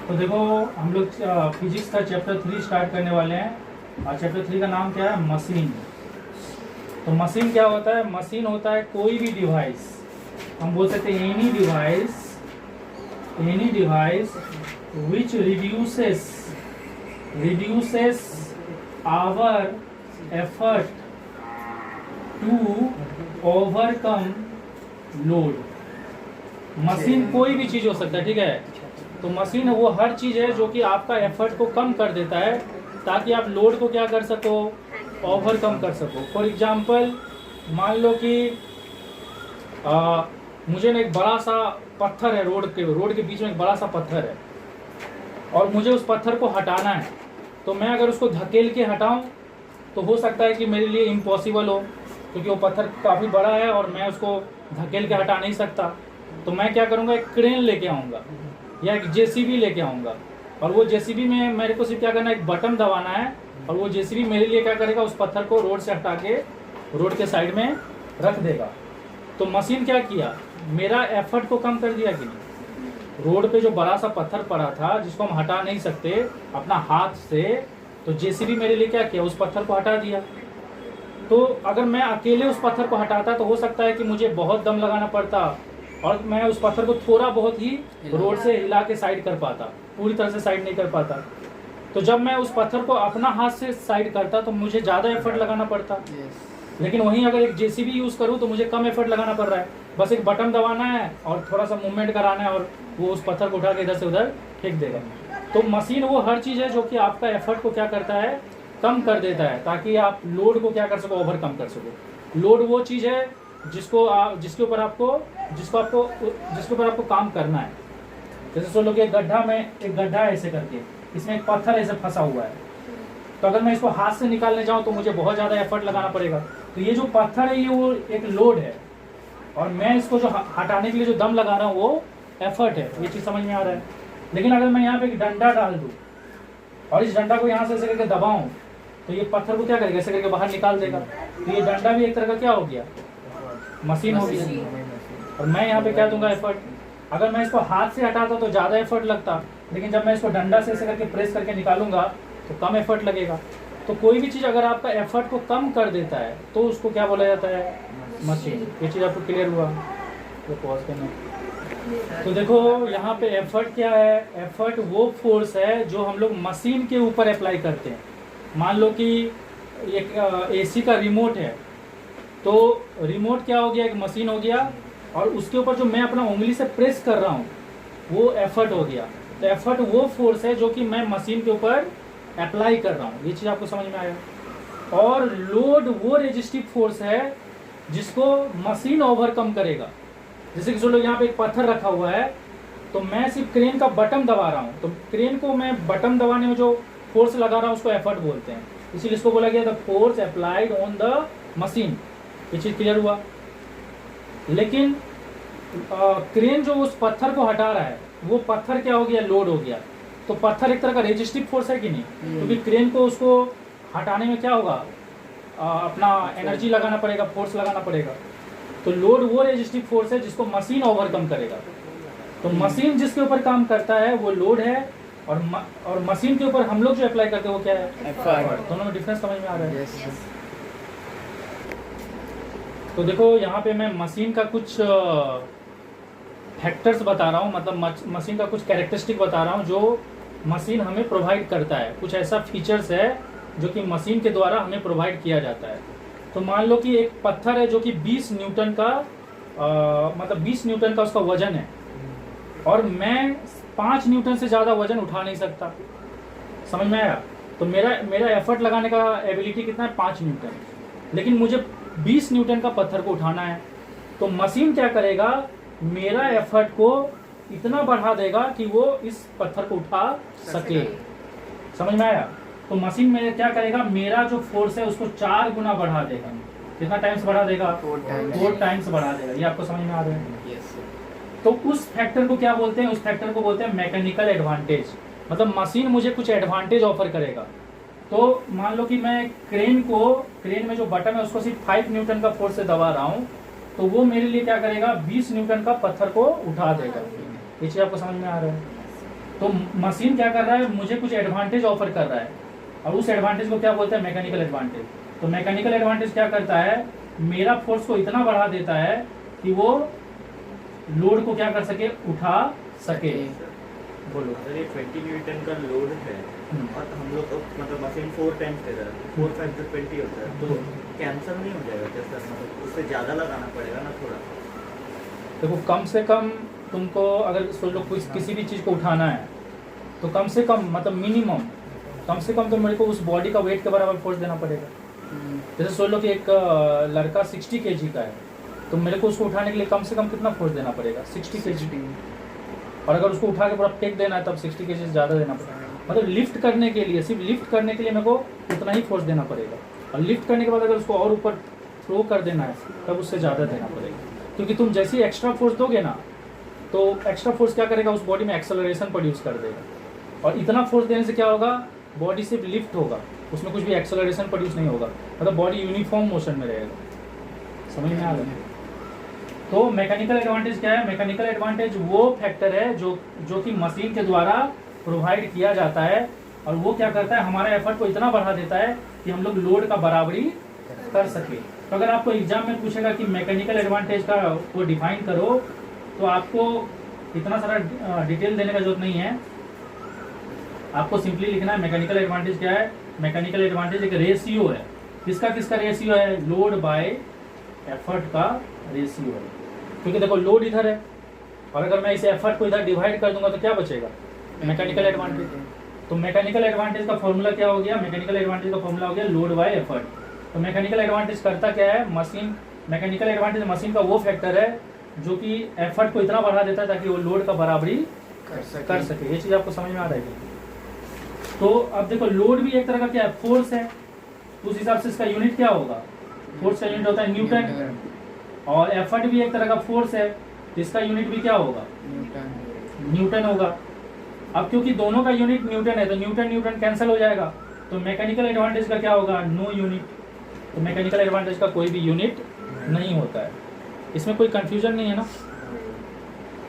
तो देखो हम लोग फिजिक्स का चैप्टर 3 स्टार्ट करने वाले हैं और चैप्टर 3 का नाम क्या है? मशीन। तो मशीन क्या होता है? मशीन होता है कोई भी डिवाइस, हम बोल सकते हैं any device which reduces our effort to overcome load. Machine कोई भी चीज हो सकता है, ठीक है। तो मशीन वो हर चीज है जो कि आपका एफर्ट को कम कर देता है ताकि आप लोड को क्या कर सको, ओवरकम कर सको। फॉर एग्जांपल मान लो कि मुझे ना एक बड़ा सा पत्थर है, रोड के बीच में एक बड़ा सा पत्थर है और मुझे उस पत्थर को हटाना है। तो मैं अगर उसको धकेल के हटाऊं तो हो सकता है कि मेरे लिए इम्पॉसिबल हो, क्योंकि वो पत्थर काफ़ी बड़ा है और मैं उसको धकेल के हटा नहीं सकता। तो मैं क्या करूँगा, एक क्रेन लेके आऊँगा या एक जेसीबी लेके आऊँगा, और वो जेसीबी में मेरे को सिर्फ क्या करना है, एक बटन दबाना है और वो जेसीबी मेरे लिए क्या करेगा, उस पत्थर को रोड से हटा के रोड के साइड में रख देगा। तो मशीन क्या किया, मेरा एफर्ट को कम कर दिया कि नहीं। रोड पे जो बड़ा सा पत्थर पड़ा था जिसको हम हटा नहीं सकते अपना हाथ से, तो जेसीबी मेरे लिए क्या किया, उस पत्थर को हटा दिया। तो अगर मैं अकेले उस पत्थर को हटाता तो हो सकता है कि मुझे बहुत दम लगाना पड़ता और मैं उस पत्थर को थोड़ा बहुत ही रोड से हिला के साइड कर पाता, पूरी तरह से साइड नहीं कर पाता। तो जब मैं उस पत्थर को अपना हाथ से साइड करता तो मुझे ज़्यादा एफर्ट लगाना पड़ता। लेकिन वहीं अगर एक जेसीबी यूज़ करूँ तो मुझे कम एफर्ट लगाना पड़ रहा है, बस एक बटन दबाना है और थोड़ा सा मूवमेंट कराना है और वो उस पत्थर को उठा के इधर से उधर फेंक देगा। तो मशीन वो हर चीज़ है जो कि आपका एफर्ट को क्या करता है, कम कर देता है ताकि आप लोड को क्या कर सको, ओवरकम कर सको। लोड वो चीज़ है जिसके ऊपर आपको काम करना है। जैसे सोच लो कि एक गड्ढा है ऐसे करके, इसमें एक पत्थर ऐसे फंसा हुआ है, तो अगर मैं इसको हाथ से निकालने जाऊं तो मुझे बहुत ज़्यादा एफर्ट लगाना पड़ेगा। तो ये जो पत्थर है ये वो एक लोड है और मैं इसको जो हटाने के लिए जो दम लगा रहा हूँ वो एफर्ट है। ये चीज़ समझ में आ रहा है। लेकिन अगर मैं यहाँ पे एक डंडा डाल दूँ और इस डंडा को यहाँ से ऐसे करके दबाऊँ तो ये पत्थर को क्या करेगा, ऐसे करके बाहर निकाल देगा। तो ये डंडा भी एक तरह का क्या हो गया, मशीन हो गई। और मैं यहाँ पे क्या दूंगा, एफर्ट। अगर मैं इसको हाथ से हटाता तो ज़्यादा एफर्ट लगता, लेकिन जब मैं इसको डंडा से ऐसे करके प्रेस करके निकालूंगा तो कम एफर्ट लगेगा। तो कोई भी चीज़ अगर आपका एफर्ट को कम कर देता है तो उसको क्या बोला जाता है, मशीन। ये चीज़ आपको क्लियर हुआ? तो पॉज करना। तो देखो यहाँ पे एफर्ट क्या है, एफर्ट वो फोर्स है जो हम लोग मशीन के ऊपर अप्लाई करते हैं। मान लो कि एक एसी का रिमोट है, तो रिमोट क्या हो गया, एक मशीन हो गया, और उसके ऊपर जो मैं अपना उंगली से प्रेस कर रहा हूँ वो एफर्ट हो गया। तो एफर्ट वो फोर्स है जो कि मैं मशीन के ऊपर अप्लाई कर रहा हूँ। ये चीज़ आपको समझ में आया? और लोड वो रेजिस्टिव फोर्स है जिसको मशीन ओवरकम करेगा। जैसे कि चलो यहाँ पे एक पत्थर रखा हुआ है तो मैं सिर्फ क्रेन का बटन दबा रहा हूँ, तो क्रेन को मैं बटन दबाने में जो फोर्स लगा रहा हूँ उसको एफर्ट बोलते हैं। इसीलिए इसको बोला गया the force applied on the machine. ये चीज़ क्लियर हुआ? लेकिन क्रेन जो उस पत्थर को हटा रहा है वो पत्थर क्या हो गया, लोड हो गया। तो पत्थर एक तरह का रेजिस्टिव फोर्स है कि नहीं? क्योंकि क्रेन को उसको हटाने में क्या होगा, अपना एनर्जी लगाना पड़ेगा, फोर्स लगाना पड़ेगा। तो लोड वो रेजिस्टिव फोर्स है जिसको मशीन ओवरकम करेगा। तो मशीन जिसके ऊपर काम करता है वो लोड है, और मशीन के ऊपर हम लोग जो अप्लाई करते हैं वो क्या है, एफर्ट। दोनों में डिफरेंस समझ में आ रहा है? तो देखो यहाँ पे मैं मशीन का कुछ फैक्टर्स बता रहा हूँ, मतलब मशीन का कुछ कैरेक्टरिस्टिक बता रहा हूँ जो मशीन हमें प्रोवाइड करता है। कुछ ऐसा फीचर्स है जो कि मशीन के द्वारा हमें प्रोवाइड किया जाता है। तो मान लो कि एक पत्थर है जो कि 20 न्यूटन का मतलब 20 न्यूटन का उसका वजन है, और मैं 5 न्यूटन से ज़्यादा वजन उठा नहीं सकता। समझ में आया? तो मेरा एफर्ट लगाने का एबिलिटी कितना है, 5 न्यूटन। लेकिन मुझे 20 न्यूटन का पत्थर को उठाना है, तो मशीन क्या करेगा, मेरा एफर्ट को इतना बढ़ा देगा कि वो इस पत्थर को उठा सके। समझ में आया? तो मशीन में क्या करेगा, मेरा जो फोर्स है उसको 4 गुना बढ़ा देगा। कितना टाइम्स बढ़ा देगा, 4 टाइम्स बढ़ा देगा। ये आपको समझ में आ रहा है? तो उस फैक्टर को क्या बोलते हैं, उस फैक्टर को बोलते हैं मैकेनिकल एडवांटेज। मतलब मशीन मुझे कुछ एडवांटेज ऑफर करेगा। तो मान लो कि मैं क्रेन में जो बटन है उसको सिर्फ 5 न्यूटन का फोर्स से दबा रहा हूँ, तो वो मेरे लिए क्या करेगा, 20 न्यूटन का पत्थर को उठा देगा। ये चीज़ आपको समझ में आ रहा है? तो मशीन क्या कर रहा है, मुझे कुछ एडवांटेज ऑफर कर रहा है, और उस एडवांटेज को क्या बोलते हैं, मैकेनिकल एडवांटेज। तो मैकेनिकल एडवांटेज क्या करता है, मेरा फोर्स को इतना बढ़ा देता है कि वो लोड को क्या कर सके, उठा सके। बोलो। अगर ये 20 न्यूटन का लोड है और हम लोग मतलब मशीन 4 टाइम्स दे रहा है, 4 5 20 होता है, तो कैंसिल नहीं हो जाएगा क्या सर? मतलब उससे ज़्यादा लगाना पड़ेगा ना थोड़ा। देखो कम से कम तुमको अगर सोच लो किसी भी चीज़ को उठाना है तो कम से कम मतलब मिनिमम कम से कम तो मेरे को उस बॉडी का वेट के बराबर फोर्स देना पड़ेगा। जैसे सोच लो कि एक लड़का 60 kg का है, तो मेरे को उसको उठाने के लिए कम से कम कितना फोर्स देना पड़ेगा, 60 kg। और अगर उसको उठा के पूरा फेंक देना है तब 60 kg से ज़्यादा देना पड़ेगा। मतलब लिफ्ट करने के लिए, सिर्फ लिफ्ट करने के लिए मेरे को उतना ही फोर्स देना पड़ेगा, और लिफ्ट करने के बाद अगर उसको और ऊपर थ्रो कर देना है तब उससे ज़्यादा देना पड़ेगा। क्योंकि तुम जैसे ही एक्स्ट्रा फोर्स दोगे ना, तो एक्स्ट्रा फोर्स क्या करेगा, उस बॉडी में एक्सेलरेशन प्रोड्यूस कर देगा, और इतना फोर्स देने से क्या होगा, बॉडी सिर्फ लिफ्ट होगा, उसमें कुछ भी एक्सेलरेशन प्रोड्यूस नहीं होगा, मतलब बॉडी यूनिफॉर्म मोशन में रहेगा। समझ में आ रहा है? तो मैकेनिकल एडवांटेज क्या है, मैकेनिकल एडवांटेज वो फैक्टर है जो कि मशीन के द्वारा प्रोवाइड किया जाता है, और वो क्या करता है, हमारे एफर्ट को इतना बढ़ा देता है कि हम लोग लोड का बराबरी कर सके। तो अगर आपको एग्जाम में पूछेगा कि मैकेनिकल एडवांटेज का वो डिफाइन करो, तो आपको इतना सारा डिटेल देने का जरूरत नहीं है, आपको सिंपली लिखना है मैकेनिकल एडवांटेज क्या है। मैकेनिकल एडवांटेज एक रेशियो है, किसका रेशियो है, लोड बाय एफर्ट का रेशियो है। क्योंकि देखो लोड इधर है, और अगर मैं इस एफर्ट को इधर डिवाइड कर दूंगा तो क्या बचेगा, मैकेनिकल एडवांटेज। तो मैकेनिकल एडवांटेज का फॉर्मूला क्या हो गया, मैकेनिकल एडवांटेज का फॉर्मूला हो गया लोड बाय एफर्ट। तो मैकेनिकल एडवांटेज करता क्या है, मशीन, मैकेनिकल एडवांटेज मशीन का वो फैक्टर है जो कि एफर्ट को इतना बढ़ा देता है ताकि वो लोड का बराबरी कर सके। ये चीज आपको समझ में आ रहा है? तो अब देखो लोड भी एक तरह का क्या है, फोर्स है, उस हिसाब से इसका यूनिट क्या होगा, फोर्स का यूनिट होता है न्यूटन, और एफर्ट भी एक तरह का फोर्स है, तो इसका यूनिट भी क्या होगा, न्यूटन होगा। अब क्योंकि दोनों का यूनिट न्यूटन है तो न्यूटन न्यूटन कैंसिल हो जाएगा, तो मैकेनिकल एडवांटेज का क्या होगा, नो यूनिट। तो मैकेनिकल एडवांटेज का कोई भी यूनिट नहीं होता है, इसमें कोई कंफ्यूजन नहीं है ना।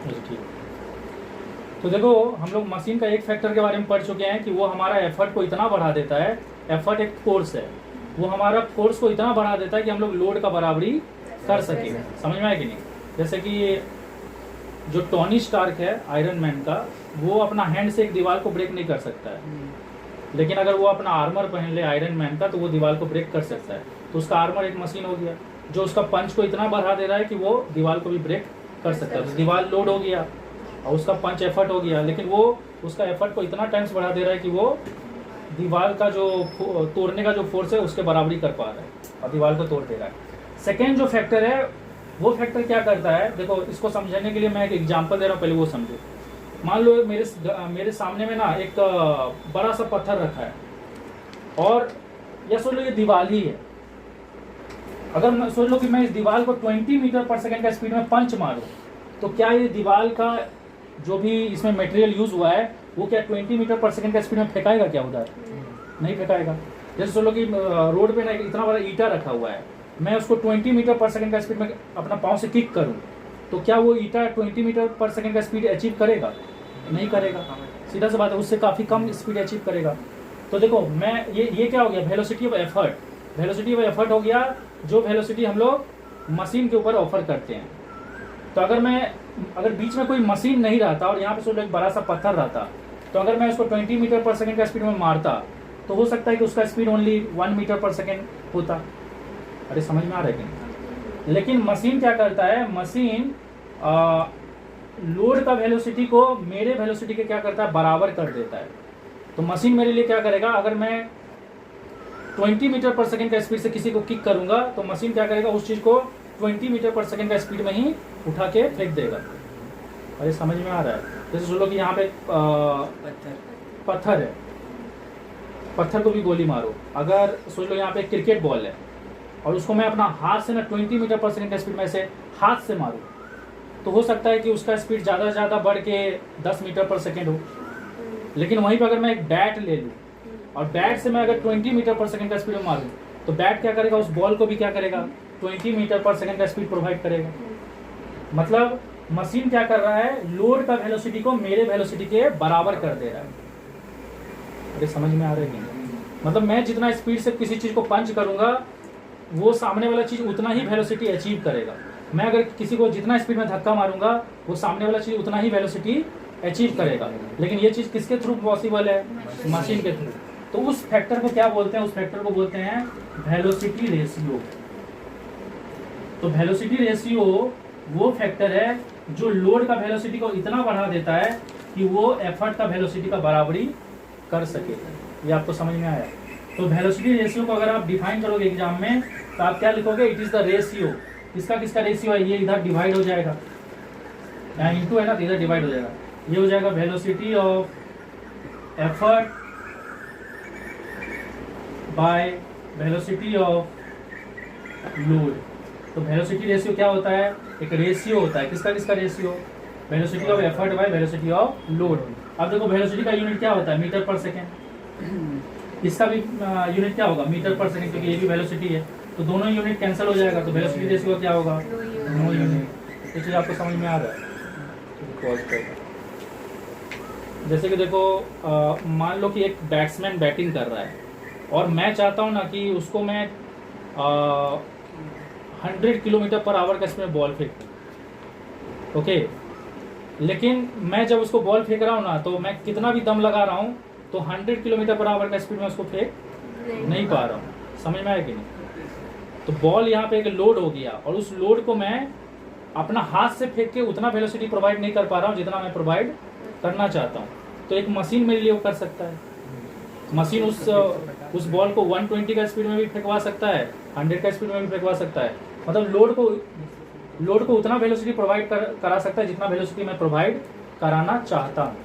ठीक, तो देखो हम लोग मशीन का एक फैक्टर के बारे में पढ़ चुके हैं कि वो हमारा एफर्ट को इतना बढ़ा देता है, एफर्ट एक फोर्स है, वो हमारा फोर्स को इतना बढ़ा देता है कि हम लोग लोड का बराबरी कर सके। समझ में आया कि नहीं? जैसे कि जो टोनी स्टार्क है आयरन मैन का, वो अपना हैंड से एक दीवार को ब्रेक नहीं कर सकता है, लेकिन अगर वो अपना आर्मर पहन ले आयरन मैन का तो वो दीवार को ब्रेक कर सकता है। तो उसका आर्मर एक मशीन हो गया जो उसका पंच को इतना बढ़ा दे रहा है कि वो दीवार को भी ब्रेक कर सकता है। तो दीवार लोड हो गया और उसका पंच एफर्ट हो गया, लेकिन वो उसका एफर्ट को इतना टाइम्स बढ़ा दे रहा है कि वो दीवार का जो तोड़ने का जो फोर्स है उसके बराबरी कर पा रहा है और दीवार को तोड़ दे रहा है। सेकेंड जो फैक्टर है, वो फैक्टर क्या करता है, देखो इसको समझने के लिए मैं एक एग्जांपल दे रहा हूँ, पहले वो समझो। मान लो मेरे सामने में ना एक बड़ा सा पत्थर रखा है, और या सोच लो ये दीवार ही है। अगर मैं सोच लो कि मैं इस दीवार को 20 मीटर पर सेकंड का स्पीड में पंच मारूं, तो क्या ये दीवार का जो भी इसमें मटेरियल यूज हुआ है वो क्या 20 मीटर पर सेकंड का स्पीड में फेंकाएगा क्या उधर? नहीं फेंकाएगा। जैसे सोच लो कि रोड पे ना इतना बड़ा ईटा रखा हुआ है, मैं उसको 20 मीटर पर सेकंड का स्पीड में अपना पाँव से किक करूं, तो क्या वो ईटा 20 मीटर पर सेकंड का स्पीड अचीव करेगा? नहीं करेगा। सीधा सा बात है, उससे काफ़ी कम स्पीड अचीव करेगा। तो देखो मैं ये क्या हो गया, velocity of effort. Velocity of effort हो गया जो वेलोसिटी हम लोग मशीन के ऊपर ऑफर करते हैं। तो अगर बीच में कोई मशीन नहीं रहता और यहाँ पे सोचो एक बड़ा सा पत्थर रहता, तो अगर मैं उसको 20 मीटर पर सेकंड का स्पीड में मारता तो हो सकता है कि उसका स्पीड ओनली 1 मीटर पर सेकंड होता। अरे समझ में आ रहा है कि? लेकिन मशीन क्या करता है, मशीन लोड का वेलोसिटी को मेरे वेलोसिटी के क्या करता है, बराबर कर देता है। तो मशीन मेरे लिए क्या करेगा, अगर मैं 20 मीटर पर सेकंड का स्पीड से किसी को किक करूंगा तो मशीन क्या करेगा, उस चीज को 20 मीटर पर सेकंड का स्पीड में ही उठा के फेंक देगा। अरे समझ में आ रहा है? जैसे सोच लो कि यहाँ पे पत्थर है, पत्थर को भी गोली मारो। अगर सोच लो यहाँ पे क्रिकेट बॉल है और उसको मैं अपना हाथ से ना 20 मीटर पर सेकंड का स्पीड में से हाथ से मारूं, तो हो सकता है कि उसका स्पीड ज़्यादा से ज़्यादा बढ़ के 10 मीटर पर सेकंड हो। लेकिन वहीं पर अगर मैं एक बैट ले लूँ और बैट से मैं अगर 20 मीटर पर सेकंड का स्पीड में मारूं, तो बैट क्या करेगा, उस बॉल को भी क्या करेगा, 20 मीटर पर सेकंड का स्पीड प्रोवाइड करेगा। मतलब मशीन क्या कर रहा है, लोड का वेलोसिटी को मेरे वेलोसिटी के बराबर कर दे रहा है। अरे समझ में आ रहा है कि नहीं? मतलब मैं जितना स्पीड से किसी चीज को पंच करूंगा वो सामने वाला चीज उतना ही वेलोसिटी अचीव करेगा। मैं अगर किसी को जितना स्पीड में धक्का मारूंगा वो सामने वाला चीज उतना ही वेलोसिटी अचीव करेगा। लेकिन ये चीज किसके थ्रू पॉसिबल है, मशीन के थ्रू। तो उस फैक्टर को क्या बोलते हैं, उस फैक्टर को बोलते हैं वेलोसिटी रेशियो। तो वेलोसिटी रेशियो वो फैक्टर है जो लोड का वेलोसिटी को इतना बढ़ा देता है कि वो एफर्ट का वेलोसिटी का बराबरी कर सके। ये आपको समझ में आया? तो वेलोसिटी रेशियो को अगर आप डिफाइन करोगे एग्जाम में तो आप क्या लिखोगे, इट इज द रेशियो। किसका किसका रेशियो है, ये इधर डिवाइड हो जाएगा, यहाँ इंटू है ना, तो इधर डिवाइड हो जाएगा। ये हो जाएगा velocity of effort by velocity of load. तो वेलोसिटी रेशियो क्या होता है, एक रेशियो होता है। किसका किसका ratio, velocity of effort by velocity of load. अब देखो वेलोसिटी का यूनिट क्या होता है, मीटर पर सेकेंड। इसका भी यूनिट क्या होगा, मीटर पर सेकेंड, क्योंकि ये भी वेलोसिटी है। तो दोनों यूनिट कैंसिल हो जाएगा, तो वेलोसिटी रेशियो क्या होगा, नो यूनिट। ये चीज आपको समझ में आ रहा है? जैसे कि देखो मान लो कि एक बैट्समैन बैटिंग कर रहा है और मैं चाहता हूं ना कि उसको मैं 100 किलोमीटर पर आवर का इसमें बॉल फेंकूं, ओके। लेकिन मैं जब उसको बॉल फेंक रहा हूँ ना तो मैं कितना भी दम लगा रहा हूँ तो 100 किलोमीटर पर आवर का स्पीड में उसको फेंक नहीं पा रहा हूँ। समझ में आया कि नहीं? तो बॉल यहाँ पे एक लोड हो गया और उस लोड को मैं अपना हाथ से फेंक के उतना वेलोसिटी प्रोवाइड नहीं कर पा रहा हूँ जितना मैं प्रोवाइड करना चाहता हूँ। तो एक मशीन मेरे लिए वो कर सकता है। मशीन उस बॉल को 120 का स्पीड में भी फेंकवा सकता है, 100 का स्पीड में भी फेंकवा सकता है। मतलब लोड को उतना वेलोसिटी प्रोवाइड करा सकता है जितना वेलोसिटी मैं प्रोवाइड कराना चाहता हूँ।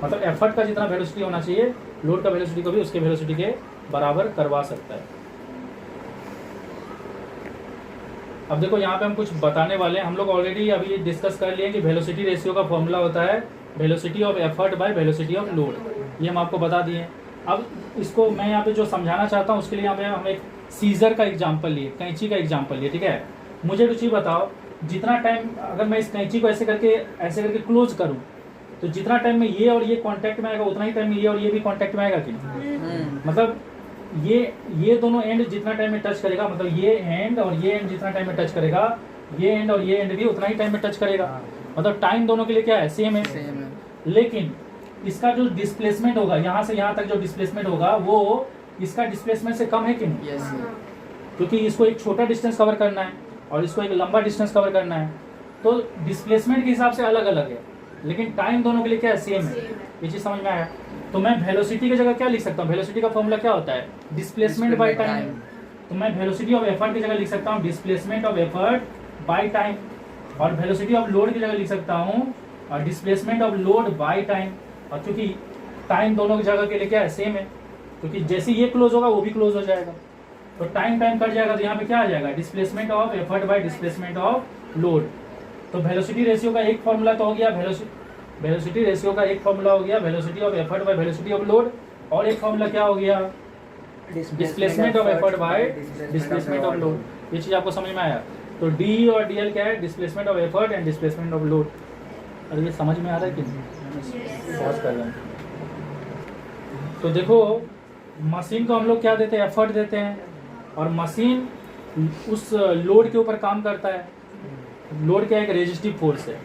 मतलब एफर्ट का जितना वेलोसिटी होना चाहिए लोड का वेलोसिटी को भी उसके वेलोसिटी के बराबर करवा सकता है। अब देखो यहाँ पे हम कुछ बताने वाले हैं। हम लोग ऑलरेडी अभी डिस्कस कर लिए कि वेलोसिटी रेशियो का फॉर्मूला होता है velocity of effort by velocity of load. ये हम आपको बता दिए। अब इसको मैं यहाँ पे जो समझाना चाहता हूँ उसके लिए यहाँ पे हम एक सीजर का एग्जाम्पल लिए, कैंची का एग्जाम्पल लिए, ठीक है। मुझे रुचि बताओ, जितना टाइम अगर मैं इस कैंची को ऐसे करके क्लोज करूँ तो जितना टाइम में ये और ये कांटेक्ट में आएगा उतना ही टाइम में ये और ये भी कांटेक्ट में आएगा कि नहीं? मतलब ये दोनों एंड जितना टाइम में टच करेगा, मतलब ये एंड और ये एंड जितना टाइम में टच करेगा ये एंड और ये एंड भी उतना ही टाइम में टच करेगा। मतलब टाइम दोनों के लिए क्या है, सेम है। लेकिन इसका जो डिस्प्लेसमेंट होगा यहाँ से यहाँ तक जो डिस्प्लेसमेंट होगा वो इसका डिस्प्लेसमेंट से कम है कि नहीं? क्योंकि इसको एक छोटा डिस्टेंस कवर करना है और इसको एक लंबा डिस्टेंस कवर करना है। तो डिस्प्लेसमेंट के हिसाब से अलग अलग है लेकिन टाइम दोनों के लिए क्या है, सेम है। ये चीज समझ में आया? तो मैं वेलोसिटी की जगह क्या लिख सकता हूँ, वेलोसिटी का फॉर्मूला क्या होता है, डिस्प्लेसमेंट बाय टाइम। तो मैं वेलोसिटी ऑफ एफर्ट की जगह लिख सकता हूँ displacement of effort by time, और वेलोसिटी ऑफ लोड की जगह लिख सकता हूँ displacement of load by time. और क्योंकि टाइम दोनों की जगह के लिए क्या है, सेम है, क्योंकि जैसे ये क्लोज होगा वो भी क्लोज हो जाएगा तो टाइम कट जाएगा। तो यहाँ पे क्या आ जाएगा, displacement of effort bye displacement of load. तो वेलोसिटी रेशियो का एक फॉर्मूला तो हो गया, वेलोसिटी रेशियो का एक फॉर्मूला हो गया velocity of effort by velocity of load, और एक फॉर्मूला क्या हो गया, displacement of effort bye displacement of load. ये चीज आपको समझ में आया? तो डी और डीएल क्या है, displacement of effort and displacement of load. अरे ये समझ में आ रहा है कि पॉज कर लें। तो देखो मशीन को हम लोग क्या देते हैं, एफर्ट देते हैं, और मशीन उस लोड के ऊपर काम करता है। लोड क्या है, एक रेजिस्टिव फोर्स है।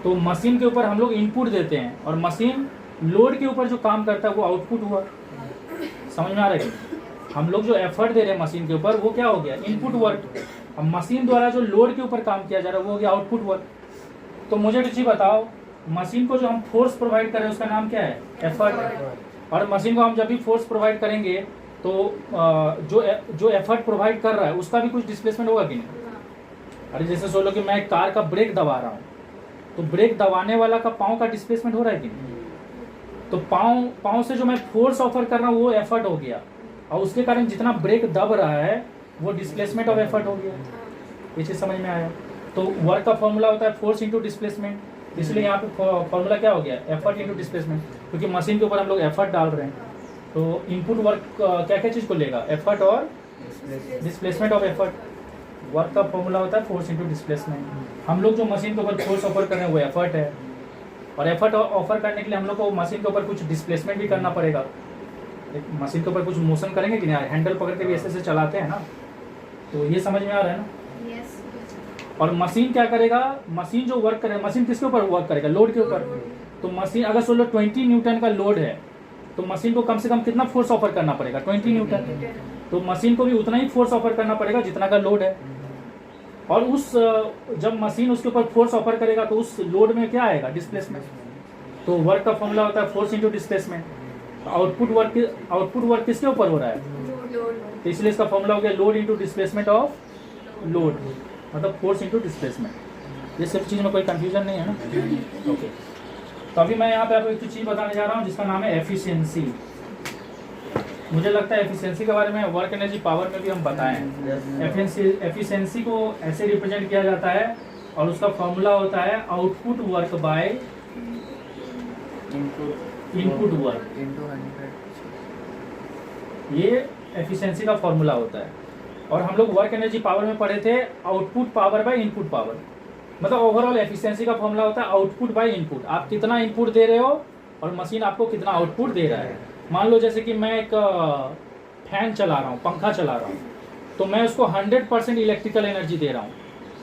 तो मशीन के ऊपर हम लोग इनपुट देते हैं और मशीन लोड के ऊपर जो काम करता है वो आउटपुट हुआ। समझ में आ रहा है? हम लोग जो एफर्ट दे रहे हैं मशीन के ऊपर वो क्या हो गया, इनपुट वर्क। अब मशीन द्वारा जो लोड के ऊपर काम किया जा रहा है वो हो गया आउटपुट वर्क। तो मुझे रुचि बताओ, मशीन को जो हम फोर्स प्रोवाइड कर रहे हैं उसका नाम क्या है, एफर्ट। और मशीन को हम जब भी फोर्स प्रोवाइड करेंगे तो जो एफर्ट प्रोवाइड कर रहा है उसका भी कुछ डिस्प्लेसमेंट होगा कि नहीं? अरे जैसे सोच लो कि मैं कार का ब्रेक दबा रहा हूँ तो ब्रेक दबाने वाला का पाँव का डिस्प्लेसमेंट हो रहा है कि नहीं? तो पाँव से जो मैं फोर्स ऑफर कर रहा हूँ वो एफर्ट हो गया, और उसके कारण जितना ब्रेक दब रहा है वो डिस्प्लेसमेंट ऑफ एफर्ट हो गया। ये चीज समझ में आया? तो वर्क का फॉर्मूला होता है फोर्स इंटू डिस्प्लेसमेंट, इसलिए यहाँ पे फॉर्मूला क्या हो गया, एफर्ट इंटू डिस्प्लेसमेंट, क्योंकि मशीन के ऊपर हम लोग एफर्ट डाल रहे हैं। तो इनपुट वर्क क्या क्या चीज को लेगा, एफर्ट और डिस्प्लेसमेंट ऑफ एफर्ट। वर्क का फॉर्मूला होता है फोर्स इंटू डिस्प्लेसमेंट। हम लोग जो मशीन के ऊपर फोर्स ऑफर कर रहे हैं वो एफर्ट है, और एफर्ट ऑफर करने के लिए हम लोग को मशीन के ऊपर कुछ डिस्प्लेसमेंट भी करना पड़ेगा। मशीन के ऊपर कुछ मोशन करेंगे कि नहीं, हैंडल पकड़ के भी ऐसे चलाते हैं ना, तो ये समझ में आ रहा है ना। और मशीन क्या करेगा, मशीन जो वर्क करेगा, मशीन किसके ऊपर वर्क करेगा, लोड के ऊपर। तो मशीन अगर सोलो 20 न्यूटन का लोड है तो मशीन को कम से कम कितना फोर्स ऑफर करना पड़ेगा, 20 न्यूटन। तो मशीन को भी उतना ही फोर्स ऑफर करना पड़ेगा जितना का लोड है। और उस जब मशीन उसके ऊपर फोर्स ऑफर करेगा तो उस लोड में क्या आएगा, डिस्प्लेसमेंट। तो वर्क का फॉर्मूला होता है force into displacement. Output work किसके ऊपर हो रहा है, तो इसलिए इसका फॉर्मूला हो गया load into displacement of load, मतलब फोर्स इंटू डिस्प्लेसमेंट। ये सब चीज़ में कोई कंफ्यूजन नहीं है ना। ओके, तो अभी मैं यहाँ पे आपको एक चीज़ बताने जा रहा हूँ जिसका नाम है एफिशिएंसी। मुझे लगता है एफिशिएंसी के बारे में वर्क एनर्जी पावर में भी हम बताएं। एफिशिएंसी को ऐसे रिप्रेजेंट किया जाता है और उसका फॉर्मूला होता है output work by input work. ये एफिशिएंसी का फॉर्मूला होता है। और हम लोग वर्क एनर्जी पावर में पढ़े थे output power by input power. मतलब ओवरऑल एफिशिएंसी का फॉर्मूला होता है आउटपुट बाय इनपुट। आप कितना इनपुट दे रहे हो और मशीन आपको कितना आउटपुट दे रहा है। मान लो जैसे कि मैं एक फैन चला रहा हूँ, पंखा चला रहा हूँ, तो मैं उसको 100% इलेक्ट्रिकल एनर्जी दे रहा हूँ,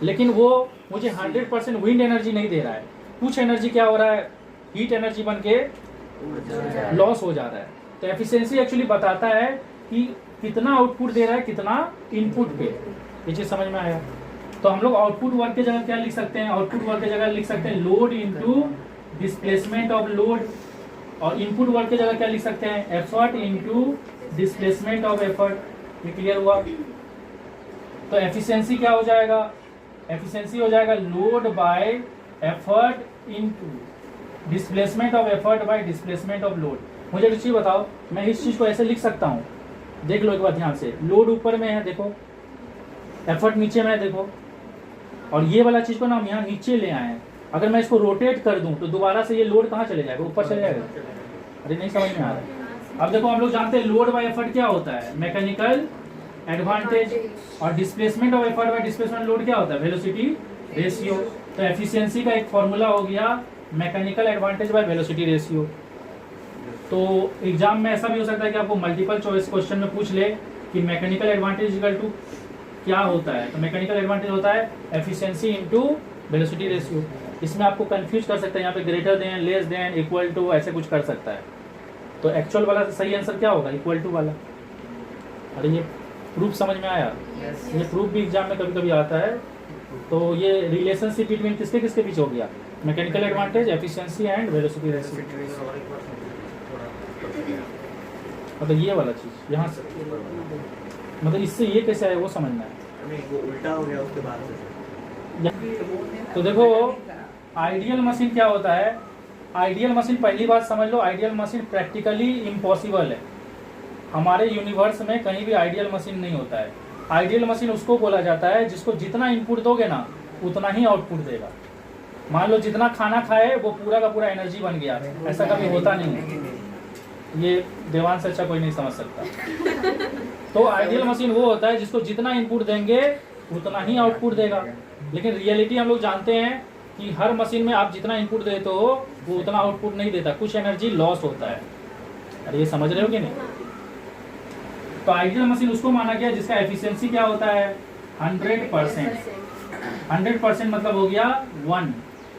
लेकिन वो मुझे 100% विंड एनर्जी नहीं दे रहा है। कुछ एनर्जी क्या हो रहा है, हीट एनर्जी बन के लॉस हो जा रहा है। तो एफिशिएंसी एक्चुअली बताता है कि कितना आउटपुट दे रहा है, कितना इनपुट पे। ये चीज समझ में आया। तो हम लोग आउटपुट वर्क की जगह क्या लिख सकते हैं, आउटपुट वर्क की जगह लिख सकते हैं load into displacement of load. और इनपुट वर्क की जगह क्या लिख सकते हैं, effort into displacement of effort. ये क्लियर हुआ। तो एफिशिएंसी क्या हो जाएगा, एफिशिएंसी हो जाएगा load bye effort into displacement of effort bye displacement of load. मुझे एक चीज बताओ, मैं इस चीज को ऐसे लिख सकता हूँ, देख लो एक बार ध्यान से। लोड ऊपर में है देखो, एफर्ट नीचे में है देखो, और ये वाला चीज को ना हम यहाँ नीचे ले आए हैं। अगर मैं इसको रोटेट कर दूं तो दोबारा से ये लोड कहाँ चले जाएगा, ऊपर चले जाएगा। अरे नहीं समझ में आ रहा है। अब देखो हम लोग जानते हैं लोड बाय एफर्ट क्या होता है, मैकेनिकल एडवांटेज। और displacement of effort bye displacement load क्या होता है, वेलोसिटी रेशियो। तो एफिशिएंसी का एक फॉर्मूला हो गया mechanical advantage by velocity ratio. तो एग्जाम में ऐसा भी हो सकता है कि आपको मल्टीपल चॉइस क्वेश्चन में पूछ ले कि मैकेनिकल एडवांटेज इक्वल टू क्या होता है। तो मैकेनिकल एडवांटेज होता है एफिशिएंसी इनटू वेलोसिटी रेशियो। इसमें आपको कंफ्यूज कर सकता है, यहाँ पे greater than, less than, equal to ऐसे कुछ कर सकता है। तो एक्चुअल वाला सही आंसर क्या होगा, इक्वल टू वाला। अरे ये प्रूफ समझ में आया। ये प्रूफ भी एग्जाम में कभी कभी आता है। तो ये रिलेशनशिप बिटवीन किसके किसके बीच हो गया, mechanical advantage, efficiency and velocity ratio. मतलब ये वाला चीज यहाँ से, मतलब इससे ये कैसे आया वो समझना है। नहीं वो उल्टा हो गया उसके बाद से। तो देखो आइडियल मशीन क्या होता है, आइडियल मशीन पहली बात समझ लो, आइडियल मशीन प्रैक्टिकली इम्पॉसिबल है। हमारे यूनिवर्स में कहीं भी आइडियल मशीन नहीं होता है। आइडियल मशीन उसको बोला जाता है जिसको जितना इनपुट दोगे ना उतना ही आउटपुट देगा। मान लो जितना खाना खाए वो पूरा का पूरा एनर्जी बन गया, ऐसा कभी होता नहीं है। ये देवान से अच्छा कोई नहीं समझ सकता। तो आइडियल मशीन वो होता है जिसको जितना इनपुट देंगे उतना ही आउटपुट देगा। लेकिन रियलिटी हम लोग जानते हैं कि हर मशीन में आप जितना इनपुट देते हो वो उतना आउटपुट नहीं देता, कुछ एनर्जी लॉस होता है। अरे ये समझ रहे हो कि नहीं। तो आइडियल मशीन उसको माना गया जिसका एफिशिएंसी क्या होता है 100%। 100% मतलब हो गया 1।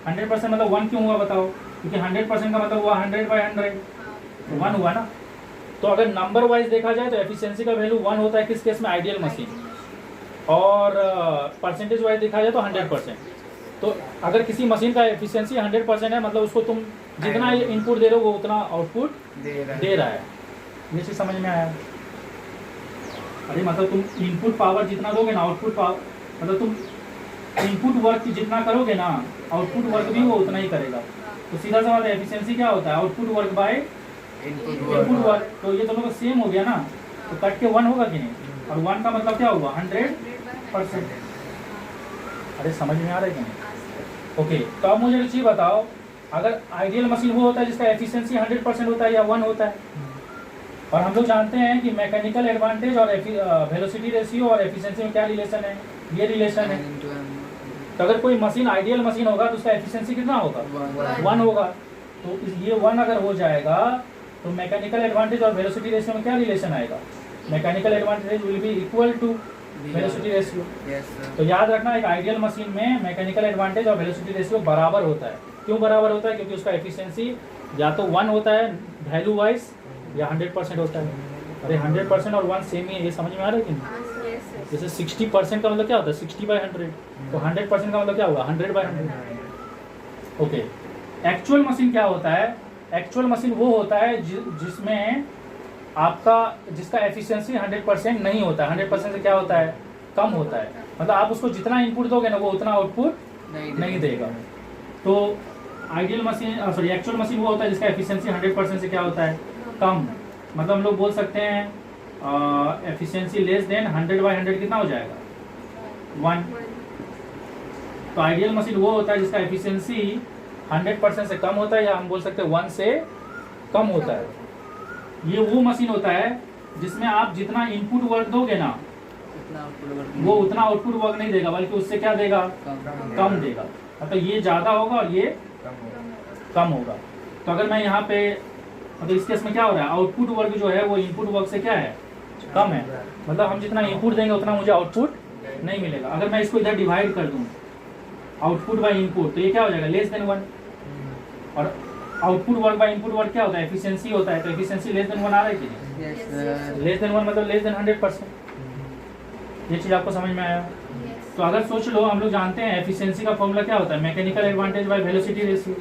100% मतलब 1 क्यों हुआ बताओ, क्योंकि 100% का मतलब हुआ 100/100, तो 1 हुआ ना। तो अगर नंबर वाइज देखा जाए तो एफिशिएंसी का वैल्यू 1 होता है किस केस में, आइडियल मशीन। और परसेंटेज वाइज देखा जाए तो 100%। तो अगर किसी मशीन का एफिशिएंसी 100% है मतलब उसको तुम जितना इनपुट दे रहे हो वो उतना आउटपुट दे रहा है। ये चीज समझ में आया। अरे मतलब तुम इनपुट पावर जितना दोगे ना, आउटपुट पावर मतलब तुम इनपुट वर्क जितना करोगे ना आउटपुट वर्क भी वो उतना ही करेगा। तो सीधा सवाल है एफिशिएंसी क्या होता है, output work by input work. तो ये दोनों का सेम हो गया ना, तो कट के 1 होगा कि नहीं। और 1 का मतलब क्या हुआ 100%। अरे समझ में आ रहा है कि नहीं। ओके, तो अब मुझे एक चीज बताओ, अगर आइडियल मशीन वो होता है जिसका एफिशिएंसी 100% होता है या 1 होता है। और हम लोग जानते हैं कि मैकेनिकल एडवांटेज और वेलोसिटी रेशियो और एफिशिएंसी में क्या रिलेशन है, ये रिलेशन है। तो अगर कोई मशीन आइडियल मशीन होगा तो उसका एफिशिएंसी कितना होगा? 1 होगा। तो ये 1 अगर हो जाएगा तो मैकेनिकल एडवांटेज और वेलोसिटी रेशियो में क्या रिलेशन आएगा? Mechanical advantage will be equal to velocity ratio. तो याद रखना, एक आइडियल मशीन में मैकेनिकल एडवांटेज और वेलोसिटी रेशियो बराबर होता है। क्यों बराबर होता है? क्योंकि उसका एफिशिएंसी या तो 1 होता है वैल्यू वाइज या 100% होता है। अरे 100% और 1 सेम ही है, ये समझ में आ रहा है कि नहीं? जैसे 60% का मतलब क्या होता है? 60/100। तो 100% का मतलब क्या होगा? 100/100। ओके, एक्चुअल मशीन क्या होता है? एक्चुअल मशीन वो होता है जिसमें आपका जिसका एफिशिएंसी 100% नहीं होता है। 100% से क्या होता है? कम होता है। मतलब आप उसको जितना इनपुट दोगे ना वो उतना आउटपुट नहीं देगा। तो ideal machine sorry actual machine वो होता है जिसका एफिशिएंसी 100% से क्या होता है? कम। मतलब हम लोग बोल सकते हैं एफिशिएंसी लेस देन 100/100 कितना हो जाएगा? 1। तो आइडियल मशीन वो होता है जिसका एफिशिएंसी 100% से कम होता है, या हम बोल सकते हैं 1 से कम होता है। ये वो मशीन होता है जिसमें आप जितना इनपुट वर्क दोगे ना वो उतना आउटपुट वर्क नहीं देगा, बल्कि उससे क्या देगा? कम देगा। तो ये ज्यादा होगा और ये कम होगा। तो अगर मैं यहाँ पे तो इस केस में क्या हो रहा है? आउटपुट वर्क जो है वो इनपुट वर्क से क्या है? कम है। मतलब हम जितना इनपुट देंगे उतना मुझे आउटपुट नहीं मिलेगा। अगर मैं इसको इधर डिवाइड कर दूं आउटपुट बाय इनपुट तो ये क्या हो जाएगा? Less than 1। और output work by input work क्या होता है? एफिशिएंसी होता है। तो एफिशिएंसी लेस देन 1 आ रहा है कि नहीं? लेस देन 1 मतलब लेस देन 100%। ये चीज आपको समझ में आया? तो अगर सोच लो, हम लोग जानते हैं एफिशिएंसी का फॉर्मूला क्या होता है? Mechanical advantage by velocity ratio.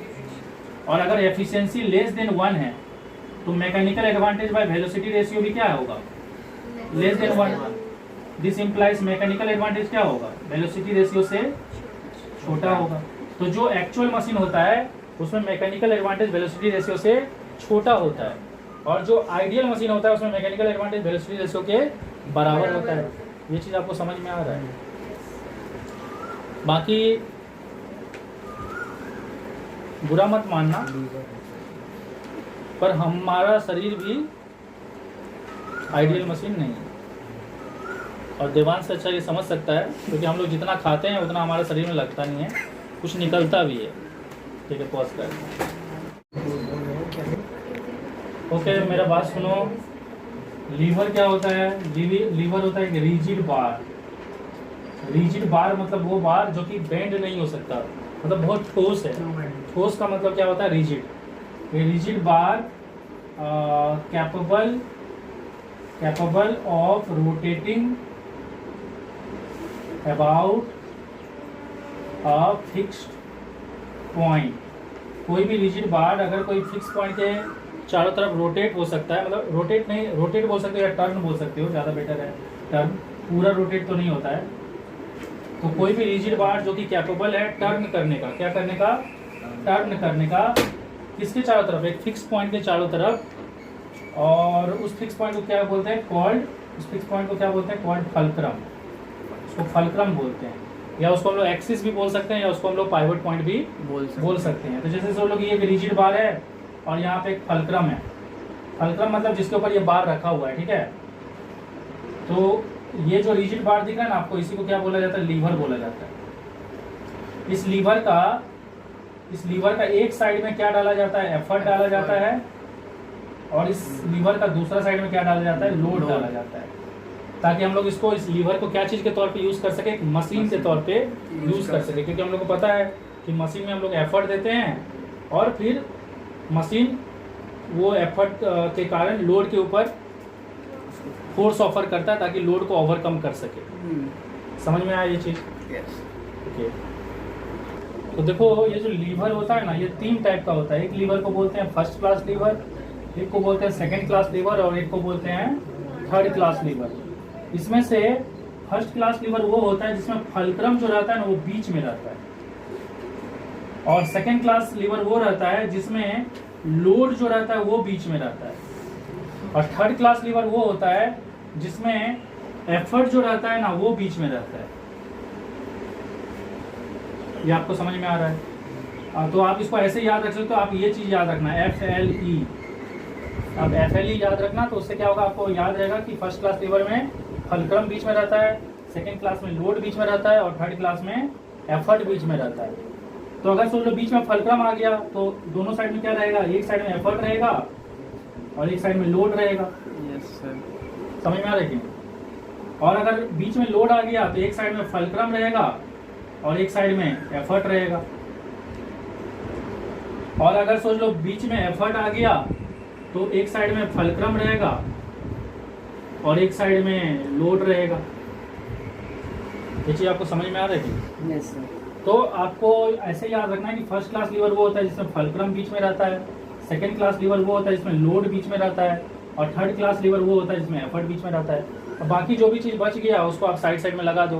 और अगर एफिशिएंसी लेस देन 1 है तो mechanical advantage by velocity ratio भी क्या होगा? Less than 1। This implies mechanical advantage क्या होगा? वेलोसिटी रेशियो से छोटा होगा। तो जो एक्चुअल मशीन होता है उसमें मैकेनिकल एडवांटेज वेलोसिटी रेशियो से छोटा होता है, और जो आइडियल मशीन होता है उसमें मैकेनिकल एडवांटेज वेलोसिटी रेशियो के बराबर होता है। ये चीज आपको समझ में आ रहा है? बाकी बुरा मत मानना, पर हमारा शरीर भी आइडियल मशीन नहीं है। और देवांश अच्छा ये समझ सकता है, क्योंकि हम लोग जितना खाते हैं उतना हमारे शरीर में लगता नहीं है, कुछ निकलता भी है। ठीक है, पॉज कर। ओके, मेरा बात सुनो। लीवर क्या होता है? लीवर होता है एक रिजिड बार। रिजिड बार मतलब वो बार जो कि बेंड नहीं हो सकता, मतलब बहुत ठोस है। ठोस का मतलब क्या होता है? रिजिड। ये rigid bar capable of rotating about a fixed point. कोई भी रिजिड बार अगर कोई फिक्स पॉइंट के चारों तरफ रोटेट हो सकता है, मतलब रोटेट बोल सकते हो या टर्न बोल सकते हो, ज़्यादा बेटर है टर्न। पूरा रोटेट तो नहीं होता है। तो कोई भी रिजिड बार जो कि कैपेबल है टर्न करने का, क्या करने का? टर्न करने का। किसके चारों तरफ? एक फिक्स पॉइंट के चारों तरफ। और उस फिक्स पॉइंट को क्या बोलते हैं? कॉल्ड। उस फिक्स पॉइंट को क्या बोलते हैं? Called fulcrum. उसको फल्क्रम बोलते हैं, या उसको हम लोग एक्सिस भी बोल सकते हैं, या उसको हम लोग पाइवट पॉइंट भी बोल सकते हैं। तो जैसे सब लोग ये एक रिजिड बार है और यहाँ पे एक फल्क्रम है। फल्क्रम मतलब जिसके ऊपर ये बार रखा हुआ है, ठीक है। तो ये जो रिजिड बार दिख रहा है ना आपको, इसी को क्या बोला जाता है? लीवर बोला जाता है। इस लीवर का एक साइड में क्या डाला जाता है? एफर्ट डाला जाता है, और इस लीवर का दूसरा साइड में क्या डाला जाता है? लोड डाला जाता है, ताकि हम लोग इस लीवर को क्या चीज के तौर पे यूज कर सके? मशीन के तौर पे यूज कर सके। क्योंकि हम लोग को पता है कि मशीन में हम लोग एफर्ट देते हैं और फिर मशीन वो एफर्ट के कारण लोड के ऊपर फोर्स ऑफर करता है ताकि लोड को ओवरकम कर सके। समझ में आया ये चीज? ओके। तो देखो, ये जो लीवर होता है ना, ये 3 टाइप का होता है। एक लीवर को बोलते हैं फर्स्ट क्लास लीवर, एक को बोलते हैं सेकंड क्लास लीवर, और एक को बोलते हैं थर्ड क्लास लीवर। इसमें से फर्स्ट क्लास लीवर वो होता है जिसमें फल्क्रम जो रहता है ना वो बीच में रहता है, और सेकंड क्लास लीवर वो रहता है जिसमें लोड जो रहता है वो बीच में रहता है, और थर्ड क्लास लीवर वो होता है जिसमें एफर्ट जो रहता है ना वो बीच में रहता है। ये आपको समझ में आ रहा है? तो आप इसको ऐसे याद रख सकते हो। आप ये चीज याद रखना, FLE। अब FLE याद रखना, तो उससे क्या होगा? आपको याद रहेगा कि फर्स्ट क्लास लीवर में फल्क्रम बीच में रहता है, सेकंड क्लास में लोड बीच में रहता है और थर्ड क्लास में एफर्ट बीच में रहता है। तो अगर सोच लो बीच में फलक्रम आ गया तो दोनों साइड में क्या रहेगा, एक साइड में एफर्ट रहेगा और एक साइड में लोड रहेगा। Yes sir. समझ में आ रहा है कि नहीं? और अगर बीच में लोड आ गया तो एक साइड में फलक्रम रहेगा और एक साइड में एफर्ट रहेगा। और अगर सोच लो बीच में एफर्ट आ गया तो एक साइड में फलक्रम रहेगा और एक साइड में लोड रहेगा। ये चीज आपको समझ में आ रही है? Yes sir. तो आपको ऐसे याद रखना है कि फर्स्ट क्लास लीवर वो होता है जिसमें फलक्रम बीच में रहता है, सेकंड क्लास लीवर वो होता है जिसमें लोड बीच में रहता है और थर्ड क्लास लीवर वो होता है जिसमें एफर्ट बीच में रहता है। और बाकी जो भी चीज़ बच गया उसको आप साइड साइड में लगा दो,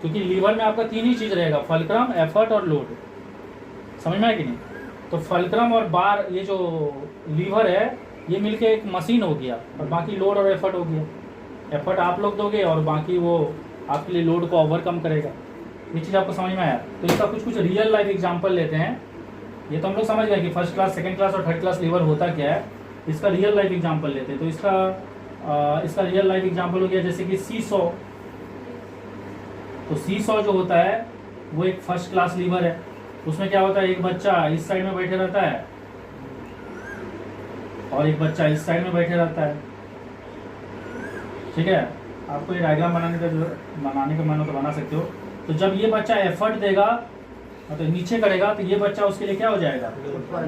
क्योंकि लीवर में आपका तीन ही चीज़ रहेगा, फलक्रम, एफर्ट और लोड। समझ में आया कि नहीं? तो फलक्रम और बार, ये जो लीवर है ये मिलके एक मशीन हो गया और बाकी लोड और एफर्ट हो गया। एफर्ट आप लोग दोगे और बाकी वो आपके लिए लोड को ओवरकम करेगा। ये चीज़ आपको समझ में आया? तो इसका कुछ रियल लाइफ एग्जांपल लेते हैं। ये तो हम लोग समझ गए कि फर्स्ट क्लास, सेकंड क्लास और थर्ड क्लास लीवर होता क्या है। इसका रियल लाइफ एग्जांपल लेते हैं। तो इसका रियल लाइफ एग्जांपल हो गया जैसे कि सीसॉ। तो सीसॉ जो होता है वो एक फर्स्ट क्लास लीवर है। उसमें क्या होता है, एक बच्चा इस साइड में बैठे रहता है और एक बच्चा इस साइड में बैठे रहता है। ठीक है, आपको ये डायग्राम बनाने का मन हो तो बना सकते हो। तो जब ये बच्चा एफर्ट देगा मतलब नीचे करेगा तो ये बच्चा उसके लिए क्या हो जाएगा,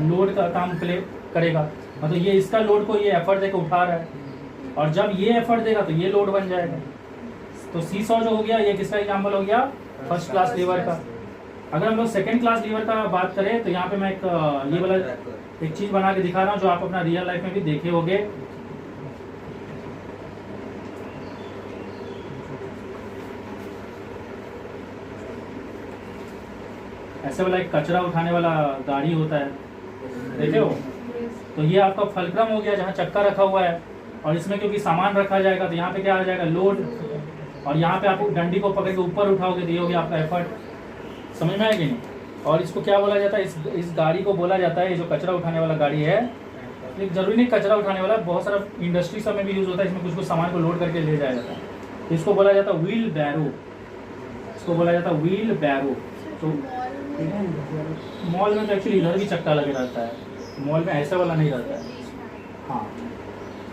लोड का काम प्ले करेगा। मतलब ये इसका लोड को ये एफर्ट देकर उठा रहा है और जब ये एफर्ट देगा तो ये लोड बन जाएगा। तो सीसॉ जो हो गया ये किसका एग्जाम्पल हो गया, फर्स्ट क्लास लीवर का। अगर हम लोग सेकेंड क्लास लीवर का बात करें तो यहाँ पे मैं ये वाला एक चीज बना के दिखा रहा हूँ जो आप अपना रियल लाइफ में भी देखे होंगे। ऐसे वाला एक कचरा उठाने वाला गाड़ी होता है, देखे हो? तो ये आपका फलक्रम हो गया जहाँ चक्का रखा हुआ है और इसमें क्योंकि सामान रखा जाएगा तो यहाँ पे क्या आ जाएगा, लोड। और यहाँ पे आप डंडी को पकड़ के ऊपर उठाओगे तो ये हो गया आपका एफर्ट। समझ में आएगी नहीं? और इसको क्या बोला जाता है, इस गाड़ी को बोला जाता है, ये जो कचरा उठाने वाला गाड़ी है, ये जरूरी नहीं कचरा उठाने वाला, बहुत सारा इंडस्ट्री सब में भी यूज होता है। इसमें कुछ सामान को लोड करके ले जाया जाता है। तो इसको बोला जाता है व्हील बैरो। इसको बोला जाता है व्हील बैरो। तो मॉल में तो एक्चुअली इधर भी चक्का लगे रहता है, मॉल में ऐसा वाला नहीं रहता है। हाँ,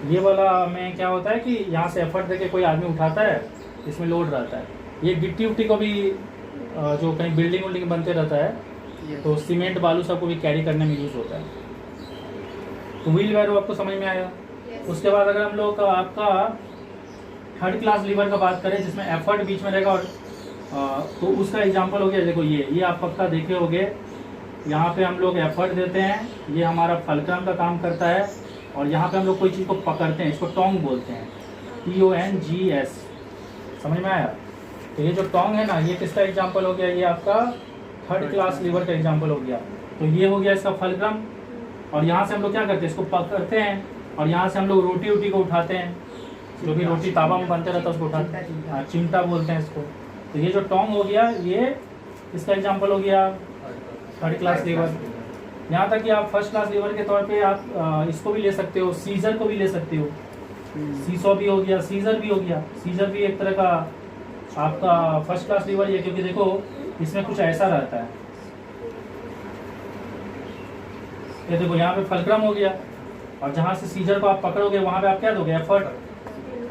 ये वाला में क्या होता है कि यहाँ से एफर्ट देके कोई आदमी उठाता है, इसमें लोड रहता है। ये गिट्टी उट्टी को भी जो कहीं बिल्डिंग उल्डिंग बनते रहता है तो सीमेंट बालू सबको भी कैरी करने में यूज होता है। तो व्हील बैरो आपको समझ में आया। उसके बाद अगर हम लोग आपका थर्ड क्लास लीवर का बात करें जिसमें एफर्ट बीच में रहेगा और तो उसका एग्जांपल हो गया, देखो ये आप पक्का देखे होंगे। यहाँ पे हम लोग एफर्ट देते हैं, ये हमारा फलक्रम का काम करता है और यहाँ पे हम लोग कोई चीज़ को पकड़ते हैं, इसको टोंग बोलते हैं, TONGS। समझ में आया? तो ये जो टोंग है ना, ये किसका एग्जांपल हो गया, ये आपका थर्ड क्लास लीवर का एग्जांपल हो गया। तो ये हो गया इसका फलक्रम और यहाँ से हम लोग क्या करते हैं, इसको पकड़ते हैं और यहाँ से हम लोग रोटी वोटी को उठाते हैं, जो भी रोटी तावा में बनते रहता है उसको उठाते हैं, चिमटा बोलते हैं इसको। तो ये जो टोंग हो गया ये इसका एग्जांपल हो गया थर्ड क्लास लीवर। यहाँ तक कि आप फर्स्ट क्लास लीवर के तौर पे आप इसको भी ले सकते हो, सीजर को भी ले सकते हो। सीसॉ भी हो गया, सीजर भी हो गया। सीजर भी एक तरह का आपका फर्स्ट क्लास लीवर ही है, क्योंकि देखो इसमें कुछ ऐसा रहता है। ये देखो यहाँ पे फलक्रम हो गया और जहाँ से सीजर को आप पकड़ोगे वहाँ पे आप क्या दोगे, एफर्ट।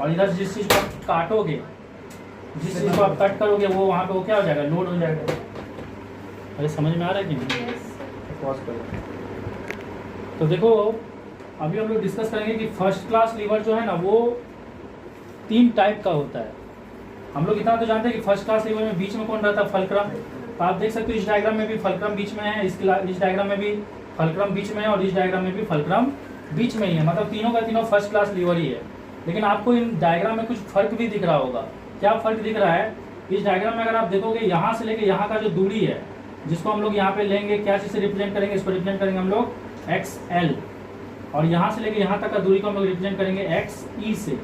और इधर जिस चीज़ को आप काटोगे, जिस चीज़ को आप कट करोगे वो वहाँ पे वो क्या हो जाएगा, लोड हो जाएगा। अरे समझ में आ रहा है कि नहीं? पॉज करो। तो देखो अभी हम लोग डिस्कस करेंगे कि फर्स्ट क्लास लीवर जो है ना वो 3 टाइप का होता है। हम लोग इतना तो जानते हैं कि फर्स्ट क्लास लीवर में बीच में कौन रहता है, फलक्रम। तो आप देख सकते हो इस डायग्राम में भी फलक्रम बीच में है, इस डायग्राम में भी फलक्रम बीच में है और इस डायग्राम में भी फलक्रम बीच में ही है। मतलब तीनों का तीनों फर्स्ट क्लास लीवर ही है। लेकिन आपको इन डायग्राम में कुछ फर्क भी दिख रहा होगा। क्या फर्क दिख रहा है? इस डायग्राम में अगर आप देखोगे यहाँ से लेके यहाँ का जो दूरी है, जिसको हम लोग यहाँ पे लेंगे, क्या चीज़ से रिप्रेजेंट करेंगे, इसको रिप्रेजेंट करेंगे हम लोग XL। और यहाँ से लेके यहाँ तक का दूरी को हम लोग रिप्रेजेंट करेंगे XE से।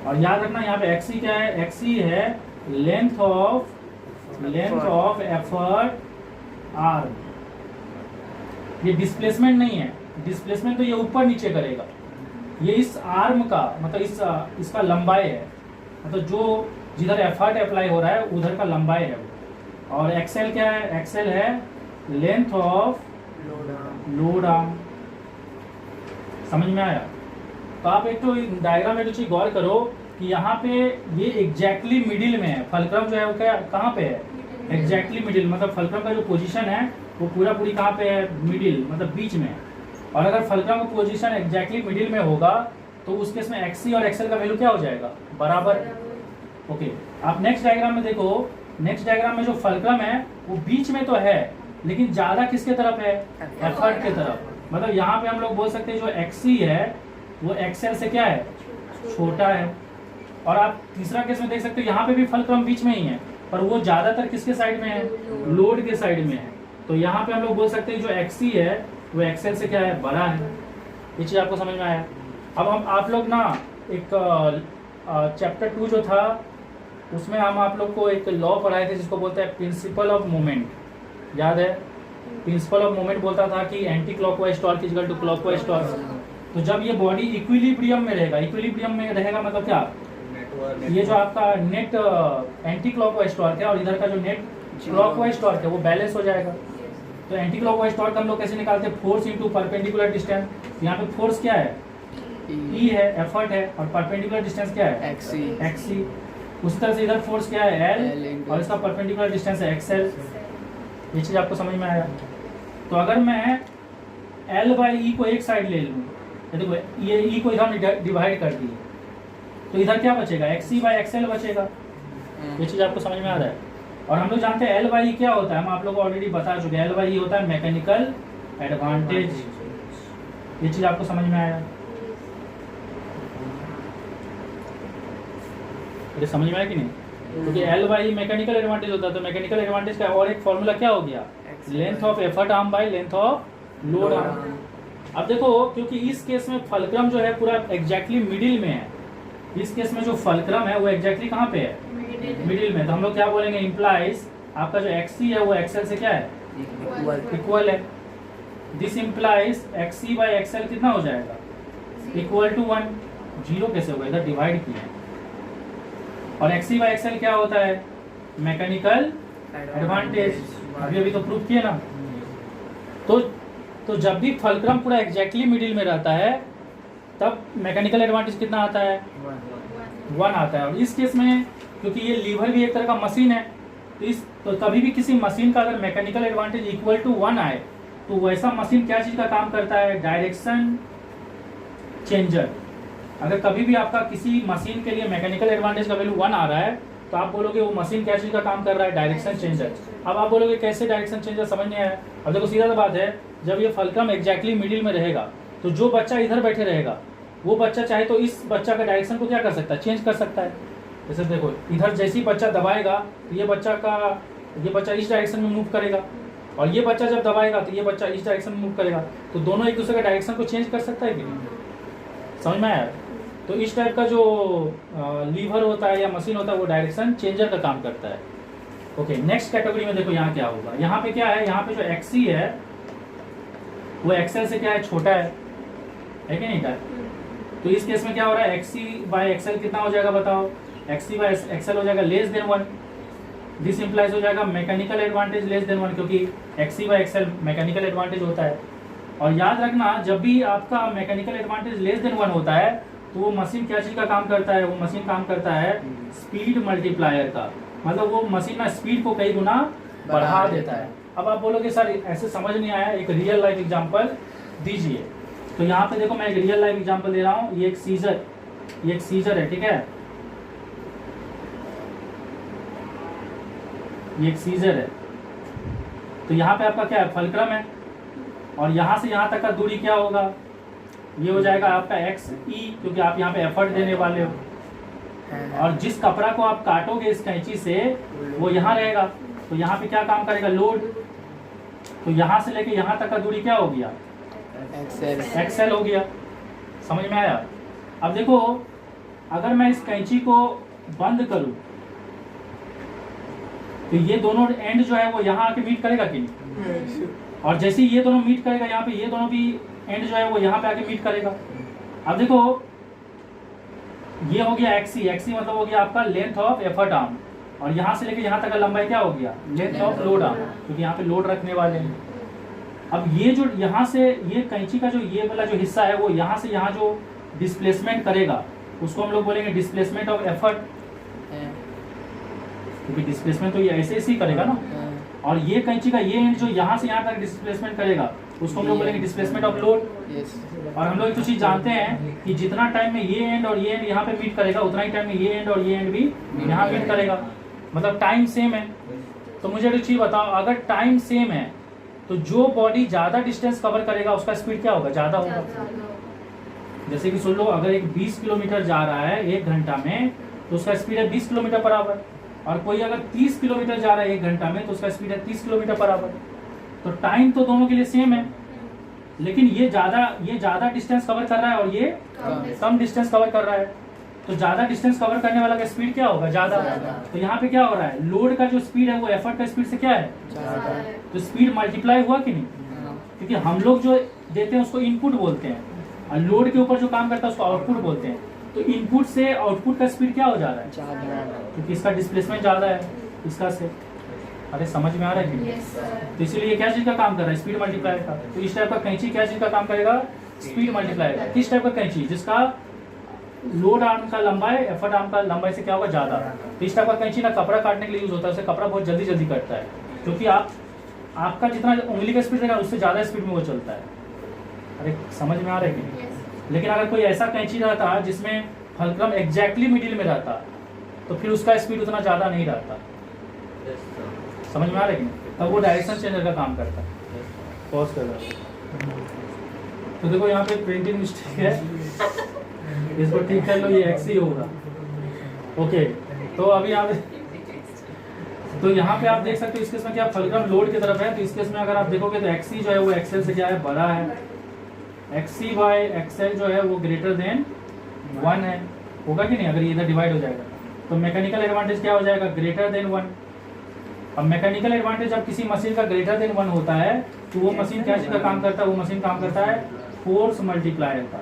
और याद रखना यहाँ पे XE क्या है, XE है लेंथ ऑफ एफर्ट आर्म। ये डिस्प्लेसमेंट नहीं है, डिस्प्लेसमेंट तो ये ऊपर नीचे करेगा। ये इस आर्म का मतलब इसका लंबाई है। मतलब जो जिधर एफर्ट अप्लाई हो रहा है उधर का लंबाई है वो। और एक्सेल क्या है? एक्सेल है लेंथ ऑफ लोड आर्म। समझ में आया? तो आप एक तो डायग्राम में चीज गौर करो कि यहाँ पे ये एग्जैक्टली मिडिल में है। फलक्रम जो है वो क्या कहाँ पे है? एग्जैक्टली मिडिल, मतलब फलक्रम का जो पोजीशन है वो पूरा पूरी कहाँ पे है? मिडिल, मतलब बीच में। और अगर फलक्रम का पोजीशन एग्जैक्टली मिडिल में होगा तो उस केस में एक्सी और एक्सएल का वैल्यू क्या हो जाएगा? बराबर। ओके, आप नेक्स्ट डायग्राम में देखो। नेक्स्ट डायग्राम में जो फलक्रम है वो बीच में तो है लेकिन ज्यादा किसके तरफ है? एफर्ट के तरफ। मतलब यहाँ पे हम लोग बोल सकते हैं जो एक्सी है वो एक्सएल से क्या है? छोटा है। और आप तीसरा केस में देख सकते हो यहाँ पे भी फलक्रम बीच में ही है पर वो ज्यादातर किसके साइड में है? लोड के साइड में है। तो यहाँ पे हम लोग बोल सकते हैं जो एक्सी है वो एक्सएल से क्या है? बड़ा है। ये चीज आपको समझ में आया? अब हम आप लोग ना एक चैप्टर 2 जो था उसमें हम आप लोग को एक लॉ पढ़ाए थे जिसको बोलते हैं प्रिंसिपल ऑफ मोमेंट। याद है? प्रिंसिपल ऑफ मोमेंट बोलता था कि anti clockwise torque equal to clockwise torque. तो जब ये बॉडी इक्विलिब्रियम में रहेगा, इक्विलिब्रियम में रहेगा मतलब क्या? ये जो आपका नेट एंटी क्लॉकवाइज टॉर्क है और इधर का जो नेट क्लॉकवाइज टॉर्क है वो बैलेंस हो जाएगा। तो एंटी क्लॉकवाइज टॉर्क हम लोग कैसे निकालते हैं? Force into perpendicular distance. यहाँ पे फोर्स क्या है? ई है, एफर्ट है, और परपेंडिकुलर डिस्टेंस क्या है? एक्सी। उसी तरह से इधर फोर्स क्या है? एल, और इसका परपेंडिकुलर डिस्टेंस है एक्सएल। ये चीज आपको समझ में आया? तो अगर मैं एल बाई ई को एक साइड ले लूँ, देखो ये ई को इधर डिवाइड कर दिए तो इधर क्या बचेगा? एक्सी बाई एक्सएल बचेगा। ये चीज आपको समझ में आ रहा है? और हम लोग जानते हैं एल बाई ई क्या होता है, हम आप लोग को ऑलरेडी बता चुके हैं। एल बाई ई होता है मैकेनिकल एडवांटेज। ये चीज आपको समझ में आया? ये समझ में आया कि नहीं? क्योंकि एल बाई मैकेनिकल एडवांटेज होता है। तो मैकेनिकल एडवांटेज का और एक फॉर्मूला क्या हो गया? Length of effort arm by length of load arm. अब देखो क्योंकि इस केस में फलक्रम जो है पूरा एग्जैक्टली मिडिल में है। इस केस में जो फलक्रम है वो एग्जैक्टली कहाँ पे है? मिडिल में। तो हम लोग क्या बोलेंगे? इंप्लाइज आपका जो एक्सी है वो एक्सएल से क्या है? इक्वल है। This implies x e by x l कितना हो जाएगा? Equal to 1। जीरो कैसे होगा? इधर डिवाइड किया। और एक्सी बाई एक्सएल क्या होता है? Mechanical advantage. अभी तो प्रूफ किया ना। तो जब भी फलक्रम पूरा एग्जैक्टली मिडिल में रहता है तब मैकेनिकल एडवांटेज कितना आता है? 1 आता है। और इस केस में क्योंकि ये लीवर भी एक तरह का मशीन है तो कभी भी किसी मशीन का अगर मैकेनिकल एडवांटेज इक्वल टू 1 आए तो वैसा मशीन क्या चीज का काम करता है? Direction changer. अगर कभी भी आपका किसी मशीन के लिए मैकेनिकल एडवांटेज का वैल्यू 1 आ रहा है तो आप बोलोगे वो मशीन क्या चीज का काम कर रहा है? Direction changer. अब आप बोलोगे कैसे डायरेक्शन चेंजर? समझ नहीं आया? अब देखो सीधा सा बात है, जब ये फलक्रम एग्जैक्टली मिडिल में रहेगा तो जो बच्चा इधर बैठे रहेगा वो बच्चा चाहे तो इस बच्चा का डायरेक्शन को क्या कर सकता है? चेंज कर सकता है। जैसे देखो इधर जैसे ही बच्चा दबाएगा तो ये बच्चा इस डायरेक्शन में मूव करेगा और ये बच्चा जब दबाएगा तो ये बच्चा इस डायरेक्शन में मूव करेगा। तो दोनों एक दूसरे का डायरेक्शन को चेंज कर सकता है कि नहीं? समझ में आया? तो इस टाइप का जो लीवर होता है या मशीन होता है वो डायरेक्शन चेंजर का काम करता है। ओके, नेक्स्ट कैटेगरी में देखो यहाँ क्या होगा। यहाँ पे क्या है? यहाँ पे जो एक्सी है वो एक्सएल से क्या है? छोटा है कि नहीं है? तो इस केस में क्या हो रहा है? एक्सी बाई एक्सएल कितना हो जाएगा बताओ? एक्सी बाई एक्सएल हो जाएगा लेस देन 1। दिस इंप्लाइज हो जाएगा मैकेनिकल एडवांटेज लेस देन 1 क्योंकि x e by x l mechanical advantage होता है। और याद रखना जब भी आपका मैकेनिकल एडवांटेज लेस देन 1 होता है तो वो मशीन क्या चीज का काम करता है? वो मशीन काम करता है स्पीड मल्टीप्लायर का। मतलब वो मशीन ना स्पीड को कई गुना बढ़ा देता है। अब आप बोलोगे सर ऐसे समझ नहीं आया, एक रियल लाइफ एग्जांपल दीजिए। तो यहाँ पे देखो मैं एक रियल लाइफ एग्जांपल दे रहा हूँ। ये एक सीजर है, ठीक है? ये एक सीजर है। तो यहाँ पे आपका क्या है? फलक्रम है और यहाँ से यहाँ तक का दूरी क्या होगा? ये हो जाएगा आपका एक्स ई क्योंकि आप यहाँ पे एफर्ट देने वाले हो। और जिस कपड़ा को आप काटोगे इस कैंची से वो यहाँ रहेगा तो यहाँ पे क्या काम करेगा? लोड। तो यहाँ से लेके यहाँ तक का दूरी क्या हो गया? एक्सएल हो गया। समझ में आया? अब देखो अगर मैं इस कैंची को बंद करूं तो ये दोनों एंड जो है वो यहाँ आके मीट करेगा कि नहीं? और जैसे ये दोनों मीट करेगा यहाँ पे ये दोनों भी एंड जो है वो यहाँ पे आके मीट करेगा। अब देखो ये हो गया एक्सी, एक्सी मतलब हो गया आपका लेंथ ऑफ एफर्ट आर्म, और यहाँ से लेके यहाँ तक का लंबाई क्या हो गया, लेंथ ऑफ लोड आर्म, क्योंकि यहाँ पे लोड रखने वाले हैं। अब ये जो यहाँ से ये कैंची का जो ये वाला जो हिस्सा है वो यहाँ से यहाँ जो डिस्प्लेसमेंट करेगा उसको हम लोग बोलेंगे डिस्प्लेसमेंट ऑफ एफर्ट, क्योंकि डिस्प्लेसमेंट तो ये ऐसे ही करेगा ना। और ये कैंची का ये एंड जो यहाँ से यहाँ तक डिस्प्लेसमेंट करेगा उसको हम लोग बोलेंगे डिस्प्लेसमेंट ऑफ लोड। और हम लोग एक तो चीज जानते हैं कि जितना टाइम में ये एंड और ये एंड यहाँ पे मीट करेगा उतना ही टाइम में ये एंड और ये एंड भी यहाँ मीट करेगा, मतलब टाइम सेम है। तो मुझे एक चीज बताओ, अगर टाइम सेम है तो जो बॉडी ज्यादा डिस्टेंस कवर करेगा उसका स्पीड क्या होगा, ज्यादा होगा। जैसे कि सुन लो, अगर एक 20 किलोमीटर जा रहा है 1 घंटा में तो उसका स्पीड है 20 किलोमीटर पर आवर, और कोई अगर 30 किलोमीटर जा रहा है 1 घंटा में तो उसका स्पीड है 30 किलोमीटर पर आवर। तो टाइम तो दोनों के लिए सेम है, लेकिन ये ज्यादा डिस्टेंस कवर कर रहा है और ये कम डिस्टेंस कवर कर रहा है। तो ज्यादा डिस्टेंस कवर करने वाला का स्पीड क्या होगा, ज्यादा। तो यहाँ पे क्या हो रहा है, लोड का जो स्पीड है वो एफर्ट का स्पीड से क्या है, तो स्पीड मल्टीप्लाई हुआ कि नहीं, क्योंकि हम लोग जो देते हैं उसको इनपुट बोलते हैं और लोड के ऊपर जो काम करता है उसको आउटपुट बोलते हैं। तो इनपुट से आउटपुट का स्पीड क्या हो जा रहा है, क्योंकि इसका डिस्प्लेसमेंट ज्यादा है इसका से। अरे समझ में आ रहा है कि तो इसीलिए ये क्या चीज का काम कर रहा है, स्पीड मल्टीप्लाई का। तो इस टाइप का कैंची क्या चीज का काम करेगा, स्पीड मल्टीप्लाई का। किस टाइप का कैंची, जिसका लोड आर्म का लंबाई एफर्ट आर्म का लंबाई से क्या होगा, ज्यादा। तो इस टाइप का कैंची ना कपड़ा काटने के लिए यूज होता है, उससे कपड़ा बहुत जल्दी जल्दी कटता है, क्योंकि आपका जितना उंगली का स्पीड रहेगा उससे ज्यादा स्पीड में वो चलता है। अरे समझ में आ रहा है कि नहीं। लेकिन अगर कोई ऐसा कैंची रहता जिसमें फलक्रम एग्जैक्टली मिडिल में रहता तो फिर उसका स्पीड उतना ज्यादा नहीं रहता। समझ में आ रहा है कि नहीं, तब वो डायरेक्शन चेंजर का काम करता है। पॉज कर रहा। तो देखो यहाँ पे प्रिंटिंग मिस्टेक है, इसको ठीक कर लो, ये एक्स ही होगा। ओके, तो अभी आप तो यहाँ पे आप देख सकते हो इस केस में क्या फलक्रम लोड की तरफ है। तो इस केस में अगर आप देखोगे तो एक्सी जो है वो एक्सएल से क्या है, बड़ा है। एक्सी बाय एक्सएल जो है वो ग्रेटर देन 1 है, होगा कि नहीं, अगर ये इधर डिवाइड हो जाएगा तो मैकेनिकल एडवांटेज क्या हो जाएगा, ग्रेटर देन 1। अब मैकेनिकल एडवांटेज जब किसी मशीन का ग्रेटर देन 1 होता है तो वो मशीन क्या चीज का काम करता है, वो मशीन काम करता है फोर्स मल्टीप्लायर का।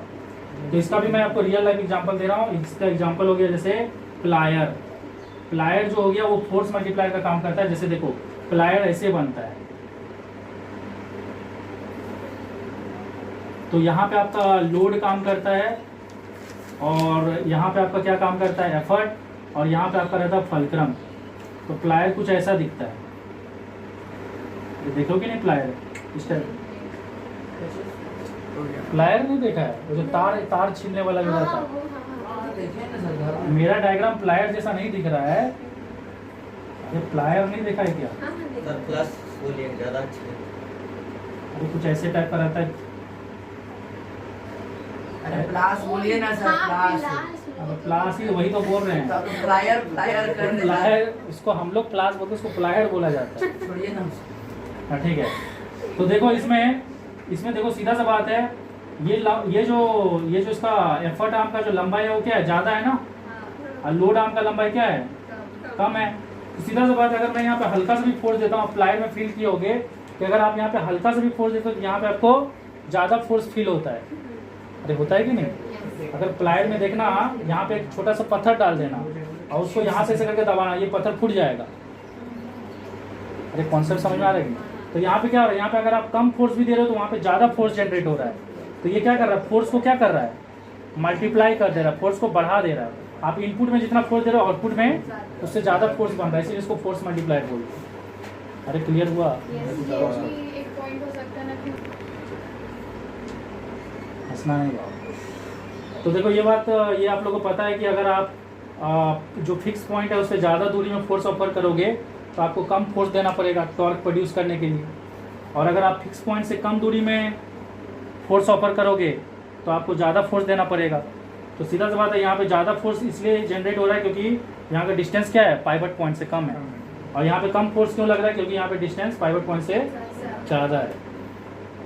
तो इसका भी मैं आपको रियल लाइफ एग्जांपल दे रहा हूँ। इसका एग्जांपल हो गया जैसे प्लायर। प्लायर जो हो गया वो फोर्स मल्टीप्लायर का काम करता है। जैसे देखो प्लायर ऐसे बनता है, तो यहाँ पे आपका लोड काम करता है और यहाँ पे आपका क्या काम करता है, एफर्ट, और यहाँ पे आपका रहता है फलक्रम। तो प्लायर कुछ ऐसा दिखता है, ये देखो कि नहीं प्लायर इस टाइप। प्लायर नहीं देखा है, वो जो तार छीलने वाला जो रहता है। मेरा डायग्राम प्लायर जैसा नहीं दिख रहा है, ये प्लायर नहीं देखा है क्या, सर प्लस बोलिए ज़्यादा अच्छा है। अरे कुछ ऐसे टाइप का रहता है। अरे प्लास बोलिए ना सर, प्लास। अब प्लास ही वही तो बोल रहे हैं, तब प्लायर प्लायर कर देना। प्लायर इसको हम लोग प्लास बोलते हैं, उसको प्लायर बोला जाता है। छोड़िए ना। हाँ ठीक है। तो देखो इसमें देखो सीधा सा बात है, ये जो इसका एफर्ट आर्म का जो लंबाई है वो क्या है, ज्यादा है ना, और लोड आर्म का लंबाई क्या है, कम है। तो सीधा सा बात है, अगर मैं यहाँ पे हल्का सा भी फोर्स देता हूँ, प्लायर में फील किए होगे कि अगर आप यहाँ पे हल्का सा भी फोर्स देते हो तो यहाँ पे आपको ज्यादा फोर्स फील होता है। अरे होता है कि नहीं। अगर प्लायर में देखना, यहाँ पे एक छोटा सा पत्थर डाल देना और उसको यहाँ से ऐसे करके दबाना, ये पत्थर फूट जाएगा। अरे कॉन्सेप्ट समझ में आ रहा है। तो यहाँ पे क्या हो रहा है, यहाँ पे अगर आप कम फोर्स भी दे रहे हो तो वहाँ पे ज्यादा फोर्स जनरेट हो रहा है। तो ये क्या कर रहा है, फोर्स को क्या कर रहा है, मल्टीप्लाई कर दे रहा है, फोर्स को बढ़ा दे रहा है। आप इनपुट में जितना फोर्स दे रहे हो आउटपुट में उससे ज्यादा फोर्स बन रहा है, इसलिए इसको फोर्स मल्टीप्लाई बोलते हैं। अरे क्लियर हुआ। हंसना नहीं हुआ। तो देखो ये बात, ये आप लोगों को पता है कि अगर आप जो फिक्स पॉइंट है उससे ज़्यादा दूरी में फोर्स ऑफर करोगे तो आपको कम फोर्स देना पड़ेगा टॉर्क प्रोड्यूस करने के लिए, और अगर आप फिक्स पॉइंट से कम दूरी में फोर्स ऑफर करोगे तो आपको ज़्यादा फोर्स देना पड़ेगा। तो सीधा सा बात है, यहाँ पे ज़्यादा फोर्स इसलिए जनरेट हो रहा है क्योंकि यहाँ का डिस्टेंस क्या है, पाइवट पॉइंट से कम है, और यहाँ पे कम फोर्स क्यों लग रहा है, क्योंकि यहाँ पे डिस्टेंस पाइवट पॉइंट से ज़्यादा है।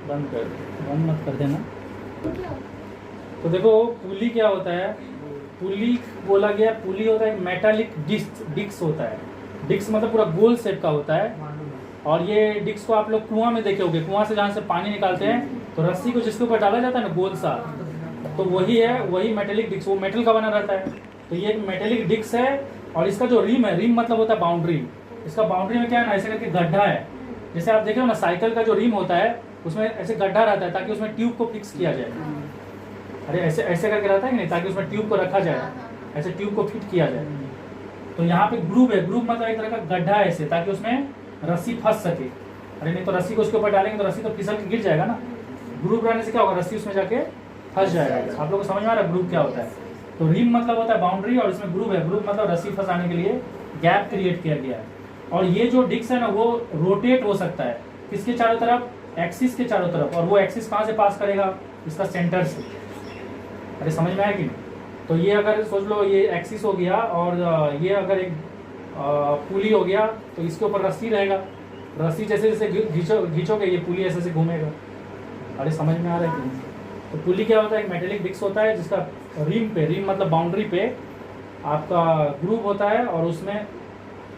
बंद मत कर देना। तो देखो पुली क्या होता है, पुली बोला गया, पुली होता है मेटालिक डिस्क होता है। डिस्क मतलब पूरा गोल शेप का होता है, और ये डिस्क को आप लोग कुआं में देखे होंगे, कुआं से जहाँ से पानी निकालते हैं तो रस्सी को जिसके ऊपर डाला जाता है ना गोल सा, तो वही है, वही मेटेलिक डिस्क, वो मेटल का बना रहता है। तो ये एक मेटेलिक डिस्क है और इसका जो रिम है, रिम मतलब होता है बाउंड्री। इसका बाउंड्री में क्या है ना, ऐसे करके गड्ढा है। जैसे आप देखे हो ना साइकिल का जो रिम होता है उसमें ऐसे गड्ढा रहता है ताकि उसमें ट्यूब को फिक्स किया जाए। अरे ऐसे ऐसे करके रहता है कि नहीं, ताकि उसमें ट्यूब को रखा जाए, ऐसे ट्यूब को फिट किया जाए। तो यहाँ पे ग्रूव है, ग्रूव मतलब एक तरह का गड्ढा है ऐसे, ताकि उसमें रस्सी फंस सके। अरे नहीं तो रस्सी को उसके ऊपर डालेंगे तो रस्सी तो फिसल के गिर जाएगा ना। ग्रूव रहने से क्या होगा, रस्सी उसमें जाके फंस जाएगा। आप लोग को समझ में आ रहा है ग्रूव क्या होता है? तो रिम मतलब होता है बाउंड्री और इसमें ग्रूव है, ग्रूव मतलब रस्सी फंसाने के लिए गैप क्रिएट किया गया है। और ये जो डिस्क है ना वो रोटेट हो सकता है किसके चारों तरफ, एक्सिस के चारों तरफ। और वो एक्सिस कहाँ से पास करेगा, इसका सेंटर से। अरे समझ में आया कि नहीं? तो ये अगर सोच लो ये एक्सिस हो गया और ये अगर एक पुली हो गया तो इसके ऊपर रस्सी रहेगा। रस्सी जैसे जैसे घींचोगे ये पुली ऐसे ऐसे घूमेगा। अरे समझ में आ रहा है कि नहीं? तो पुली क्या होता है, एक मेटेलिक डिस्क होता है जिसका रिम पे, रिम मतलब बाउंड्री पे आपका ग्रूव होता है और उसमें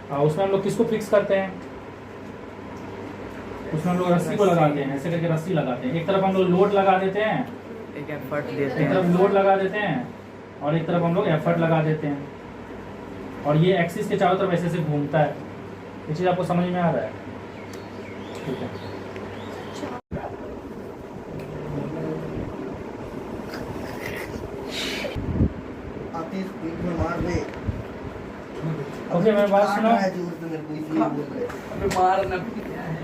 हम लोग किसको फिक्स करते हैं, उसमें हम लोग रस्सी को लगाते हैं, ऐसे करके रस्सी लगाते हैं। एक तरफ हम लोग लोड लगा देते हैं, एक एफर्ट देते एक तरफ हैं। लोड लगा देते हैं और एक तरफ हम लोग एफर्ट लगा देते हैं। और ये एक्सिस के चारों तरफ ऐसे ऐसे घूमता है। ये चीज़ आपको समझ में आ रहा है? ठीक है। आते स्पीड में मार दे। ओके मैं बात सुनो। काट रहा है जोर से मेरे को इसलिए बोल रहे हैं। अबे मारना भी क्या है,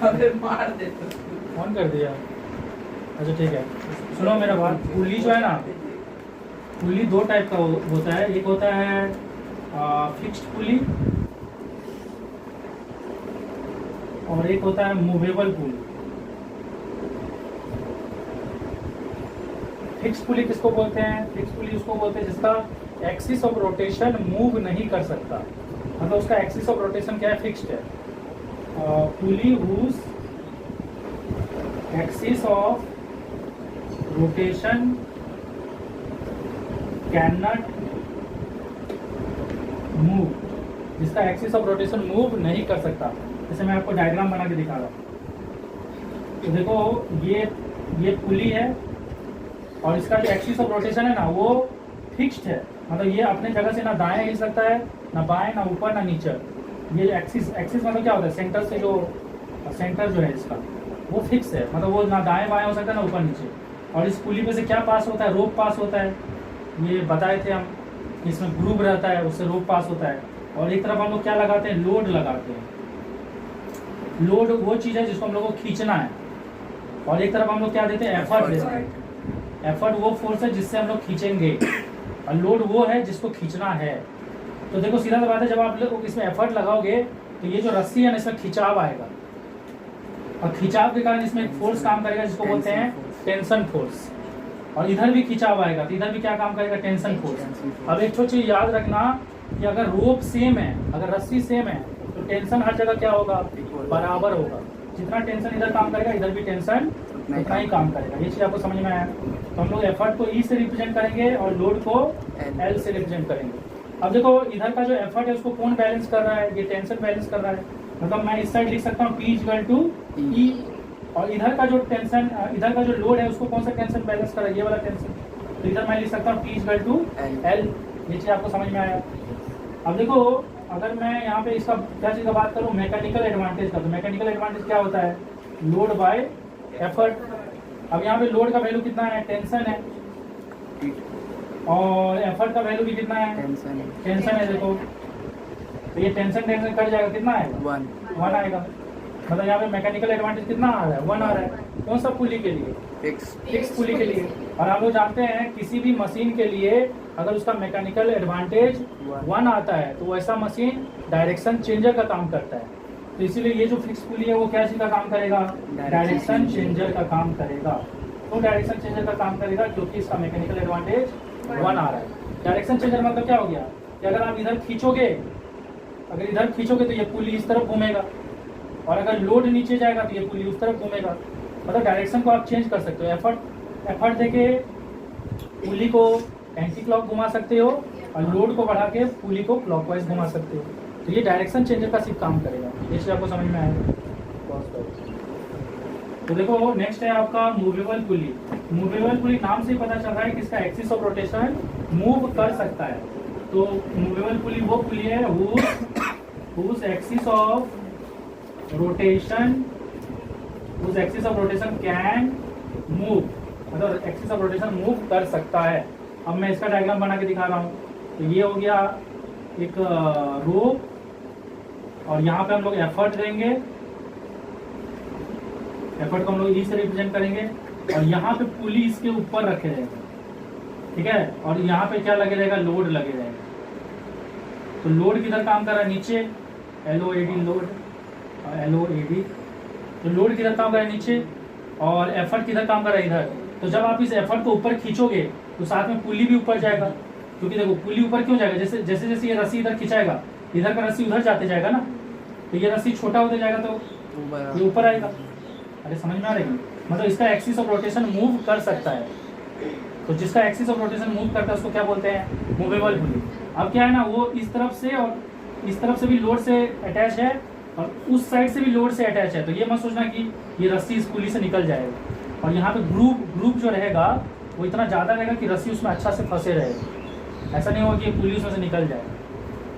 अबे मार दे तो। ऑन कर दिया। अच्छा ठीक है, सुनो मेरा बात। पुली जो है ना, पुली दो टाइप का होता है। एक होता है फिक्स्ड पुली और एक होता है मूवेबल पुली। फिक्स पुली किसको बोलते हैं? फिक्स पुली उसको बोलते हैं जिसका एक्सिस ऑफ रोटेशन मूव नहीं कर सकता, मतलब उसका एक्सिस ऑफ रोटेशन क्या है, फिक्स्ड है। Pulley whose axis of rotation can not move, जिसका एक्सिस ऑफ रोटेशन मूव नहीं कर सकता। जैसे मैं आपको डायग्राम बना के दिखा रहा हूँ। तो देखो ये पुली है और इसका जो एक्सिस ऑफ रोटेशन है ना वो फिक्स्ड है, मतलब ये अपने जगह से ना दाएं हिल सकता है, ना बाएं, ना ऊपर, ना नीचे। ये एक्सिस मतलब क्या होता है, सेंटर से जो सेंटर जो है इसका वो फिक्स है, मतलब वो ना दाएं बाएं हो सकता है ना ऊपर नीचे। और इस पुली पे से क्या पास होता है, रोप पास होता है। ये बताए थे हम, इसमें ग्रूव रहता है, उससे रोप पास होता है। और एक तरफ हम लोग क्या लगाते हैं, लोड लगाते हैं। लोड वो चीज़ है जिसको हम लोग को खींचना है। और एक तरफ हम लोग क्या देते हैं, एफर्ट देते हैं। एफर्ट वो फोर्स है जिससे हम लोग खींचेंगे और लोड वो है जिसको खींचना है। तो देखो सीधा सा बात है, जब आप लोग इसमें एफर्ट लगाओगे तो ये जो रस्सी है ना इसमें खिंचाव आएगा और खिंचाव के कारण इसमें एक फोर्स काम करेगा जिसको बोलते हैं टेंशन फोर्स। और इधर भी खिंचाव आएगा तो इधर भी क्या काम करेगा, टेंशन फोर्स। अब एक छोटी चीज याद रखना कि अगर रोप सेम है, अगर रस्सी सेम है तो टेंशन हर जगह क्या होगा, बराबर होगा। जितना टेंशन इधर काम करेगा इधर भी टेंशन उतना ही काम करेगा। ये चीज आपको समझ में आया? तो हम लोग एफर्ट को ई से रिप्रेजेंट करेंगे और लोड को एल से रिप्रेजेंट करेंगे। अब देखो इधर का जो एफर्ट है उसको कौन बैलेंस कर रहा है, ये टेंशन बैलेंस कर रहा है। मतलब मैं इस साइड लिख सकता हूँ P इक्वल टू E, और इधर का जो टेंशन, इधर का जो लोड है उसको कौन सा टेंशन बैलेंस कर रहा है, ये वाला टेंशन। तो इधर मैं लिख सकता हूँ P इक्वल टू L। ये चीज आपको समझ में आया? अब देखो अगर मैं यहाँ पे इसका क्या चीज का बात करूँ, मैकेनिकल एडवांटेज का, तो मैकेनिकल एडवांटेज क्या होता है, लोड बाय एफर्ट। अब यहाँ पे लोड का वैल्यू कितना है, टेंशन है, और एफर्ट का वैल्यू भी कितना है, टेंशन है। देखो तो ये टेंशन कट जाएगा, कितना आएगा, 1 आएगा। मतलब यहाँ पे मैकेनिकल एडवांटेज कितना आ रहा है, 1 आ रहा है। कौन सा पुली के लिए, फिक्स पुली के लिए। और हम लोग जानते हैं किसी भी मशीन के लिए अगर उसका मैकेनिकल एडवांटेज 1 आता है तो वैसा मशीन डायरेक्शन चेंजर का काम करता है। तो इसीलिए ये जो फिक्स पुली है वो क्या चीज का काम करेगा, डायरेक्शन चेंजर का काम करेगा। तो डायरेक्शन चेंजर का काम करेगा क्योंकि इसका मैकेनिकल एडवांटेज 1 आ रहा है। डायरेक्शन चेंजर मतलब क्या हो गया कि अगर आप इधर खींचोगे, अगर इधर खींचोगे तो ये पुली इस तरफ घूमेगा, और अगर लोड नीचे जाएगा तो ये पुली उस तरफ घूमेगा। मतलब डायरेक्शन को आप चेंज कर सकते हो। एफर्ट देके पुली को एंटी क्लॉक घुमा सकते हो और लोड को बढ़ा के पुली को क्लॉकवाइज घुमा सकते हो। तो ये डायरेक्शन चेंजर का सिर्फ काम करेगा। ये चीज आपको समझ में आएगा? तो देखो नेक्स्ट है आपका मूवेबल पुली। मूवेबल पुली नाम से ही पता चल रहा है कि इसका एक्सिस ऑफ रोटेशन मूव कर सकता है। तो मूवेबल पुली वो पुली है whose axis of rotation can move, मतलब एक्सिस ऑफ रोटेशन मूव कर सकता है। अब मैं इसका डायग्राम बना के दिखा रहा हूँ। तो ये हो गया एक रोप और यहाँ पे हम लोग एफर्ट देंगे, एफर्ट को हम लोग ई से रिप्रेजेंट करेंगे और यहाँ पे पुली इसके ऊपर रखे रहेगा, ठीक है। और यहाँ पे क्या लगे रहेगा, लोड लगे रहेगा। तो लोड किधर काम कर रहा है, नीचे LOAD लोड, LOAD। तो लोड किधर काम कर रहा है, नीचे, और एफर्ट किधर काम कर रहा है, इधर। तो जब आप इस एफर्ट को ऊपर खींचोगे तो साथ में पुली भी ऊपर जाएगा, क्योंकि देखो पुली ऊपर क्यों जाएगा, जैसे जैसे जैसे ये रस्सी इधर खिंचाएगा, इधर का रस्सी उधर जाते जाएगा ना, तो ये रस्सी छोटा होते जाएगा तो ये ऊपर आएगा। अरे समझ में आ रही है, मतलब इसका एक्सिस ऑफ रोटेशन मूव कर सकता है। तो जिसका एक्सिस ऑफ रोटेशन मूव करता है उसको क्या बोलते हैं, मूवेबल पुली। अब क्या है ना, वो इस तरफ से और इस तरफ से भी लोड से अटैच है और उस साइड से भी लोड से अटैच है। तो ये मत सोचना कि ये रस्सी इस पुली से निकल जाएगा। और यहाँ पे ग्रुप जो रहेगा वो इतना ज़्यादा रहेगा कि रस्सी उसमें अच्छा से फंसे रहेगा। ऐसा नहीं होगा कि पुली उसमें से निकल जाए।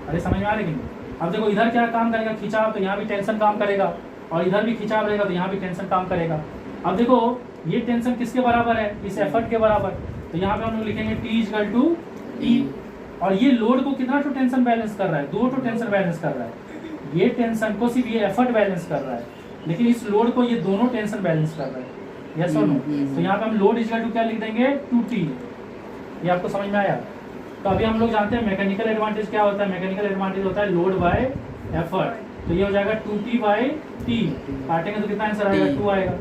अरे समझ में आ रही है। अब देखो इधर क्या काम करेगा, खिंचाव, तो यहाँ भी टेंशन काम करेगा, और इधर भी खिंचाव रहेगा तो यहाँ भी टेंशन काम करेगा। अब देखो ये टेंशन किसके बराबर है, इस एफर्ट के बराबर। तो यहाँ पे हम लोग लिखेंगे T=E। और ये लोड को कितना तो टेंशन बैलेंस कर रहा है, 2 तो टेंशन बैलेंस कर रहा है। ये टेंशन को सिर्फ ये एफर्ट बैलेंस कर रहा है, लेकिन इस लोड को ये दोनों टेंशन बैलेंस कर रहा है। यस और नो। तो यहाँ पे हम लोड = क्या लिख देंगे, 2T। ये आपको समझ में आया। तो अभी हम लोग जानते हैं मैकेनिकल एडवांटेज क्या होता है। मैकेनिकल एडवांटेज होता है लोड बाय एफर्ट। तो ये हो जाएगा 2T/T। काटेंगे तो कितना आंसर आएगा, 2 आएगा।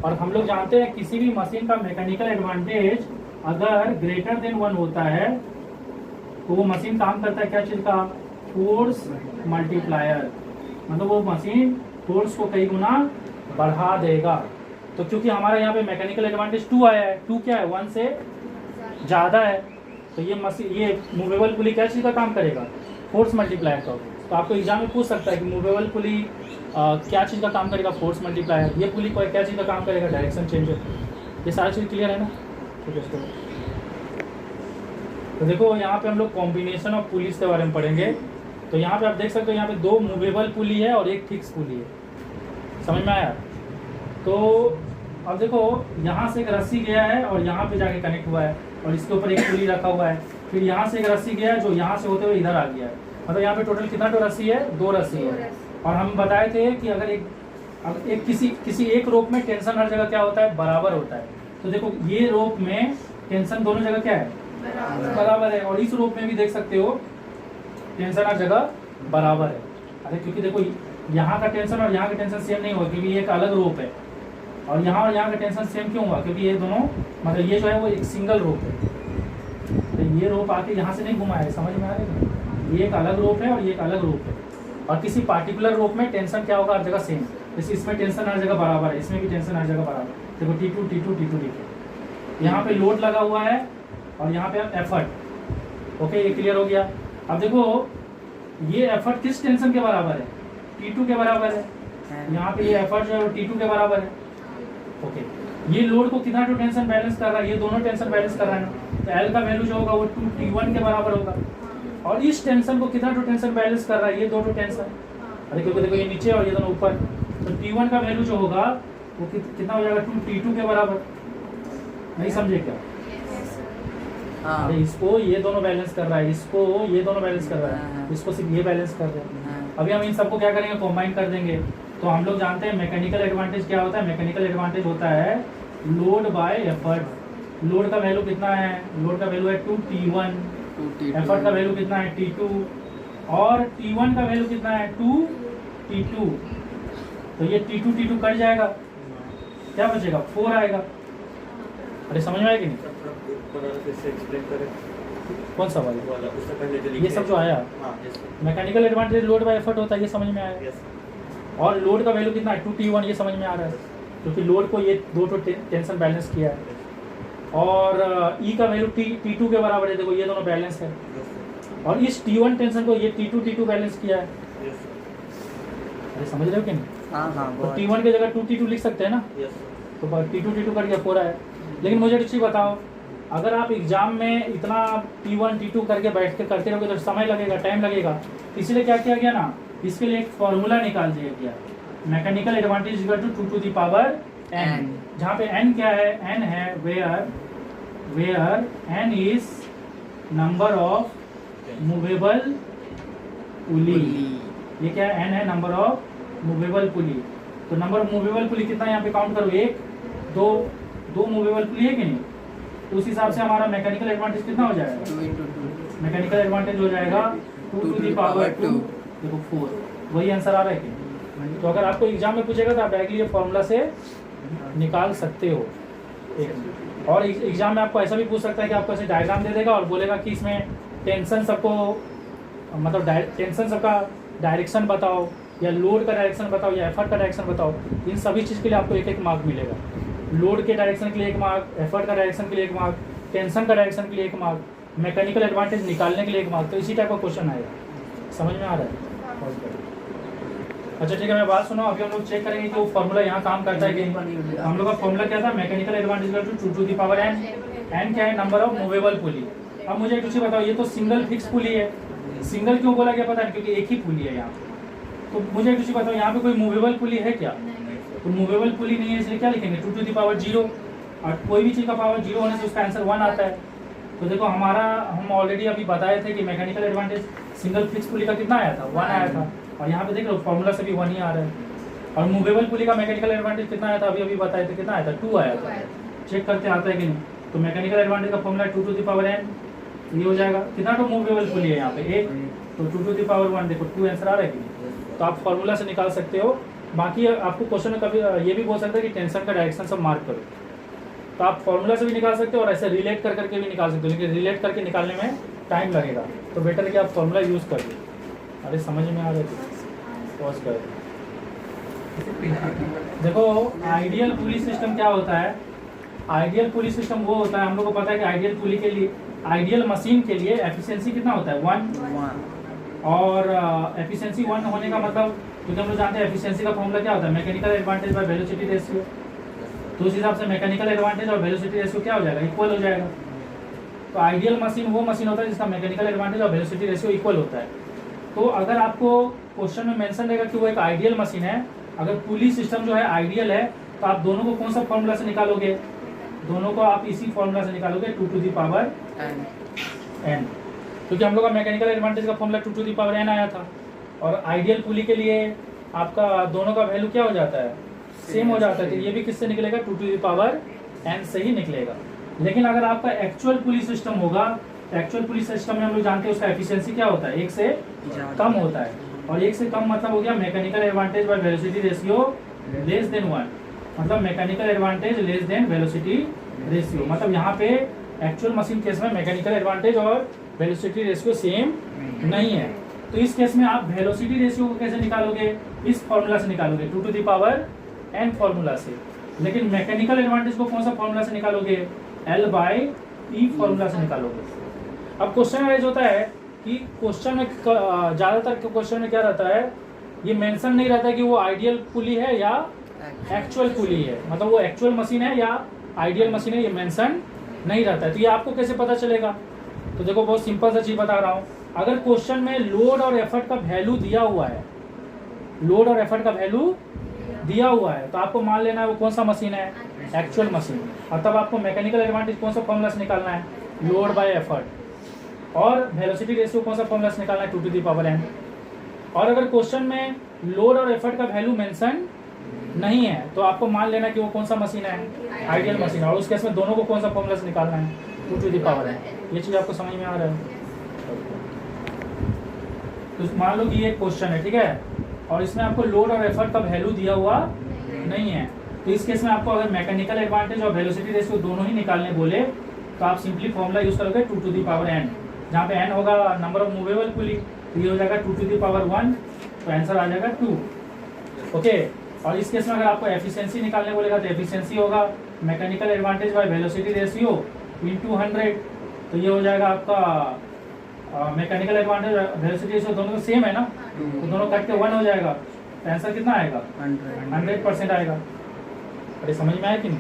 और हम लोग जानते हैं किसी भी मशीन का मैकेनिकल एडवांटेज अगर ग्रेटर देन 1 होता है तो वो मशीन काम करता है क्या चीज का, फोर्स मल्टीप्लायर। मतलब वो मशीन फोर्स को कई गुना बढ़ा देगा। तो क्योंकि हमारा यहाँ पे मैकेनिकल एडवांटेज 2 आया है, 2 क्या है, 1 से ज़्यादा है। तो ये मशीन, ये मूवेबल पुली क्या चीज़ का काम करेगा, फोर्स मल्टीप्लायर का। तो आपको एग्जाम में पूछ सकता है कि मूवेबल पुली क्या चीज़ का काम करेगा, फोर्स मल्टीप्लायर। ये पुली को क्या चीज़ का काम करेगा, डायरेक्शन चेंजर। ये सारी चीज़ क्लियर है ना। ठीक है। तो देखो यहाँ पे हम लोग कॉम्बिनेशन ऑफ पुलिस के बारे में पढ़ेंगे। तो यहाँ पे आप देख सकते हो, यहाँ पे 2 मूवेबल पुली है और एक फिक्स पुली है। समझ में आया। तो अब देखो यहाँ से एक रस्सी गया है और यहाँ पे जाके कनेक्ट हुआ है, और इसके ऊपर एक पुली रखा हुआ है। फिर यहाँ से एक रस्सी गया है जो यहाँ से होते हुए इधर आ गया है। मतलब यहाँ पे टोटल कितना तो रस्सी है, 2 रस्सी है। और हम बताए थे कि अगर एक किसी एक रोप में टेंशन हर जगह क्या होता है, बराबर होता है। तो देखो ये रोप में टेंशन दोनों जगह क्या है, बराबर है। और इस रोप में भी देख सकते हो टेंशन हर जगह बराबर है। अरे क्योंकि देखो यहाँ का टेंशन और यहाँ का टेंशन सेम नहीं हुआ, क्योंकि ये एक अलग रोप है। और यहाँ का टेंशन सेम क्यों हुआ, क्योंकि ये दोनों, मतलब ये जो है वो एक सिंगल रोप है। तो ये रोप आके यहाँ से नहीं घुमा है। समझ में आ रही है। ये एक अलग रोप है और ये एक अलग रोप है। और किसी पार्टिकुलर रोप में टेंशन क्या होगा, हर जगह सेम। जैसे इसमें टेंशन हर जगह बराबर है, इसमें भी टेंशन हर जगह बराबर। देखो T2 लिखे। यहाँ पे लोड लगा हुआ है और यहाँ पे एफर्ट। ओके, ये क्लियर हो गया। अब देखो ये एफर्ट किस टेंशन के बराबर है, T2 के बराबर है। यहाँ पे ये एफर्ट जो है वो T2 के बराबर है। ओके, ये लोड को कितना तो टेंशन बैलेंस कर रहा है, ये दोनों टेंशन बैलेंस कर रहा है ना। तो L का वैल्यू जो होगा वो 2T1 के बराबर होगा। और इस टेंशन को कितना तो टेंशन बैलेंस कर रहा है, ये दोनों टेंशन। अरे क्योंकि देखो ये नीचे और ये दोनों ऊपर। तो T1 का वैल्यू जो होगा वो कितना हो जाएगा, 2T2 के बराबर। नहीं समझे क्या? अरे इसको ये दोनों बैलेंस कर रहा है, इसको ये दोनों बैलेंस कर रहा है, इसको सिर्फ ये बैलेंस कर रहा है। अभी हम इन सबको क्या करेंगे, कंबाइन कर देंगे। तो हम लोग जानते हैं मैकेनिकल एडवांटेज क्या होता है। मैकेनिकल एडवांटेज होता है लोड बाय एफर्ट। लोड का वैल्यू कितना है, लोड का वैल्यू है 2T1, एफर्ट का वैल्यू कितना है T2, और T1 का वैल्यू कितना है 2T2। तो ये T2 कट जाएगा, क्या बचेगा, 4 आएगा। अरे समझ में आएगी नहीं? कौन सा वाला, ये सब जो आया mechanical advantage load bye effort होता है, ये समझ में आया। और लोड का वैल्यू कितना है 2T1, ये समझ में आ रहा है, क्योंकि लोड को ये 2 टेंशन बैलेंस किया है। और E का वैल्यू T2 के बराबर है। देखो ये दोनों बैलेंस है। और इस T1 टेंशन को ये T2 बैलेंस किया है। अरे समझ रहे हो कि नहीं? हाँ हाँ तो बहुत T1 की जगह 2T2 लिख सकते हैं ना, यस तो T2 कर दिया पूरा है। लेकिन मुझे एक चीज़ बताओ, अगर आप एग्जाम में इतना T1 T2 करके बैठ के करते रहोगे तो समय लगेगा, टाइम लगेगा। इसलिए क्या किया गया ना, इसके लिए एक फॉर्मूला निकाल दिया गया, mechanical advantage equal to 2 to the power n, जहाँ पे n क्या है, n है where n is number of movable pulley. ये क्या है, n है नंबर ऑफ मूवेबल पुली। तो नंबर ऑफ मूवेबल पुली कितना यहाँ पे काउंट करो, 1 2 मूवेबल पुली है कि नहीं, तो उस हिसाब से हमारा मैकेनिकल एडवांटेज कितना हो जाएगा, 2 into 2 मैकेनिकल एडवांटेज हो जाएगा 2 to the power 2, देखो 4, वही आंसर आ रहा है कि। तो अगर आपको एग्जाम में पूछेगा तो आप डायरेक्टली ये फॉर्मूला से निकाल सकते हो। एक और एग्जाम में आपको ऐसा भी पूछ सकता है कि आपको ऐसे डायग्राम दे देगा और बोलेगा कि इसमें टेंशन सबको मतलब टेंशन सबका डायरेक्शन बताओ, या लोड का डायरेक्शन बताओ, या एफर्ट का डायरेक्शन बताओ। इन सभी चीज़ के लिए आपको 1-1 मार्क मिलेगा। लोड के डायरेक्शन के लिए 1 मार्क, एफर्ट का डायरेक्शन के लिए 1 मार्क, टेंशन का डायरेक्शन के लिए 1 मार्क, मैकेनिकल एडवांटेज निकालने के लिए 1 मार्क। तो इसी टाइप का क्वेश्चन आएगा। समझ में आ रहा है? अच्छा ठीक है, मैं बात सुनो। अभी हम लोग चेक करेंगे कि वो फॉर्मूला यहाँ काम करता है कि नहीं। हम लोग का फॉर्मूला क्या था, mechanical advantage equal to 2 to the power n। n क्या है, नंबर ऑफ मूवेबल पुली। अब मुझे एक चीज़ बताओ, ये तो सिंगल फिक्स पुली है। सिंगल क्यों बोला गया पता है, क्योंकि एक ही पुली है यहाँ। तो मुझे एक चीज़ बताओ, यहाँ पे कोई मूवेबल पुली है क्या? तो मूवेबल पुली नहीं है, इसलिए क्या लिखेंगे, 2 to the power 0। और कोई भी चीज़ का पावर 0 होने से उसका आंसर 1 आता है। तो देखो हम ऑलरेडी अभी बताए थे कि मैकेनिकल एडवांटेज सिंगल फिक्स पुली का कितना आया था, 1 आया था। और यहाँ पे देख लो फॉर्मूला से भी 1 ही आ रहा है। और मूवेबल पुली का मैकेनिकल एडवांटेज कितना आया था, अभी बताए थे, कितना आया था, 2 आया था। चेक करते आता है कि नहीं। तो मैकेनिकल एडवांटेज का formula 2 to the power n, ये हो जाएगा। कितना तो मूवेबल पुली है यहाँ पे, 1, तो 2 to the power 1, देखो 2 आंसर आ रहा है कि नहीं। तो आप फॉर्मूला से निकाल सकते हो। बाकी आपको क्वेश्चन में कभी ये भी बोल सकते हैं कि टेंशन का डायरेक्शन सब मार्क करो, तो आप फॉर्मूला से भी निकाल सकते हो और ऐसे रिलेट कर करके भी निकाल सकते हो। लेकिन रिलेट करके निकालने में टाइम लगेगा, तो बेटर है कि आप फॉर्मूला यूज़ कर लो। अरे समझ में आ रहा है, पॉज कर। देखो आइडियल पुली सिस्टम क्या होता है, आइडियल पुली सिस्टम वो होता है, हम लोग को पता है कि आइडियल पुली के लिए, आइडियल मशीन के लिए एफिशिएंसी कितना होता है, 1। और एफिशिएंसी 1 होने का मतलब, क्योंकि हम लोग जानते हैं एफिशिएंसी का फॉर्मूला क्या होता है, mechanical advantage by velocity ratio. तो उस हिसाब से मैकेनिकल एडवांटेज और वेलोसिटी रेशियो क्या हो जाएगा, इक्वल हो जाएगा। तो आइडियल मशीन वो मशीन होता है जिसका मैकेनिकल एडवांटेज और वेलोसिटी रेशियो इक्वल होता है। तो अगर आपको क्वेश्चन में मेंशन रहेगा कि वो एक आइडियल मशीन है, अगर पुली सिस्टम जो है आइडियल है, तो आप दोनों को कौन सा फॉर्मूला से निकालोगे, दोनों को आप इसी फॉर्मूला से निकालोगे, 2 to the power n। क्योंकि हम लोग का मैकेनिकल एडवांटेज का formula 2 to the power n आया था, और आइडियल पुली के लिए आपका दोनों का वैल्यू क्या हो जाता है, सेम हो जाता है। तो ये भी किससे निकलेगा, 2 to the power n से ही निकलेगा। लेकिन अगर आपका एक्चुअल पुली सिस्टम होगा, तो एक्चुअल पुली सिस्टम में हम लोग जानते हैं उसका एफिशिएंसी क्या होता है, 1 से कम होता है। और 1 से कम मतलब हो गया mechanical advantage by velocity ratio less than 1, मतलब mechanical advantage less than velocity ratio. मतलब यहाँ पे एक्चुअल मशीन केस में मैकेनिकल एडवांटेज और वेलोसिटी रेशियो सेम नहीं है। तो इस केस में आप वेलोसिटी रेशियो को कैसे निकालोगे, इस फॉर्मूला से निकालोगे, 2 to the power n formula से। लेकिन मैकेनिकल एडवांटेज को कौन सा फॉर्मूला से निकालोगे, L/E फॉर्मूला से निकालोगे। अब क्वेश्चन राइज होता है कि क्वेश्चन में ज़्यादातर क्वेश्चन में क्या रहता है, ये मेंशन नहीं रहता कि वो आइडियल पुली है या एक्चुअल पुली है, मतलब वो एक्चुअल मशीन है या आइडियल मशीन है, ये मेंशन नहीं रहता है। तो ये आपको कैसे पता चलेगा, तो देखो बहुत सिंपल सा चीज़ बता रहा हूँ। अगर क्वेश्चन में लोड और एफर्ट का वैल्यू दिया हुआ है, लोड और एफर्ट का वैल्यू दिया हुआ है, तो आपको मान लेना है वो कौन सा मशीन है, एक्चुअल मशीन। और तब आपको मैकेनिकल एडवांटेज कौन सा फॉर्मूला से निकालना है, लोड बाय एफर्ट। और वेलोसिटी रेशियो कौन सा फॉर्मूला से निकालना है, 2 to the power n। और अगर क्वेश्चन में लोड और एफर्ट का वैल्यू मेंशन नहीं है, तो आपको मान लेना कि वो कौन सा मशीन है, आइडियल मशीन। और उस केस में दोनों को कौन सा फॉर्मूला से निकालना है, 2 to the power n। ये चीज़ आपको समझ में आ रहा है। तो मान लो कि ये क्वेश्चन है, ठीक है, और इसमें आपको लोड और एफर्ट का वैल्यू दिया हुआ नहीं है, तो इस केस में आपको अगर मैकेनिकल एडवांटेज और वेलोसिटी रेशियो दोनों ही निकालने बोले, तो आप सिंपली फॉर्मूला यूज करोगे 2 to the power n, जहाँ पे n होगा नंबर ऑफ मूवेबल पुली, तो ये हो जाएगा 2 to the power 1, तो आंसर आ जाएगा 2। ओके, और इस केस में अगर आपको एफिशिएंसी निकालने बोलेगा, तो एफिशिएंसी होगा mechanical advantage by velocity ratio into 100, तो ये हो जाएगा आपका मैकेनिकल एडवांटेज वेलोसिटी रेशियो दोनों तो सेम है ना, तो दोनों कट के 1 हो जाएगा। तो आंसर कितना आएगा? 100% आएगा। अरे समझ में आया कि नहीं?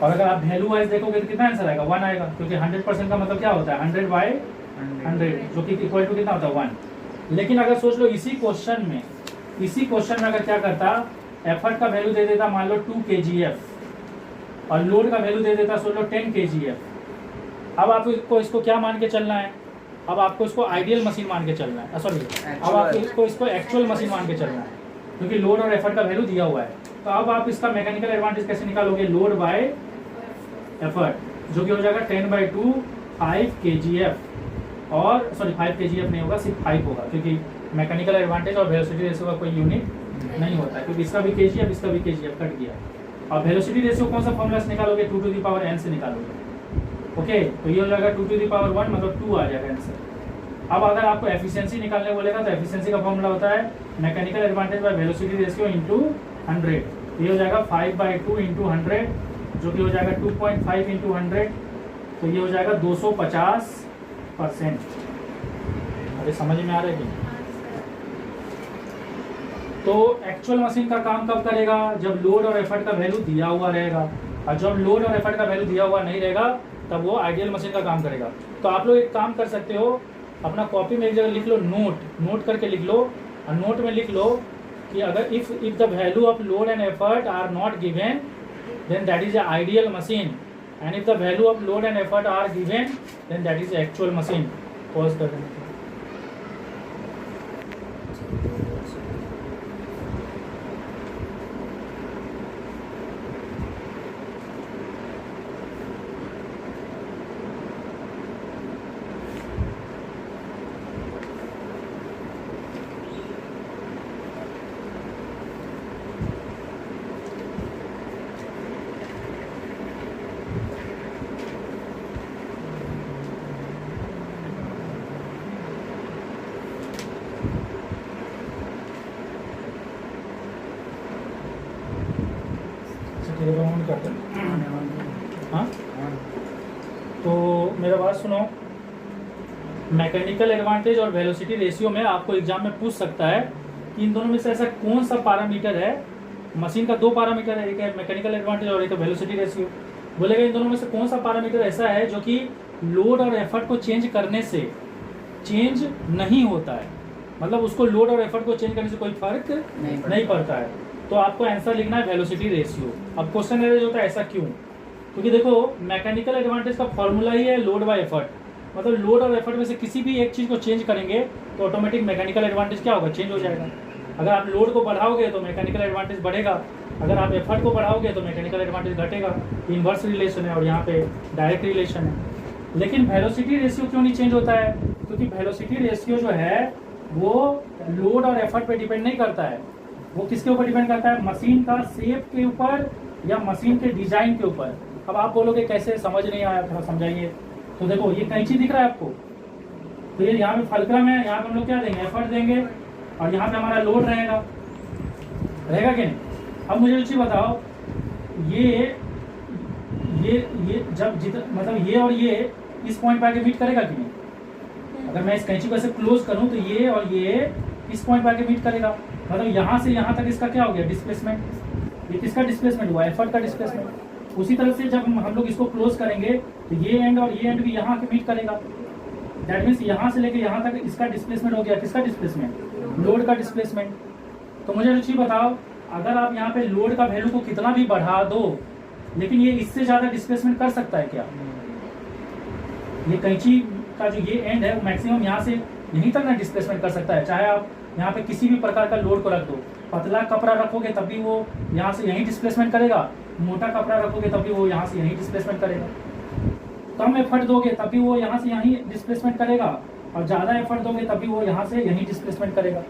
और अगर आप वैल्यू वाइज देखोगे तो कितना आंसर आएगा? 1 आएगा, क्योंकि 100% का मतलब क्या होता है? 100/100, जो कि इक्वल टू कितना होता है? 1। लेकिन अगर सोच लो इसी क्वेश्चन में अगर क्या करता, एफर्ट का वैल्यू दे देता मान लो 2 kgf और लोड का वैल्यू दे देता सोच लो 10 kgf। अब आपको इसको क्या मान के चलना है? अब आपको इसको आइडियल मशीन मान के चलना है, सॉरी अब आपको इसको एक्चुअल मशीन मान के चलना है, क्योंकि लोड और एफर्ट का वैल्यू दिया हुआ है। तो अब आप इसका मैकेनिकल एडवांटेज कैसे निकालोगे? लोड बाय एफर्ट, जो कि हो जाएगा 10/2 5 kgf, और सॉरी 5 kgf नहीं होगा, सिर्फ 5 होगा, क्योंकि मैकेनिकल एडवांटेज और वेलोसिटी रेशियो का कोई यूनिट नहीं होता है, क्योंकि इसका भी kgf इसका भी kgf कट गया। और वेलोसिटी रेशियो कौन सा फॉर्मूला से निकालोगे? 2 to the power n से निकालोगे। ओके, तो ये हो जाएगा 2 to the power 1, मतलब 2 आ जाएगा आंसर। अब अगर आपको एफिशिएंसी निकालने बोलेगा तो एफिशिएंसी का फॉर्मूला होता है mechanical advantage by velocity ratio into 100। ये हो जाएगा 5/2 × 100, जो कि हो जाएगा 2.5 × 100, तो ये हो जाएगा 250%। अरे समझ में आ रहा है कि? तो एक्चुअल मशीन का काम कब करेगा? जब लोड और एफर्ट का वैल्यू दिया हुआ रहेगा, और जब लोड और एफर्ट का वैल्यू दिया हुआ नहीं रहेगा तब वो आइडियल मशीन का काम करेगा। तो आप लोग एक काम कर सकते हो, अपना कॉपी में एक जगह लिख लो नोट करके लिख लो, और नोट में लिख लो कि अगर if the value of load and effort are not given then that is a ideal machine, and if the value of load and effort are given then that is actual machine. Pause कर देना। करते हैं। हाँ, तो मेरा बात सुनो, mechanical advantage और वेलोसिटी रेशियो में आपको एग्जाम में पूछ सकता है कि इन दोनों में से ऐसा कौन सा पैरामीटर है? मशीन का 2 पैरामीटर है, एक है मैकेनिकल एडवांटेज और एक है वेलोसिटी रेशियो। बोलेगा इन दोनों में से कौन सा पैरामीटर ऐसा है जो कि लोड और एफर्ट को चेंज करने से चेंज नहीं होता है, मतलब उसको लोड और एफर्ट को चेंज करने से कोई फर्क नहीं पड़ता है। तो आपको आंसर लिखना है वेलोसिटी रेशियो। अब क्वेश्चन एरेज होता है ऐसा क्यों? क्योंकि देखो मैकेनिकल एडवांटेज का फॉर्मूला ही है लोड बाय एफर्ट, मतलब लोड और एफर्ट में से किसी भी एक चीज़ को चेंज करेंगे तो ऑटोमेटिक मैकेनिकल एडवांटेज क्या होगा? चेंज हो जाएगा। अगर आप लोड को बढ़ाओगे तो मैकेनिकल एडवांटेज बढ़ेगा, अगर आप एफर्ट को बढ़ाओगे तो मैकेनिकल एडवांटेज घटेगा। इन्वर्स रिलेशन है और यहाँ पे डायरेक्ट रिलेशन है। लेकिन वेलोसिटी रेशियो क्यों नहीं चेंज होता है? क्योंकि वेलोसिटी रेशियो जो है वो लोड और एफर्ट पे डिपेंड नहीं करता है, वो किसके ऊपर डिपेंड करता है? मशीन का शेप के ऊपर या मशीन के डिजाइन के ऊपर। अब आप बोलोगे कैसे, समझ नहीं आया, थोड़ा समझाइए। तो देखो ये कैंची दिख रहा है आपको, तो ये यहाँ पे फलक्रम है, यहाँ पे हम लोग क्या देंगे? एफर्ट देंगे, और यहाँ पे हमारा लोड रहेगा कि नहीं? अब मुझे एक चीज बताओ, ये जब मतलब ये और ये इस पॉइंट पे आके मीट करेगा कि नहीं? अगर मैं इस कैंची को ऐसे क्लोज करूं तो ये और ये इस पॉइंट पे आके मीट करेगा, मतलब यहाँ से यहाँ तक इसका क्या हो गया? डिस्प्लेसमेंट। ये किसका डिस्प्लेसमेंट हुआ? एफर्ट का डिस्प्लेसमेंट। उसी तरह से जब हम लोग इसको क्लोज करेंगे तो ये एंड और ये एंड भी यहाँ के मीट करेगा। दैट मीन्स यहाँ से लेके यहाँ तक इसका डिस्प्लेसमेंट हो गया। किसका डिस्प्लेसमेंट? लोड का डिस्प्लेसमेंट। तो मुझे रुचि बताओ, अगर आप यहाँ पे लोड का वैल्यू को कितना भी बढ़ा दो, लेकिन ये इससे ज्यादा डिस्प्लेसमेंट कर सकता है क्या? ये कैंची का जो ये एंड है वो मैक्सिमम यहाँ से यहीं तक ना डिस्प्लेसमेंट कर सकता है। चाहे आप यहाँ पे किसी भी प्रकार का लोड को रख दो, पतला कपड़ा रखोगे तब भी वो यहाँ से यहीं डिस्प्लेसमेंट करेगा, मोटा कपड़ा रखोगे तब भी वो यहाँ से यहीं डिस्प्लेसमेंट करेगा। कम एफर्ट दोगे तब भी वो यहाँ से यहीं डिस्प्लेसमेंट करेगा, और ज़्यादा एफर्ट दोगे तब भी वो यहाँ से यहीं डिस्प्लेसमेंट करेगा।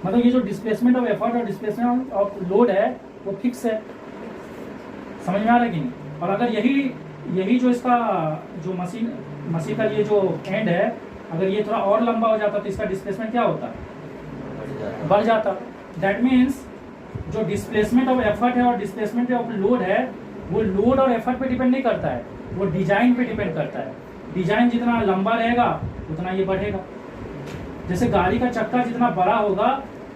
मतलब ये जो डिस्प्लेसमेंट ऑफ एफर्ट और डिस्प्लेसमेंट ऑफ लोड है वो फिक्स है। समझ में आ रहा है कि नहीं? और अगर यही जो इसका जो मशीन का ये जो एंड है, अगर ये थोड़ा और लंबा हो जाता तो इसका डिस्प्लेसमेंट क्या होता? बढ़ जाता। दैट मीन्स जो डिस्प्लेसमेंट ऑफ एफर्ट है और डिस्प्लेसमेंट ऑफ लोड है वो लोड और एफर्ट पे डिपेंड नहीं करता है, वो डिजाइन पे डिपेंड करता है। डिजाइन जितना लंबा रहेगा उतना ये बढ़ेगा। जैसे गाड़ी का चक्का जितना बड़ा होगा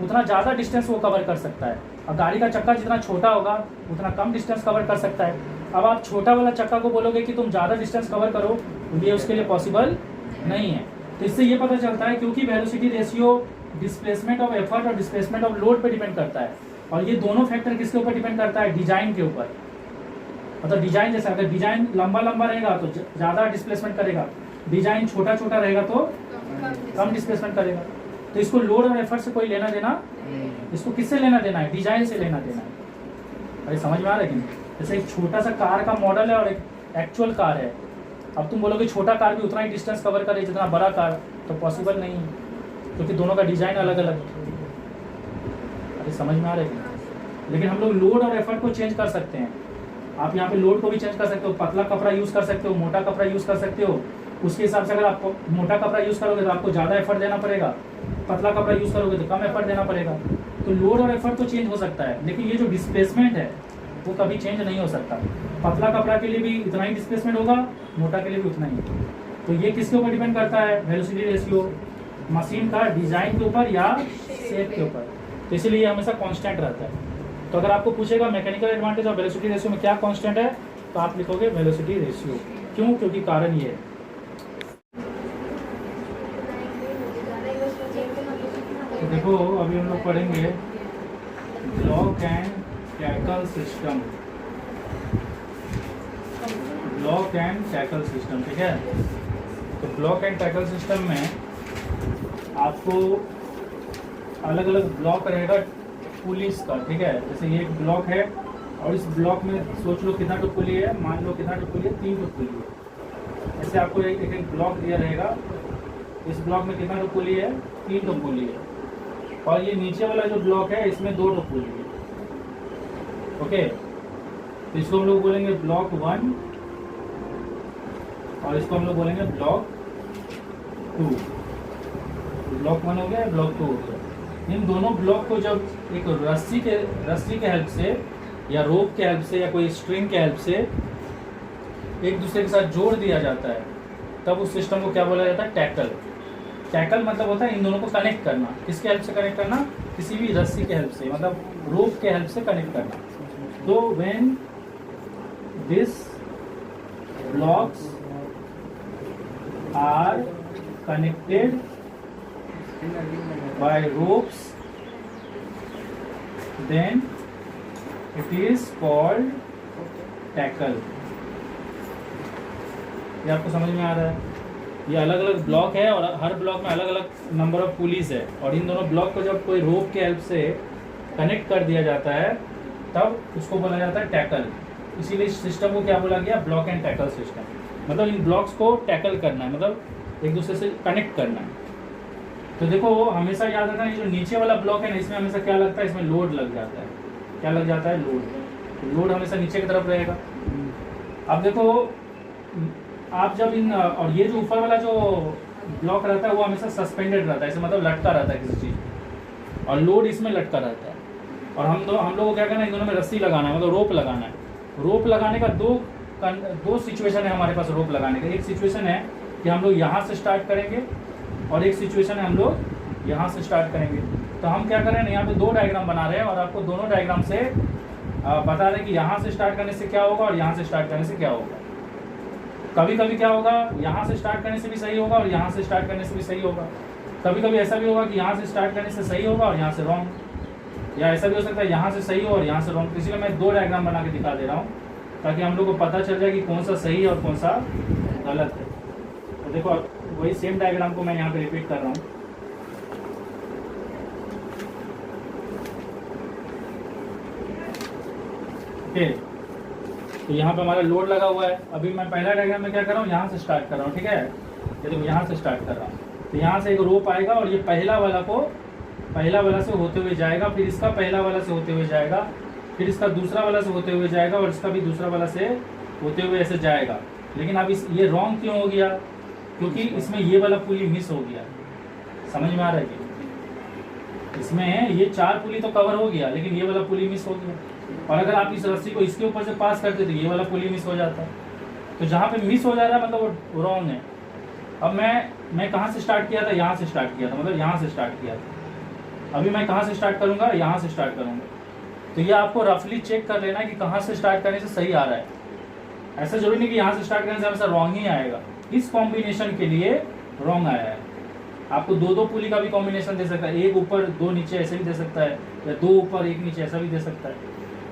उतना ज़्यादा डिस्टेंस वो कवर कर सकता है। और गाड़ी का चक्का जितना छोटा होगा उतना कम डिस्टेंस कवर कर सकता है। अब आप छोटा वाला चक्का को बोलोगे कि तुम ज़्यादा डिस्टेंस कवर करो, तो ये उसके लिए पॉसिबल नहीं है। तो इससे ये पता चलता है क्योंकि velocity ratio displacement of effort और डिस्प्लेसमेंट ऑफ लोड पे डिपेंड करता है, और ये दोनों फैक्टर किसके ऊपर डिपेंड करता है? डिजाइन के ऊपर। मतलब डिजाइन जैसा, अगर डिजाइन लंबा लंबा रहेगा तो ज़्यादा डिस्प्लेसमेंट करेगा, डिजाइन छोटा छोटा रहेगा तो कम डिस्प्लेसमेंट करेगा। तो इसको लोड और एफर्ट से कोई लेना देना, इसको किससे लेना देना है? डिजाइन से लेना देना है। अरे समझ में आ रहा है कि नहीं? जैसे एक छोटा सा कार का मॉडल है और एक एक्चुअल कार है। अब तुम बोलोगे छोटा कार भी उतना ही डिस्टेंस कवर करे जितना बड़ा कार, तो पॉसिबल नहीं है, क्योंकि दोनों का डिजाइन अलग अलग है। अरे समझ में आ रहा है कि नहीं? लेकिन हम लोग लोड और एफर्ट को चेंज कर सकते हैं। आप यहाँ पे लोड को भी चेंज कर सकते हो, पतला कपड़ा यूज कर सकते हो, मोटा कपड़ा यूज कर सकते हो। उसके हिसाब से अगर आप मोटा कपड़ा यूज करोगे तो आपको ज़्यादा एफर्ट देना पड़ेगा, पतला कपड़ा यूज करोगे तो कम एफर्ट देना पड़ेगा। तो लोड और एफर्ट तो चेंज हो सकता है, लेकिन ये जो डिस्प्लेसमेंट है वो कभी चेंज नहीं हो सकता। पतला कपड़ा के लिए भी इतना ही डिस्प्लेसमेंट होगा, मोटा के लिए भी उतना ही। तो ये किसके ऊपर डिपेंड करता है? वेलोसिटी रेशियो मशीन का डिजाइन के ऊपर या शेप के ऊपर। तो इसलिए ये हमेशा कांस्टेंट रहता है। तो अगर आपको पूछेगा मैकेनिकल एडवांटेज और वेलोसिटी रेशियो में क्या कांस्टेंट है, तो आप लिखोगे वेलोसिटी रेशियो। क्यों? क्योंकि कारण ये है। तो देखो अभी हम लोग पढ़ेंगे block and tackle system. Block and tackle system, ठीक है। तो ब्लॉक एंड टैकल सिस्टम में आपको अलग अलग ब्लॉक रहेगा पुलिस का, ठीक है। जैसे ये एक ब्लॉक है और इस ब्लॉक में सोच लो कितना टुक पुली है, मान लो कितना टुक पुली है, 3 टुक पुली है। ऐसे आपको एक ब्लॉक दिया रहेगा, इस ब्लॉक में कितना टुक पुली है? 3 टुक पुली है। और ये नीचे वाला जो ब्लॉक है इसमें 2 टुक पुली है, ओके। तो इसको हम लोग बोलेंगे ब्लॉक 1 और इसको हम लोग बोलेंगे ब्लॉक 2। ब्लॉक 1 हो गया, ब्लॉक 2 हो गया। इन दोनों ब्लॉक को जब एक रस्सी के हेल्प से या रोप के हेल्प से या कोई स्ट्रिंग के हेल्प से एक दूसरे के साथ जोड़ दिया जाता है, तब उस सिस्टम को क्या बोला जाता है? टैकल। टैकल मतलब होता है इन दोनों को कनेक्ट करना। किसके हेल्प से कनेक्ट करना? किसी भी रस्सी के हेल्प से, मतलब रोप के हेल्प से कनेक्ट करना। तो when this blocks are connected by ropes, then it is called tackle। ये आपको समझ में आ रहा है? ये अलग अलग ब्लॉक है और हर ब्लॉक में अलग अलग नंबर ऑफ पुलीज है, और इन दोनों ब्लॉक को जब कोई रोप के हेल्प से कनेक्ट कर दिया जाता है तब उसको बोला जाता है टैकल। इसीलिए इस सिस्टम को क्या बोला गया? Block and tackle system. मतलब इन ब्लॉक्स को टैकल करना है, मतलब एक दूसरे से कनेक्ट करना है। तो देखो हमेशा याद रखना, ये जो नीचे वाला ब्लॉक है ना, इसमें हमेशा क्या लगता है? इसमें लोड लग जाता है। क्या लग जाता है? लोड। तो लोड हमेशा नीचे की तरफ रहेगा। अब देखो आप जब इन, और ये जो ऊपर वाला जो ब्लॉक रहता है वो हमेशा सस्पेंडेड रहता है, ऐसे मतलब लटका रहता है किसी चीज़, और लोड इसमें लटका रहता है। और हम लोग को क्या करना है? इन दोनों में रस्सी लगाना है, मतलब रोप लगाना है। रोप लगाने का दो सिचुएशन है हमारे पास रोप लगाने का। एक सिचुएशन है कि हम लोग यहाँ से स्टार्ट करेंगे, और एक सिचुएशन है हम लोग यहाँ से स्टार्ट करेंगे। तो हम क्या कर रहे हैं? यहाँ पे 2 डायग्राम बना रहे हैं और आपको दोनों डायग्राम से बता रहे हैं कि यहाँ से स्टार्ट करने से क्या होगा और यहाँ से स्टार्ट करने से क्या होगा। कभी कभी क्या होगा? यहाँ से स्टार्ट करने से भी सही होगा और यहाँ से स्टार्ट करने से भी सही होगा। कभी कभी ऐसा भी होगा कि यहाँ से स्टार्ट करने से सही होगा और यहाँ से रॉन्ग, या ऐसा भी हो सकता है यहाँ से सही हो और यहाँ से रॉन्ग। इसलिए मैं 2 डायग्राम बना के दिखा दे रहा हूँ ताकि हम लोग को पता चल जाए कि कौन सा सही है और कौन सा गलत है। तो देखो वही सेम डायग्राम को मैं यहाँ पे रिपीट कर रहा हूँ। ओके, तो यहाँ पे हमारा लोड लगा हुआ है। अभी मैं पहला डायग्राम में क्या कर रहा हूँ? यहाँ से स्टार्ट कर रहा हूँ, ठीक है। ये देखो यहाँ से स्टार्ट कर रहा हूँ, तो यहाँ से एक रोप आएगा और ये पहला वाला से होते हुए जाएगा, फिर इसका पहला वाला से होते हुए जाएगा, फिर इसका दूसरा वाला से होते हुए जाएगा, और इसका भी दूसरा वाला से होते हुए ऐसे जाएगा। लेकिन अब ये रॉन्ग क्यों हो गया? क्योंकि इसमें ये वाला पुली मिस हो गया। समझ में आ रहा है कि इसमें ये 4 पुली तो कवर हो गया, लेकिन ये वाला पुली मिस हो गया। और अगर आप इस रस्सी को इसके ऊपर से पास करते तो ये वाला पुली मिस हो जाता है। तो जहाँ पे मिस हो जा रहा है मतलब वो रॉन्ग है। अब मैं कहाँ से स्टार्ट किया था? यहाँ से स्टार्ट किया था, मतलब यहाँ से स्टार्ट किया था। अभी मैं कहाँ से स्टार्ट करूँगा, यहाँ से स्टार्ट करूँगा। तो ये आपको रफली चेक कर लेना है कि कहाँ से स्टार्ट करने से सही आ रहा है। ऐसा जरूरी नहीं कि यहाँ से स्टार्ट करने से हमेशा रॉन्ग ही आएगा। इस कॉम्बिनेशन के लिए रॉन्ग आया है। आपको दो दो पुली का भी कॉम्बिनेशन दे सकता है, एक ऊपर दो नीचे ऐसे भी दे सकता है, या दो ऊपर एक नीचे ऐसा भी दे सकता है।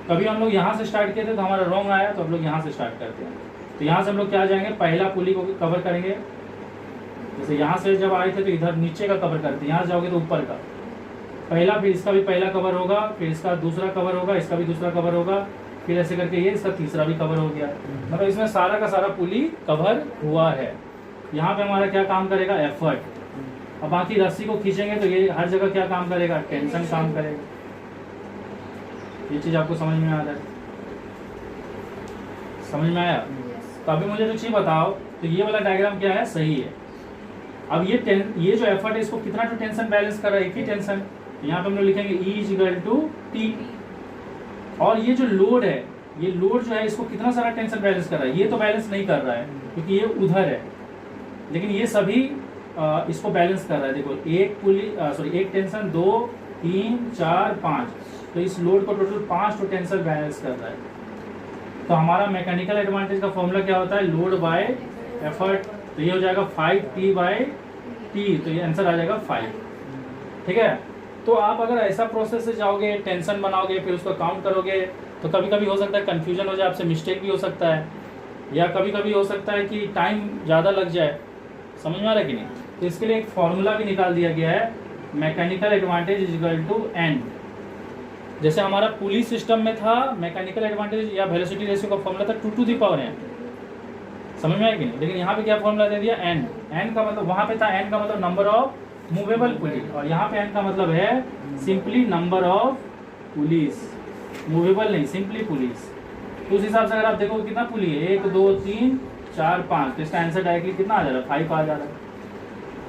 कभी हम लोग यहाँ से स्टार्ट किए थे तो हमारा रॉन्ग आया, तो हम लोग यहाँ से स्टार्ट करते हैं। तो यहाँ से हम लोग क्या जाएंगे, पहला पुली को कवर करेंगे। जैसे यहाँ से जब आए थे तो इधर नीचे का कवर करते हैं, यहाँ जाओगे तो ऊपर का पहला, फिर इसका भी पहला कवर होगा, फिर इसका दूसरा कवर होगा, इसका भी दूसरा कवर होगा, फिर ऐसे करके ये इसका तीसरा भी कवर हो गया। मतलब इसमें सारा का सारा पुली कवर हुआ है। यहाँ पे हमारा क्या काम करेगा, एफर्ट। अब बाकी रस्सी को खींचेंगे तो ये हर जगह क्या काम करेगा, टेंशन काम करेगा। ये चीज आपको समझ में आ रहा है, समझ में आया? तो अभी मुझे तो चीज बताओ, तो ये वाला डायग्राम क्या है, सही है। अब ये जो एफर्ट है इसको कितना तो टेंशन बैलेंस कर रहा है, एक ही टेंशन। यहाँ पे हम लोग लिखेंगे E=T। और ये जो लोड है, ये लोड जो है इसको कितना सारा टेंशन बैलेंस कर रहा है, ये तो बैलेंस नहीं कर रहा है क्योंकि ये उधर है, लेकिन ये सभी इसको बैलेंस कर रहा है। देखो एक टेंशन 2 3 4 5, तो इस लोड को टोटल 5 तो टेंशन बैलेंस कर रहा है। तो हमारा मैकेनिकल एडवांटेज का फॉर्मूला क्या होता है, लोड बाय एफर्ट। तो ये हो जाएगा 5T/T, तो ये आंसर आ जाएगा 5। ठीक है। तो आप अगर ऐसा प्रोसेस से जाओगे, टेंशन बनाओगे, फिर उसको काउंट करोगे, तो कभी कभी हो सकता है कंफ्यूजन हो जाए, आपसे मिस्टेक भी हो सकता है, या कभी कभी हो सकता है कि टाइम ज़्यादा लग जाए। समझ में आ रहा है कि नहीं? तो इसके लिए एक फॉर्मूला भी निकाल दिया गया है, मैकेनिकल एडवांटेज =N। जैसे हमारा पुली सिस्टम में था, मैकेनिकल एडवांटेज या वेलोसिटी रेशियो का फॉर्मूला था 2⁴N। समझ में आया कि नहीं? लेकिन यहाँ पे क्या फॉर्मूला दे दिया, N। N का मतलब, वहाँ पे था N का मतलब नंबर ऑफ मूवेबल पुली, और यहाँ पे N का मतलब है simply number of police. Movable नहीं, सिंपली पुलिस। तो उस हिसाब से अगर आप देखो कितना पुली है, 1 2 3 4 5, तो इसका आंसर डायरेक्टली कितना आ जा रहा है, 5 आ जा रहा है।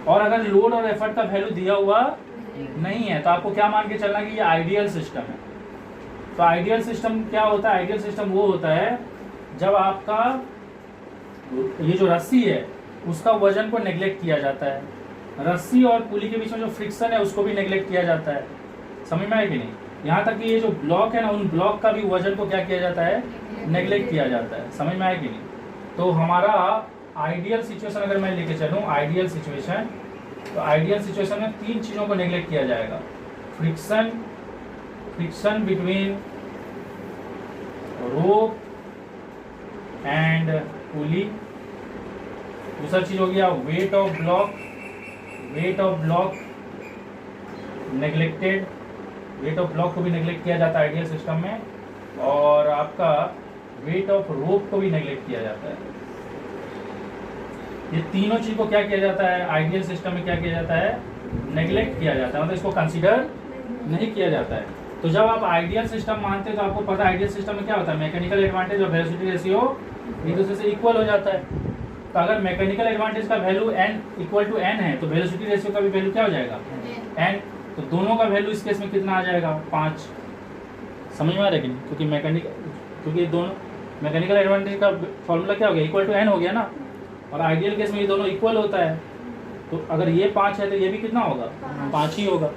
और अगर लोड और एफर्ट का वैल्यू दिया हुआ नहीं है तो आपको क्या मान के चलना कि ये आइडियल सिस्टम है। तो आइडियल सिस्टम क्या होता है, आइडियल सिस्टम वो होता है जब आपका ये जो रस्सी है उसका वजन को नेग्लेक्ट किया जाता है, रस्सी और पुली के बीच में जो फ्रिक्शन है उसको भी नेग्लेक्ट किया जाता है। समझ में आया कि नहीं? यहाँ तक कि ये जो ब्लॉक है ना, उन ब्लॉक का भी वजन को क्या किया जाता है, नेग्लेक्ट किया जाता है। समझ में आया कि नहीं? तो हमारा आइडियल सिचुएशन अगर मैं लेके चलूँ, आइडियल सिचुएशन, तो आइडियल सिचुएशन में 3 चीज़ों को नेग्लेक्ट किया जाएगा, फ्रिक्शन बिटवीन रोप एंड पुली। दूसरा चीज हो गया weight of block neglected, weight of block को भी नेग्लेक्ट किया जाता है आइडियल सिस्टम में, और आपका वेट ऑफ रोप को भी नेग्लेक्ट किया जाता है। ये तीनों चीज को क्या किया जाता है, आइडियल सिस्टम में क्या किया जाता है, नेग्लेक्ट किया जाता है, मतलब इसको कंसीडर नहीं किया जाता है। तो जब आप आइडियल सिस्टम मानते हैं तो आपको पता है आइडियल सिस्टम में क्या होता है, मैकेनिकल एडवांटेज और वेलोसिटी रेशियो एक दूसरे से इक्वल हो जाता है। तो अगर मैकेनिकल एडवांटेज का वैल्यू N=N है तो वेलोसिटी रेशियो का भी वैल्यू क्या हो जाएगा, N। तो दोनों का वैल्यू इस केस में कितना आ जाएगा, 5। समझ में आ रहा है कि नहीं? क्योंकि दोनों मैकेनिकल एडवांटेज का फॉर्मूला क्या हो गया, =N हो गया ना, और आइडियल केस में ये दोनों इक्वल होता है। तो अगर ये 5 है तो ये भी कितना होगा, 5 ही होगा।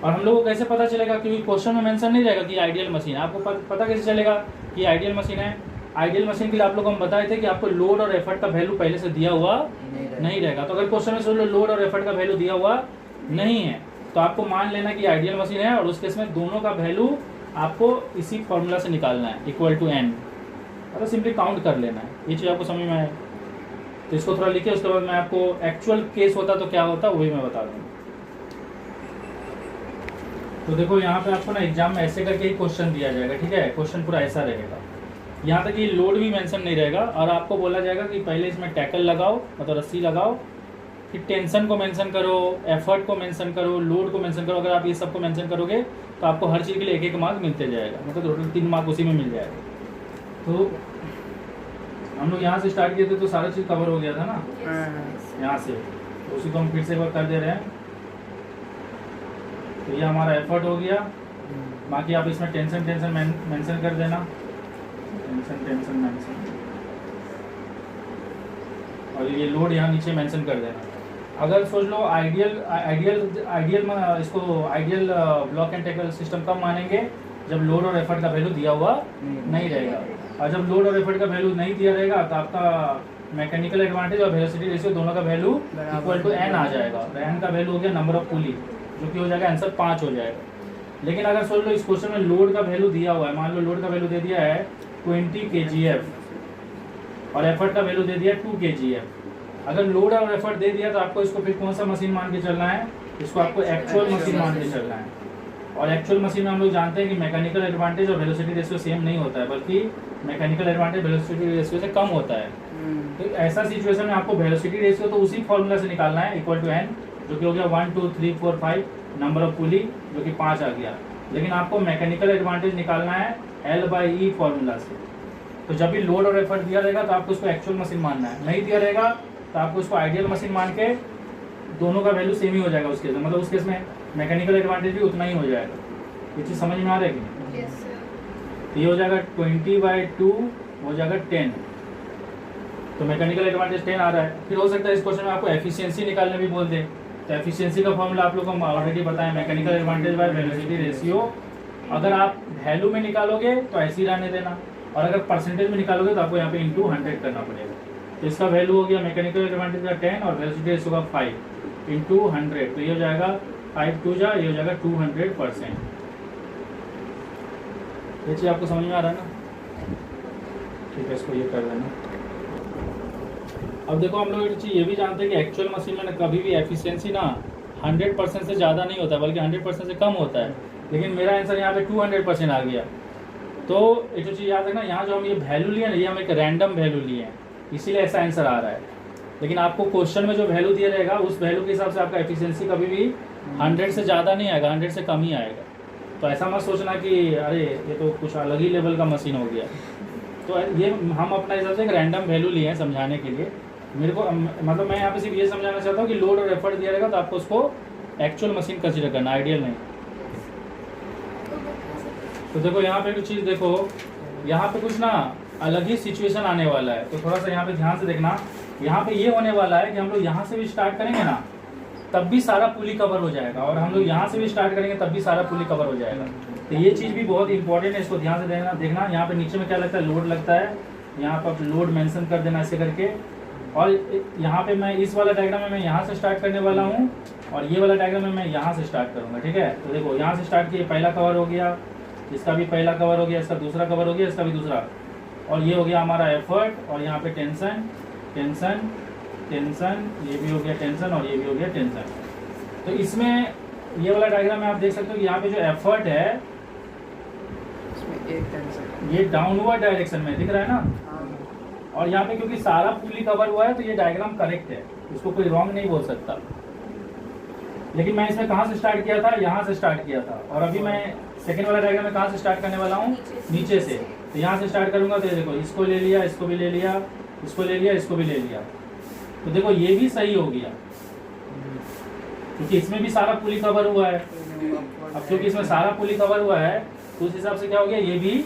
और हम लोग को कैसे पता चलेगा, क्योंकि क्वेश्चन में मेंशन नहीं रहेगा कि आइडियल मशीन है। आपको पता कैसे चलेगा कि आइडियल मशीन है? आइडियल मशीन के लिए आप लोग हम बताए थे कि आपको लोड और एफर्ट का वैल्यू पहले से दिया हुआ नहीं रहेगा। तो अगर क्वेश्चन में सोच लो लोड और एफर्ट का वैल्यू दिया हुआ नहीं है तो आपको मान लेना कि आइडियल मशीन है, और उस केस में दोनों का वैल्यू आपको इसी फॉर्मूला से निकालना है, =N। मतलब सिंपली काउंट कर लेना है। ये चीज़ आपको समझ में आए तो इसको थोड़ा लिखिए, उसके बाद मैं आपको एक्चुअल केस होता तो क्या होता वही मैं बता दूँगा। तो देखो यहाँ पे आपको ना एग्जाम में ऐसे करके ही क्वेश्चन दिया जाएगा, ठीक है? क्वेश्चन पूरा ऐसा रहेगा, यहाँ तक ये लोड भी मेंशन नहीं रहेगा, और आपको बोला जाएगा कि पहले इसमें टैकल लगाओ, मतलब रस्सी लगाओ, फिर टेंशन को मेंशन करो, एफर्ट को मेंशन करो, लोड को मेंशन करो। अगर आप ये सबको मेंशन करोगे तो आपको हर चीज़ के लिए 1-1 मार्क मिलते जाएगा, मतलब टोटल 3 मार्क उसी में मिल जाएगा। तो हम लोग यहाँ से स्टार्ट किए थे तो सारा चीज़ कवर हो गया था ना, यहाँ से, तो उसी को हम फिर से एक बार कर दे रहे हैं। तो ये हमारा एफर्ट हो गया, बाकी आप इसमें टेंशन मेंशन कर देना, टेंशन मेंशन, और ये लोड यहाँ नीचे मेंशन कर देना। अगर सोच लो आइडियल इसको ideal block and tackle system कब मानेंगे, जब लोड और एफर्ट का वैल्यू दिया हुआ नहीं रहेगा। और जब लोड और एफर्ट का वैल्यू नहीं दिया रहेगा तो आपका मैकेनिकल एडवांटेज और वेलोसिटी रेशियो दोनों का वैल्यू इक्वल टू n आ जाएगा। तो n का वैल्यू हो गया नंबर ऑफ पुली, जो कि हो जाएगा आंसर 5 हो जाएगा। लेकिन अगर सोच लो इस क्वेश्चन में लोड का वैल्यू दिया हुआ है, मान लो लोड का वैल्यू दे दिया है 20 kgf और एफर्ट का वैल्यू दे दिया है 2 kgf। अगर लोड और एफर्ट दे दिया तो आपको इसको फिर कौन सा मशीन मान के चलना है, इसको आपको एक्चुअल मशीन मान के चलना है। और एक्चुअल मशीन में हम लोग जानते हैं कि मैकेनिकल एडवांटेज और वेलोसिटी रेशियो सेम नहीं होता है, बल्कि मैकेनिकल एडवांटेज वेलोसिटी रेशियो से कम होता है। तो ऐसा सिचुएशन में आपको वेलोसिटी रेशियो तो उसी फॉर्मूला से निकालना है, इक्वल टू n, जो कि हो गया 1 2 3 4 5 नंबर ऑफ पुली, जो कि 5 आ गया। लेकिन आपको मैकेनिकल एडवांटेज निकालना है L/E फॉर्मूला से। तो जब भी लोड और एफर्ट दिया रहेगा तो आपको उसको एक्चुअल मशीन मानना है, नहीं दिया रहेगा तो आपको उसको आइडियल मशीन मान के दोनों का वैल्यू सेम ही हो जाएगा उस केस में, मतलब उस केस में मैकेनिकल एडवांटेज भी उतना ही हो जाएगा। ये चीज़ समझ में आ रहा है कि यस सर। तो ये हो जाएगा 20/2 हो जाएगा 10, तो मैकेनिकल एडवांटेज 10 आ रहा है। फिर हो सकता है इस क्वेश्चन में आपको एफिशिएंसी निकालने भी बोल दे, तो एफिशिएंसी का फॉर्मूला आप लोगों को ऑलरेडी पता है, mechanical advantage by velocity ratio. अगर आप वैल्यू में निकालोगे तो ऐसे ही रहने देना, और अगर परसेंटेज में निकालोगे तो आपको यहाँ पे इंटू 100 करना पड़ेगा। तो इसका वैल्यू हो गया मैकेनिकल एडवांटेज का 10 और वेलोसिटी रेशियो का 5 इंटू 100, तो ये हो जाएगा 5 2 जा, ये हो जाएगा 200%। ये चीज़ आपको समझ में आ रहा है ना? ठीक है, इसको ये कर लेना। अब देखो हम लोग एक चीज़ ये भी जानते हैं कि एक्चुअल मशीन में कभी भी एफिशिएंसी ना 100% से ज़्यादा नहीं होता, बल्कि 100% से कम होता है। लेकिन मेरा आंसर यहाँ पे 200% आ गया। तो एक चीज़ याद रखना, यहाँ जो हम ये वैल्यू लिए ना, ये हम एक रैंडम वैल्यू लिए हैं, इसीलिए ऐसा आंसर आ रहा है। लेकिन आपको क्वेश्चन में जो वैल्यू दिया रहेगा उस वैल्यू के हिसाब से आपका एफिशिएंसी कभी भी 100 से ज़्यादा नहीं आएगा, 100 से कम ही आएगा। तो ऐसा मत सोचना कि अरे ये तो कुछ अलग ही लेवल का मशीन हो गया। तो ये हम अपना हिसाब से एक रैंडम वैल्यू लिए हैं समझाने के लिए। मेरे को मतलब मैं यहाँ पे सिर्फ ये समझाना चाहता हूँ कि लोड और एफर्ट दिया रहेगा तो आपको उसको एक्चुअल मशीन कंसीडर करना, आइडियल नहीं। तो देखो यहाँ पे कुछ चीज़ देखो, यहाँ पे कुछ ना अलग ही सिचुएशन आने वाला है, तो थोड़ा सा यहाँ पे ध्यान से देखना। यहाँ पे ये होने वाला है कि हम लोग यहाँ से भी स्टार्ट करेंगे ना तब भी सारा पुली कवर हो जाएगा, और हम लोग यहाँ से भी स्टार्ट करेंगे तब भी सारा पुली कवर हो जाएगा। तो ये चीज़ भी बहुत इंपॉर्टेंट है, इसको ध्यान से देखना। यहाँ पे नीचे में क्या लगता है, लोड लगता है, यहाँ पर लोड मेंशन कर देना ऐसे करके। और यहाँ पे मैं इस वाला डायग्राम में मैं यहाँ से स्टार्ट करने वाला हूँ, और ये वाला डायग्राम में मैं यहाँ से स्टार्ट करूँगा। ठीक है, तो देखो यहाँ से स्टार्ट किए, पहला कवर हो गया, इसका भी पहला कवर हो गया, इसका दूसरा कवर हो गया, इसका भी दूसरा, और ये हो गया हमारा एफर्ट, और यहाँ पे टेंशन टेंशन टेंशन, ये भी हो गया टेंशन, और ये भी हो गया टेंशन। तो इसमें ये वाला डायग्राम में आप देख सकते हो कि यहाँ पे जो एफर्ट है इसमें एक टेंशन ये डाउनवर्ड डायरेक्शन में दिख रहा है ना, और यहाँ पे क्योंकि सारा पुली कवर हुआ है तो ये डायग्राम करेक्ट है, इसको कोई रॉन्ग नहीं बोल सकता। लेकिन मैं इसमें कहाँ से स्टार्ट किया था, यहाँ से स्टार्ट किया था, और अभी मैं सेकेंड वाला डायग्राम में कहाँ से स्टार्ट करने वाला हूँ, नीचे से। तो यहाँ से स्टार्ट करूँगा तो ये देखो, इसको ले लिया, इसको भी ले लिया, इसको ले लिया, इसको भी ले लिया। तो देखो ये भी सही हो गया क्योंकि इसमें भी सारा पुली कवर हुआ है। अब क्योंकि इसमें सारा पुली कवर हुआ है तो उस हिसाब से क्या हो गया, ये भी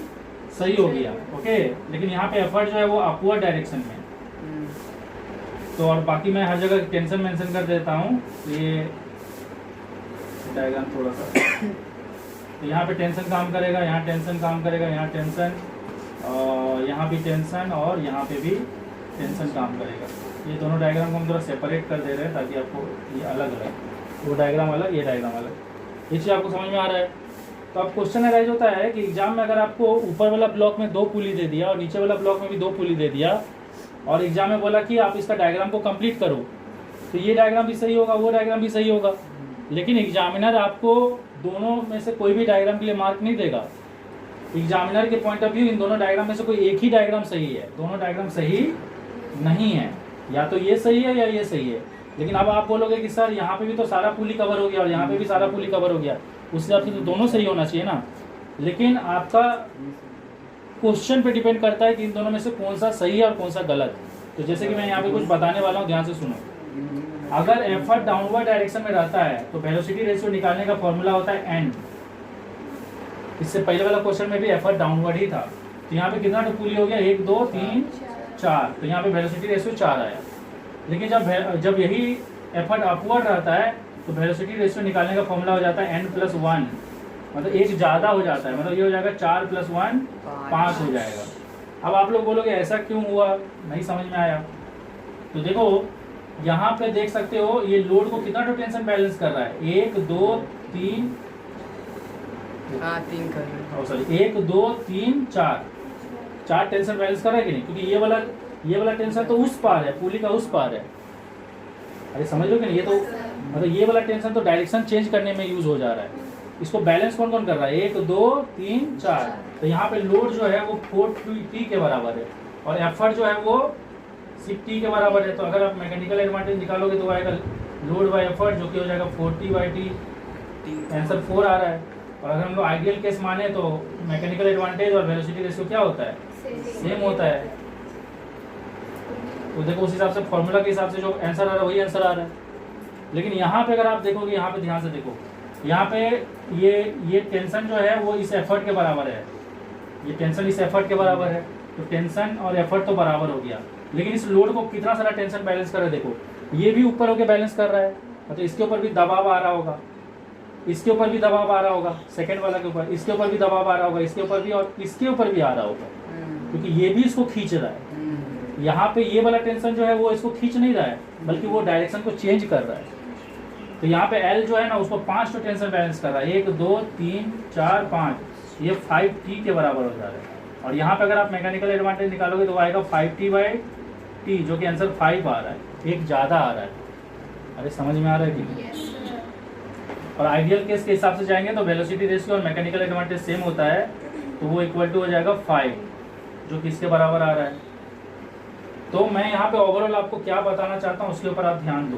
सही हो गया। ओके, लेकिन यहाँ पे एफर्ट जो है वो अपवर्ड डायरेक्शन में। तो और बाकी मैं हर जगह टेंशन मेंशन कर देता हूँ। तो ये डायग्राम थोड़ा सा, तो यहाँ पे टेंशन काम करेगा, यहाँ टेंशन काम करेगा, यहाँ टेंशन, और यहाँ भी टेंशन, और यहाँ पे भी टेंशन काम करेगा। ये दोनों डायग्राम को हम थोड़ा सेपरेट कर दे रहे हैं ताकि आपको ये अलग लगे, वो डायग्राम अलग, ये डायग्राम अलग। ये चीज़ आपको समझ में आ रहा है। तो अब क्वेश्चन अराइज होता है कि एग्जाम में अगर आपको ऊपर वाला ब्लॉक में 2 पुली दे दिया और नीचे वाला ब्लॉक में भी 2 पुली दे दिया, और एग्जाम में बोला कि आप इसका डायग्राम को कंप्लीट करो, तो ये डायग्राम भी सही होगा, वो डायग्राम भी सही होगा। लेकिन एग्जामिनर आपको दोनों में से कोई भी डायग्राम के लिए मार्क नहीं देगा। एग्जामिनर के पॉइंट ऑफ व्यू इन दोनों डायग्राम में से कोई एक ही डायग्राम सही है, दोनों डायग्राम सही नहीं है, या तो ये सही है या ये सही है। लेकिन अब आप बोलोगे कि सर यहाँ पे भी तो सारा पुली कवर हो गया और यहाँ पे भी सारा पुली कवर हो गया, उस हिसाब से तो दोनों सही होना चाहिए ना। लेकिन आपका क्वेश्चन पे डिपेंड करता है कि इन दोनों में से कौन सा सही है और कौन सा गलत। तो जैसे कि मैं यहाँ पे कुछ बताने वाला हूँ, ध्यान से सुनो। अगर एफर्ट डाउनवर्ड डायरेक्शन में रहता है तो वेलोसिटी रेशियो निकालने का फॉर्मूला होता है n। इससे पहले वाला क्वेश्चन में भी एफर्ट डाउनवर्ड ही था। तो यहाँ पे कितना पुली हो गया, 1 2 3 4, तो यहाँ पे वेलोसिटी रेशियो 4 आया। लेकिन जब यही एफर्ट अपवर्ड रहता है तो वेलोसिटी रेशियो निकालने का फॉर्मूला हो जाता है n+1, मतलब एक ज़्यादा हो जाता है, मतलब ये हो जाएगा 4 + 1 5 हो जाएगा। अब आप लोग बोलोगे ऐसा क्यों हुआ, नहीं समझ में आया। तो देखो यहाँ पे देख सकते हो ये लोड को कितना तो टेंशन बैलेंस कर रहा है, 1 2 3 हाँ 3 कर रहे हैं। सॉरी 1 2 3 4 टेंशन बैलेंस कर रहा है कि नहीं, क्योंकि ये वाला टेंशन तो उस पार है, पुली का उस पार है। अरे समझ लो कि नहीं, ये तो मतलब ये वाला टेंशन तो डायरेक्शन चेंज करने में यूज हो जा रहा है। इसको बैलेंस कौन कौन कर रहा है, 1 2 3 4। तो यहाँ पे लोड जो है वो 4t के बराबर है और एफर्ट जो है वो 6t के बराबर है। तो अगर आप मैकेनिकल एडवांटेज निकालोगे तो आएगा लोड बाय एफर्ट जो कि हो जाएगा 4t/t, आंसर 4 आ रहा है। और अगर हम लोग आइडियल केस माने तो मैकेनिकल एडवांटेज और वेलोसिटी रेशियो क्या होता है, सेम होता है। तो देखो उस हिसाब से फॉर्मूला के हिसाब से जो आंसर आ रहा है वही आंसर आ रहा है। लेकिन यहाँ पे अगर आप देखोगे, यहाँ पे ध्यान से देखो, यहाँ पे ये टेंशन जो है वो इस एफर्ट के बराबर है, ये टेंशन इस एफर्ट के बराबर है, तो टेंशन और एफर्ट तो बराबर हो गया। लेकिन इस लोड को कितना सारा टेंशन बैलेंस कर रहा है, देखो ये भी ऊपर होकर बैलेंस कर रहा है, मतलब इसके ऊपर भी दबाव आ रहा होगा, इसके ऊपर भी दबाव आ रहा होगा, सेकंड वाला के ऊपर, इसके ऊपर भी दबाव आ रहा होगा, इसके ऊपर भी और इसके ऊपर भी आ रहा होगा, क्योंकि ये भी इसको खींच रहा है। यहाँ पे ये वाला टेंशन जो है वो इसको खींच नहीं रहा है, बल्कि वो डायरेक्शन को चेंज कर रहा है। तो यहाँ पे L जो है ना उसको 5 तो टेंशन बैलेंस कर रहा है, 1 2 3 4 5, ये 5t के बराबर हो जा रहा है। और यहाँ पे अगर आप मैकेनिकल एडवांटेज निकालोगे तो आएगा 5t/t, जो कि आंसर 5 आ रहा है, एक ज़्यादा आ रहा है। अरे समझ में आ रहा है कि नहीं। और आइडियल केस के हिसाब से जाएंगे तो वेलोसिटी रेशियो और मैकेनिकल एडवांटेज सेम होता है, तो वो इक्वल टू हो जाएगा 5, जो कि इसके बराबर आ रहा है। तो मैं यहाँ पे ओवरऑल आपको क्या बताना चाहता हूँ उसके ऊपर आप ध्यान दो।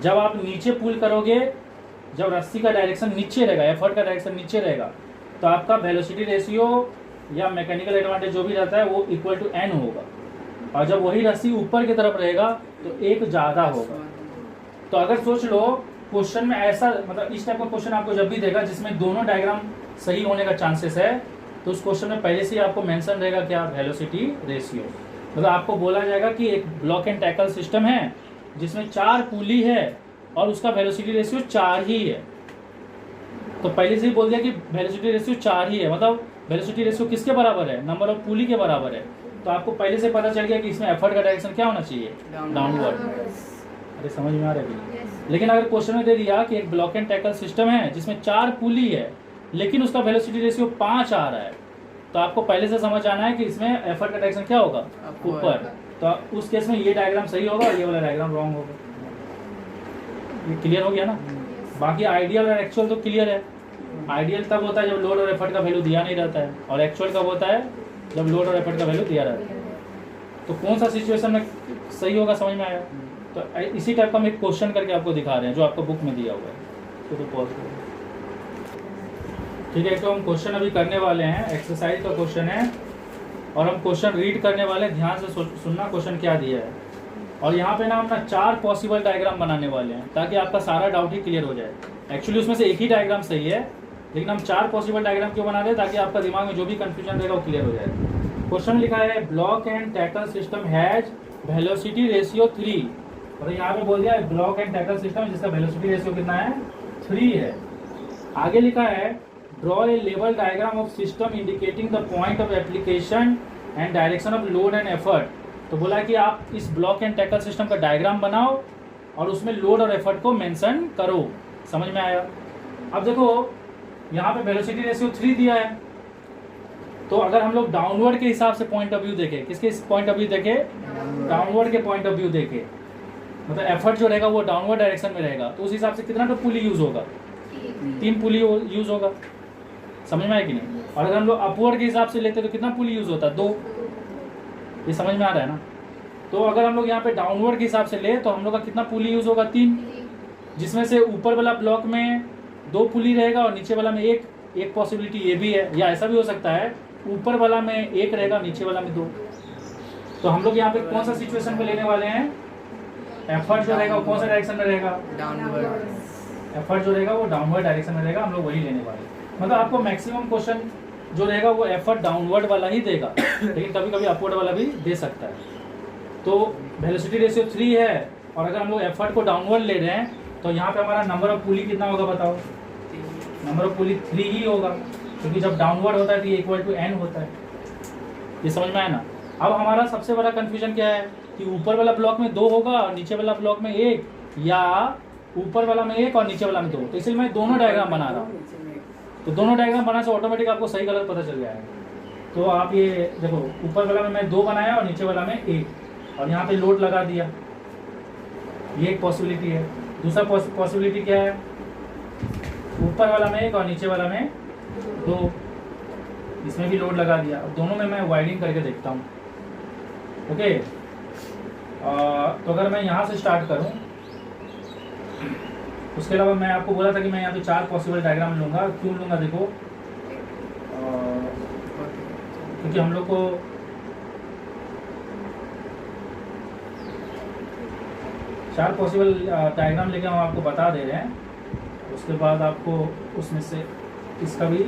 जब आप नीचे पुल करोगे, जब रस्सी का डायरेक्शन नीचे रहेगा, एफर्ट का डायरेक्शन नीचे रहेगा, तो आपका वेलोसिटी रेशियो या मैकेनिकल एडवांटेज जो भी रहता है वो इक्वल टू n होगा। और जब वही रस्सी ऊपर की तरफ रहेगा तो एक ज़्यादा होगा। तो अगर सोच लो क्वेश्चन में ऐसा, मतलब इस टाइप का क्वेश्चन आपको जब भी देगा जिसमें दोनों डायग्राम सही होने का चांसेस है, तो उस क्वेश्चन में पहले से ही आपको मेंशन रहेगा क्या, वेलोसिटी रेशियो। मतलब आपको बोला जाएगा कि एक ब्लॉक एंड टैकल सिस्टम है जिसमें 4 पुली है और उसका वेलोसिटी रेशियो 4 ही है। तो पहले से ही बोल दिया कि वेलोसिटी रेशियो 4 ही है, मतलब वेलोसिटी रेशियो किसके बराबर है, नंबर ऑफ पुली के बराबर है। तो आपको पहले से पता चल गया कि इसमें एफर्ट का डायरेक्शन क्या होना चाहिए, डाउनवर्ड। अरे समझ में आ रहा है। लेकिन अगर क्वेश्चन में दे दिया कि एक ब्लॉक एंड टैकल सिस्टम है जिसमें 4 पुली है लेकिन उसका वेलोसिटी रेशियो 5 आ रहा है, तो आपको पहले से समझ आना है कि इसमें एफर्ट का डायरेक्शन क्या होगा, ऊपर। तो उस केस में ये डायग्राम सही होगा और ये वाला डायग्राम रॉन्ग होगा। ये क्लियर हो गया ना। बाकी आइडियल और एक्चुअल तो क्लियर है। आइडियल तब होता है जब लोड और एफर्ट का वैल्यू दिया नहीं रहता है, और एक्चुअल कब होता है जब लोड और एफर्ट का वैल्यू दिया रहता है। तो कौन सा सिचुएशन में सही होगा, समझ में आया। तो इसी टाइप का हम एक क्वेश्चन करके आपको दिखा रहे हैं जो आपको बुक में दिया हुआ है। तो पॉज करो, ठीक है। तो हम क्वेश्चन अभी करने वाले हैं, एक्सरसाइज का क्वेश्चन है और हम क्वेश्चन रीड करने वाले हैं। ध्यान से सुनना क्वेश्चन क्या दिया है। और यहाँ पे ना हम 4 पॉसिबल डायग्राम बनाने वाले हैं ताकि आपका सारा डाउट ही क्लियर हो जाए। एक्चुअली उसमें से एक ही डायग्राम सही है, लेकिन हम 4 पॉसिबल डायग्राम क्यों बना रहे हैं, ताकि आपका दिमाग में जो भी कंफ्यूजन रहेगा वो क्लियर हो जाए। क्वेश्चन लिखा है block and tackle system has velocity ratio 3। और यहाँ पे बोल दिया है ब्लॉक एंड टैकल सिस्टम जिसका वेलोसिटी रेशियो कितना है, 3 है। आगे लिखा है draw a level diagram of system indicating the point of application and direction of load and effort. तो बोला कि आप इस ब्लॉक एंड टैकल सिस्टम का डायग्राम बनाओ और उसमें लोड और एफर्ट को मेंशन करो। समझ में आया। अब देखो यहाँ पे वेलोसिटी रेशियो 3 दिया है, तो अगर हम लोग डाउनवर्ड के हिसाब से पॉइंट ऑफ व्यू देखें, किसके पॉइंट ऑफ व्यू देखें, डाउनवर्ड के पॉइंट ऑफ व्यू देखें, मतलब एफर्ट जो रहेगा वो डाउनवर्ड डायरेक्शन में रहेगा, तो उस हिसाब से कितना तो पुली यूज होगा, 3 पुली यूज होगा। समझ में आया कि नहीं। और अगर हम लोग अपवर्ड के हिसाब से लेते तो कितना पुली यूज होता है, 2। ये समझ में आ रहा है ना। तो अगर हम लोग यहाँ पे डाउनवर्ड के हिसाब से ले तो हम लोग का कितना पुली यूज होगा, 3, जिसमें से ऊपर वाला ब्लॉक में 2 पुली रहेगा और नीचे वाला में एक पॉसिबिलिटी ये भी है, या ऐसा भी हो सकता है ऊपर वाला में 1 रहेगा, नीचे वाला में 2। तो हम लोग यहाँ पे कौन सा सिचुएशन पे लेने वाले हैं, एफर्ट जो रहेगा वो कौन सा डायरेक्शन में रहेगा, डाउनवर्ड। एफर्ट जो रहेगा वो डाउनवर्ड डायरेक्शन में रहेगा, हम लोग वही लेने वाले। मतलब आपको मैक्सिमम क्वेश्चन जो रहेगा वो एफर्ट डाउनवर्ड वाला ही देगा, लेकिन कभी कभी अपवर्ड वाला भी दे सकता है। तो वेलोसिटी रेशियो 3 है और अगर हम लोग एफर्ट को डाउनवर्ड ले रहे हैं तो यहाँ पे हमारा नंबर ऑफ पुली कितना होगा बताओ? नंबर ऑफ पुली 3 ही होगा, क्योंकि जब डाउनवर्ड होता है तो ये इक्वल टू n होता है। ये समझ में आया ना? अब हमारा सबसे बड़ा कंफ्यूजन क्या है कि ऊपर वाला ब्लॉक में 2 होगा और नीचे वाला ब्लॉक में 1, या ऊपर वाला में 1 और नीचे वाला में 2। तो इसलिए मैं दोनों डायग्राम बना रहा हूँ। तो दोनों डायग्राम बनाने से ऑटोमेटिक आपको सही गलत पता चल जाएगा। तो आप ये देखो, ऊपर वाला में मैं 2 बनाया और नीचे वाला में 1, और यहाँ पे लोड लगा दिया। ये एक पॉसिबिलिटी है। दूसरा पॉसिबिलिटी क्या है? ऊपर वाला में 1 और नीचे वाला में 2, इसमें भी लोड लगा दिया। अब दोनों में मैं वाइडिंग करके देखता हूँ। ओके, तो अगर मैं यहाँ से स्टार्ट करूँ, उसके अलावा मैं आपको बोला था कि मैं यहाँ पे 4 पॉसिबल डायग्राम लूँगा। क्यों लूँगा? देखो, क्योंकि हम लोग को चार पॉसिबल डायग्राम लेके हम आपको बता दे रहे हैं। उसके बाद आपको उसमें से इसका भी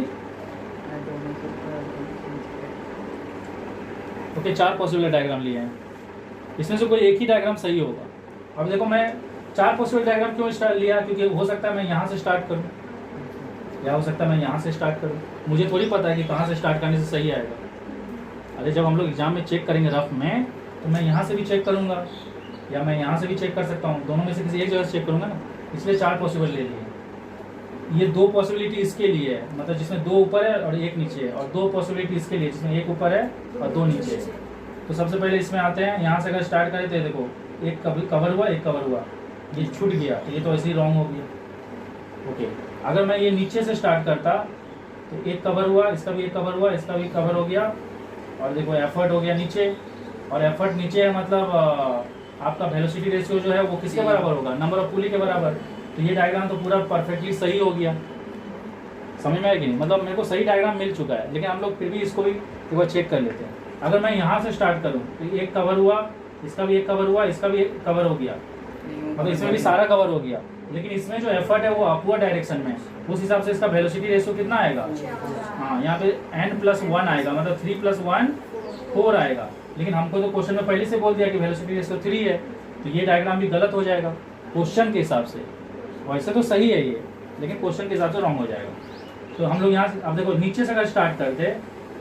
ओके 4 पॉसिबल डायग्राम लिए हैं। इसमें से कोई एक ही डायग्राम सही होगा। अब देखो, मैं 4 पॉसिबल डायग्राम क्यों स्टार्ट लिया? क्योंकि हो सकता है मैं यहाँ से स्टार्ट करूँ, या हो सकता है मैं यहाँ से स्टार्ट करूँ। मुझे थोड़ी पता है कि कहाँ से स्टार्ट करने से सही आएगा। अरे जब हम लोग एग्जाम में चेक करेंगे रफ में, तो मैं यहाँ से भी चेक करूँगा या मैं यहाँ से भी चेक कर सकता हूँ। दोनों में से किसी एक जगह से चेक करूँगा ना, इसलिए 4 पॉसिबल ले लिए। ये 2 पॉसिबिलिटी इसके लिए है, मतलब जिसमें 2 ऊपर है और 1 नीचे है, और 2 पॉसिबिलिटी इसके लिए जिसमें 1 ऊपर है और 2 नीचे है। तो सबसे पहले इसमें आते हैं। यहाँ से अगर स्टार्ट करें तो देखो, एक कवर हुआ, एक कवर हुआ, ये छूट गया, तो ये तो ऐसे ही रॉन्ग हो गया। ओके, अगर मैं ये नीचे से स्टार्ट करता तो एक कवर हुआ, इसका भी एक कवर हुआ, इसका भी कवर हो गया, और देखो एफर्ट हो गया नीचे, और एफर्ट नीचे है मतलब आपका वेलोसिटी रेशियो जो है वो किसके बराबर होगा? नंबर ऑफ पुली के बराबर। तो ये डायग्राम तो पूरा परफेक्टली सही हो गया। समझ में आया कि नहीं? मतलब मेरे को सही डायग्राम मिल चुका है, लेकिन हम लोग फिर भी इसको भी एक बार चेक कर लेते हैं। अगर मैं यहाँ से स्टार्ट करूँ तो एक कवर हुआ, इसका भी एक कवर हुआ, इसका भी एक कवर हो गया, मतलब इसमें भी सारा कवर हो गया। लेकिन इसमें जो एफर्ट है वो अपवर्ड डायरेक्शन में, उस हिसाब से इसका वेलोसिटी रेशियो कितना आएगा? हाँ, यहाँ पे n+1 आएगा, मतलब 3+1 4 आएगा। लेकिन हमको तो क्वेश्चन में पहले से बोल दिया कि वेलोसिटी रेशियो 3 है, तो ये डायग्राम भी गलत हो जाएगा क्वेश्चन के हिसाब से। वैसे तो सही है ये, लेकिन क्वेश्चन के हिसाब से रॉन्ग हो जाएगा। तो हम लोग यहाँ से अब देखो, नीचे से अगर स्टार्ट करते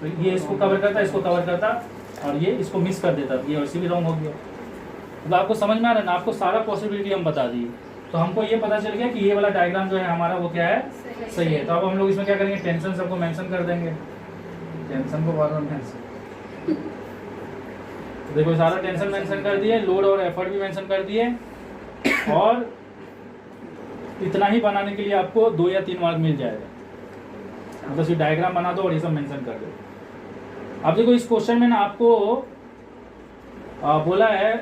तो ये इसको कवर करता, इसको कवर करता, और ये इसको मिस कर देता, ये वैसे भी रॉन्ग हो गया। मतलब आपको समझ में आ रहा है ना? आपको सारा पॉसिबिलिटी हम बता दिए, तो हमको ये पता चल गया कि ये वाला डायग्राम जो है हमारा वो क्या है? सही है। तो अब हम लोग इसमें क्या करेंगे? टेंशन सबको मेंशन कर देंगे, टेंशन को बार बार मेंशन। तो देखो, सारा टेंशन मेंशन कर दिए, लोड और एफर्ट भी मेंशन कर दिए, और इतना ही बनाने के लिए आपको 2 या 3 मार्क मिल जाएगा। मतलब सिर्फ डायग्राम बना दो और ये सब मेंशन कर दो। अब देखो, इस क्वेश्चन में ना आपको बोला है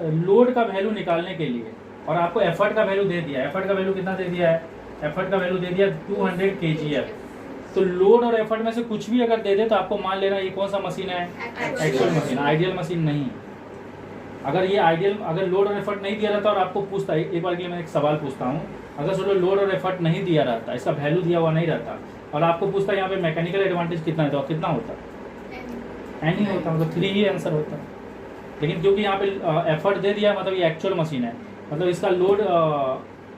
लोड का वैल्यू निकालने के लिए, और आपको एफर्ट का वैल्यू दे दिया। एफर्ट का वैल्यू कितना दे दिया है? एफर्ट का वैल्यू दे दिया 200 kgf। तो लोड और एफर्ट में से कुछ भी अगर दे दे तो आपको मान लेना ये कौन सा मशीन है? एक्चुअल मशीन, आइडियल मशीन नहीं। अगर ये आइडियल, अगर लोड और एफर्ट नहीं दिया रहता और आपको पूछता, एक बार के लिए मैं एक सवाल पूछता हूँ, अगर चलो लोड और एफर्ट नहीं दिया रहता, इसका वैल्यू दिया हुआ नहीं रहता, और आपको पूछता यहाँ पे मैकेनिकल एडवांटेज कितना है, तो कितना होता? n ही होता, मतलब 3 ही आंसर होता। लेकिन क्योंकि यहाँ पे एफर्ट दे दिया, मतलब ये एक्चुअल मशीन है, मतलब इसका लोड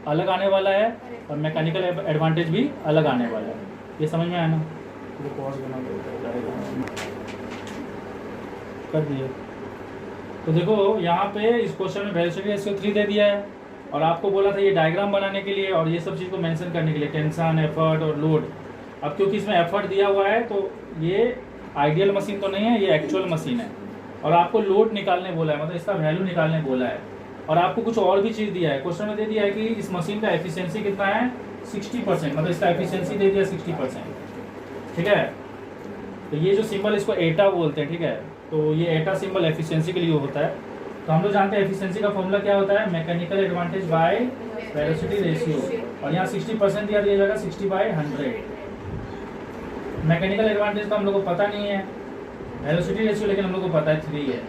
अलग आने वाला है और मैकेनिकल एडवांटेज भी अलग आने वाला है। ये समझ में आया ना? तो पॉज बना कर दिया। तो देखो, यहाँ पे इस क्वेश्चन में वेलोसिटी रेशियो 3 दे दिया है, और आपको बोला था ये डायग्राम बनाने के लिए और ये सब चीज़ को मेंशन करने के लिए, टेंशन, एफर्ट और लोड। अब क्योंकि इसमें एफर्ट दिया हुआ है तो ये आइडियल मशीन तो नहीं है, ये एक्चुअल मशीन है, और आपको लोड निकालने बोला है, मतलब इसका वैल्यू निकालने बोला है। और आपको कुछ और भी चीज़ दिया है, क्वेश्चन में दे दिया है कि इस मशीन का एफिशिएंसी कितना है? 60%, मतलब इसका एफिशिएंसी दे दिया 60%। ठीक है, तो ये जो सिंबल इसको एटा बोलते हैं, ठीक है, तो ये एटा सिंबल एफिशिएंसी के लिए होता है। तो हम लोग जानते हैं एफिशिएंसी का फॉर्मूला क्या होता है? Mechanical advantage by velocity ratio, और यहाँ 60% दिया जाएगा 60/100। मैकेनिकल एडवांटेज तो हम लोग को पता नहीं है, वेलोसिटी रेशियो लेकिन हम लोग को पता है 3 है।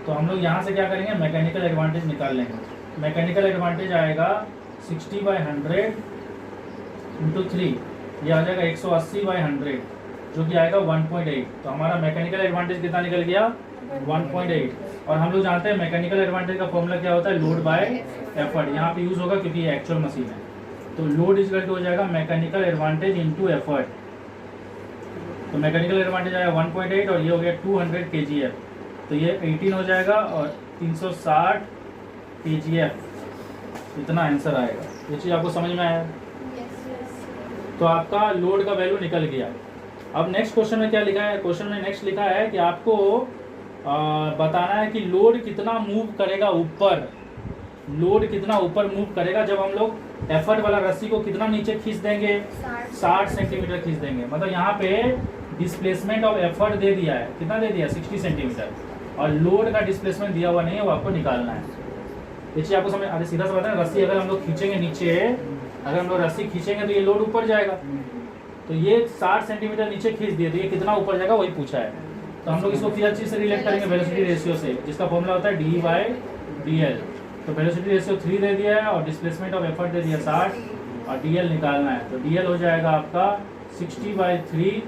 तो हम लोग यहाँ से क्या करेंगे? मैकेनिकल एडवांटेज निकाल लेंगे। मैकेनिकल एडवांटेज आएगा 60/100 × 3, ये आ जाएगा 180/100। जो कि आएगा 1.8। तो हमारा मैकेनिकल एडवांटेज कितना निकल गया 1.8। और हम लोग जानते हैं मैकेनिकल एडवांटेज का फॉर्मूला क्या होता है, लोड बाय एफर्ट। यहाँ पे यूज होगा क्योंकि ये एक्चुअल मशीन है। तो लोड इज इक्वल टू हो जाएगा मैकेनिकल एडवांटेज इनटू एफर्ट। तो मैकेनिकल एडवांटेज आएगा 1.8 और ये हो गया 200 kgf। तो ये 18 हो जाएगा और 360 kgf, इतना आंसर आएगा। ये चीज़ आपको समझ में आया? तो आपका लोड का वैल्यू निकल गया। अब नेक्स्ट क्वेश्चन में क्या लिखा है, क्वेश्चन में नेक्स्ट लिखा है कि आपको बताना है कि लोड कितना मूव करेगा ऊपर, लोड कितना ऊपर मूव करेगा जब हम लोग एफर्ट वाला रस्सी को कितना नीचे खींच देंगे, 60 सेंटीमीटर खींच देंगे। मतलब यहाँ पे डिस्प्लेसमेंट ऑफ एफर्ट दे दिया है, कितना दे दिया 60 सेंटीमीटर, और लोड का डिस्प्लेसमेंट दिया हुआ नहीं है, वो आपको निकालना है। ये चीज़ आपको समझ, अरे सीधा सा बताए, रस्सी अगर हम लोग खींचेंगे नीचे, अगर हम लोग रस्सी खींचेंगे तो ये लोड ऊपर जाएगा। तो ये 60 सेंटीमीटर नीचे खींच दिए, तो ये कितना ऊपर जाएगा वही पूछा है। तो हम लोग इसको किस चीज़ से रिलेट करेंगे, वेलोसिटी रेशियो से, जिसका फॉर्मूला होता है d/dl। तो वेलोसिटी रेशियो 3 दे दिया है और डिस्प्लेसमेंट ऑफ एफर्ट दे दिया 60 और dl निकालना है। तो dl हो जाएगा आपका 60/3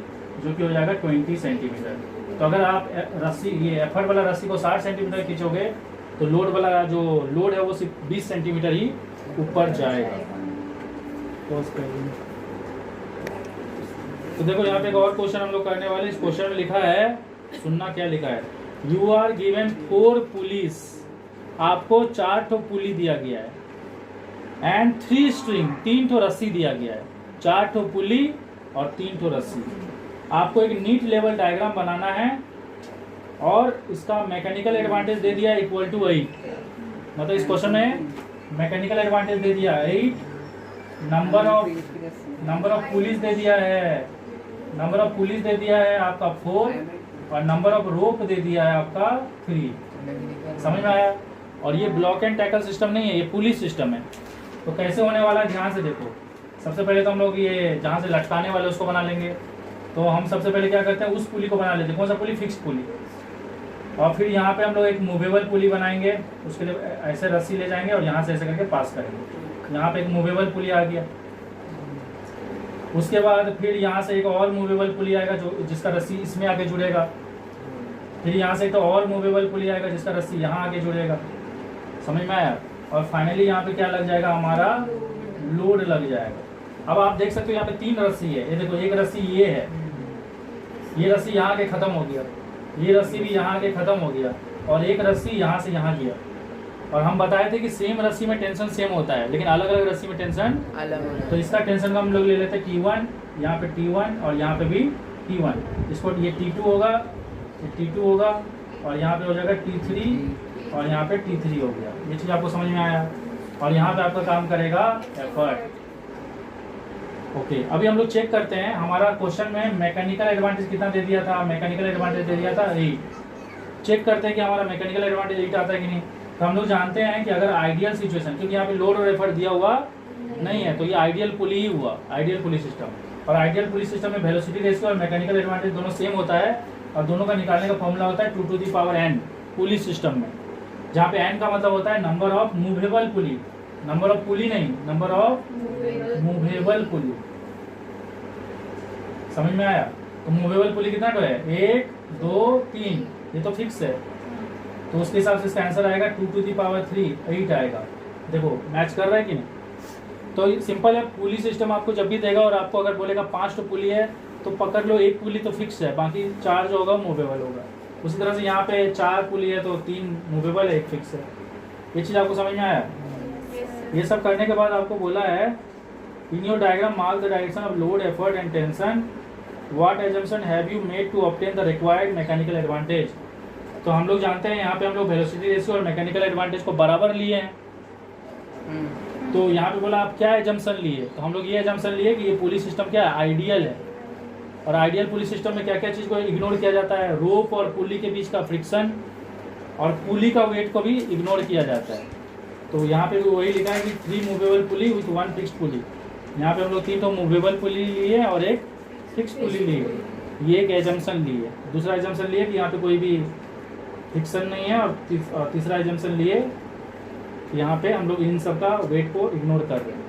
जो कि हो जाएगा 20 सेंटीमीटर। तो अगर आप रस्सी, ये एफर्ट वाला रस्सी को 60 सेंटीमीटर खींचोगे तो लोड वाला जो लोड है वो सिर्फ 20 सेंटीमीटर ही ऊपर जाएगा। तो देखो यहाँ पे एक और क्वेश्चन हम लोग करने वाले। इस क्वेश्चन में लिखा है, सुनना क्या लिखा है, यू आर गिवन 4 पुलिस, आपको 4 ठो पुली दिया गया है एंड 3 स्ट्रिंग, 3 ठो रस्सी दिया गया है, 4 ठो पुली और 3 ठो रस्सी। आपको एक नीट लेवल डायग्राम बनाना है और इसका मैकेनिकल एडवांटेज दे दिया इक्वल टू 8। मतलब इस क्वेश्चन में मैकेनिकल एडवांटेज दे दिया 8, नंबर ऑफ पुलिस दे दिया है, नंबर ऑफ पुलिस दे दिया है आपका 4 और नंबर ऑफ रोप दे दिया है आपका 3। समझ में आया? और ये ब्लॉक एंड टैकल सिस्टम नहीं है, ये पुलिस सिस्टम है। तो कैसे होने वाला है ध्यान से देखो। सबसे पहले तो हम लोग ये जहाँ से लटकाने वाले उसको बना लेंगे। तो हम सबसे पहले क्या करते हैं, उस पुली को बना लेते हैं। कौन सा पुली? फिक्स पुली। और फिर यहाँ पे हम लोग एक मूवेबल पुली बनाएंगे, उसके लिए ऐसे रस्सी ले जाएंगे और यहाँ से ऐसे करके पास करेंगे। यहाँ पे एक मूवेबल पुली आ गया। उसके बाद फिर यहाँ से एक और मूवेबल पुली आएगा जो जिसका रस्सी इसमें आके जुड़ेगा। फिर यहाँ से एक तो और मूवेबल पुली आएगा जिसका रस्सी यहाँ आके जुड़ेगा। समझ में आया? और फाइनली यहाँ पे क्या लग जाएगा, हमारा लोड लग जाएगा। अब आप देख सकते हो यहाँ पे 3 रस्सी है। ये देखो, एक रस्सी ये है, ये रस्सी यहाँ आके खत्म हो गया, ये रस्सी भी यहाँ आके खत्म हो गया और एक रस्सी यहाँ से यहाँ गया। और हम बताए थे कि सेम रस्सी में टेंशन सेम होता है लेकिन अलग अलग रस्सी में टेंशन अलग। तो इसका टेंशन का हम लोग ले लेते हैं T1, यहाँ पे T1 और यहाँ पे भी T1। इसको ये T2 होगा, ये T2 होगा और यहाँ पे हो जाएगा T3 और यहाँ पे T3 हो गया। ये चीज़ आपको समझ में आया? और यहाँ पे आपका काम करेगा एफर्ट। ओके, अभी हम लोग चेक करते हैं। हमारा क्वेश्चन में मैकेनिकल एडवांटेज कितना दे दिया था, मैकेनिकल एडवांटेज दे दिया था 8। चेक करते हैं कि हमारा मैकेनिकल एडवांटेज 8 आता है कि नहीं। तो हम लोग जानते हैं कि अगर आइडियल सिचुएशन, क्योंकि यहाँ पे लोड और एफर्ट दिया हुआ नहीं है, तो ये आइडियल पुली ही हुआ, आइडियल पुली सिस्टम। और आइडियल पुली सिस्टम में वेलोसिटी रेशियो और मैकेनिकल एडवांटेज दोनों सेम होता है और दोनों का निकालने का फॉर्मूला होता है 2 to the power n pulley system में, जहाँ पे n का मतलब होता है number of movable pulley, number of pulley नहीं, नंबर ऑफ मूवेबल पुली। समझ में आया? तो मूवेबल पुली कितना तो है, 1 2 3, ये तो फिक्स है। तो उसके हिसाब से इसका आंसर आएगा 2 to the power 3, 8 आएगा। देखो मैच कर रहा है कि नहीं? तो सिंपल है, पुली सिस्टम आपको जब भी देगा और आपको अगर बोलेगा 5 तो पुली है तो पकड़ लो, 1 पुली तो फिक्स है, बाकी 4 जो होगा मूवेबल होगा। उसी तरह से यहाँ पे 4 पुली है तो 3 मूवेबल है, 1 फिक्स है। ये चीज़ आपको समझ में आया? ये सब करने के बाद आपको बोला है in your diagram mark the direction of load, effort and tension, what assumption have you made to obtain the required mechanical advantage. तो हम लोग जानते हैं यहाँ पे हम लोग वेलोसिटी रेशियो और मैकेनिकल एडवांटेज को बराबर लिए हैं। तो यहाँ पे बोला आप क्या एजम्पशन लिए, तो हम लोग ये एजम्पशन लिए कि ये पुली सिस्टम क्या है, आइडियल है। और आइडियल पुली सिस्टम में क्या क्या चीज़ को इग्नोर किया जाता है, रोप और पुली के बीच का फ्रिक्शन और पुली का वेट को भी इग्नोर किया जाता है। तो यहाँ पे भी वही लिखा है कि 3 movable pulley with 1 fixed pulley. यहाँ पे हम लोग 3 तो मूवेबल पुली लिए और 1 फिक्स पुली लिए। ये एक एजम्पशन लिए। दूसरा एजम्पशन लिए कि यहाँ पे कोई भी फिक्सन नहीं है और तीसरा एजम्पशन लिए यहाँ पे हम लोग इन सब का वेट को इग्नोर कर रहे हैं।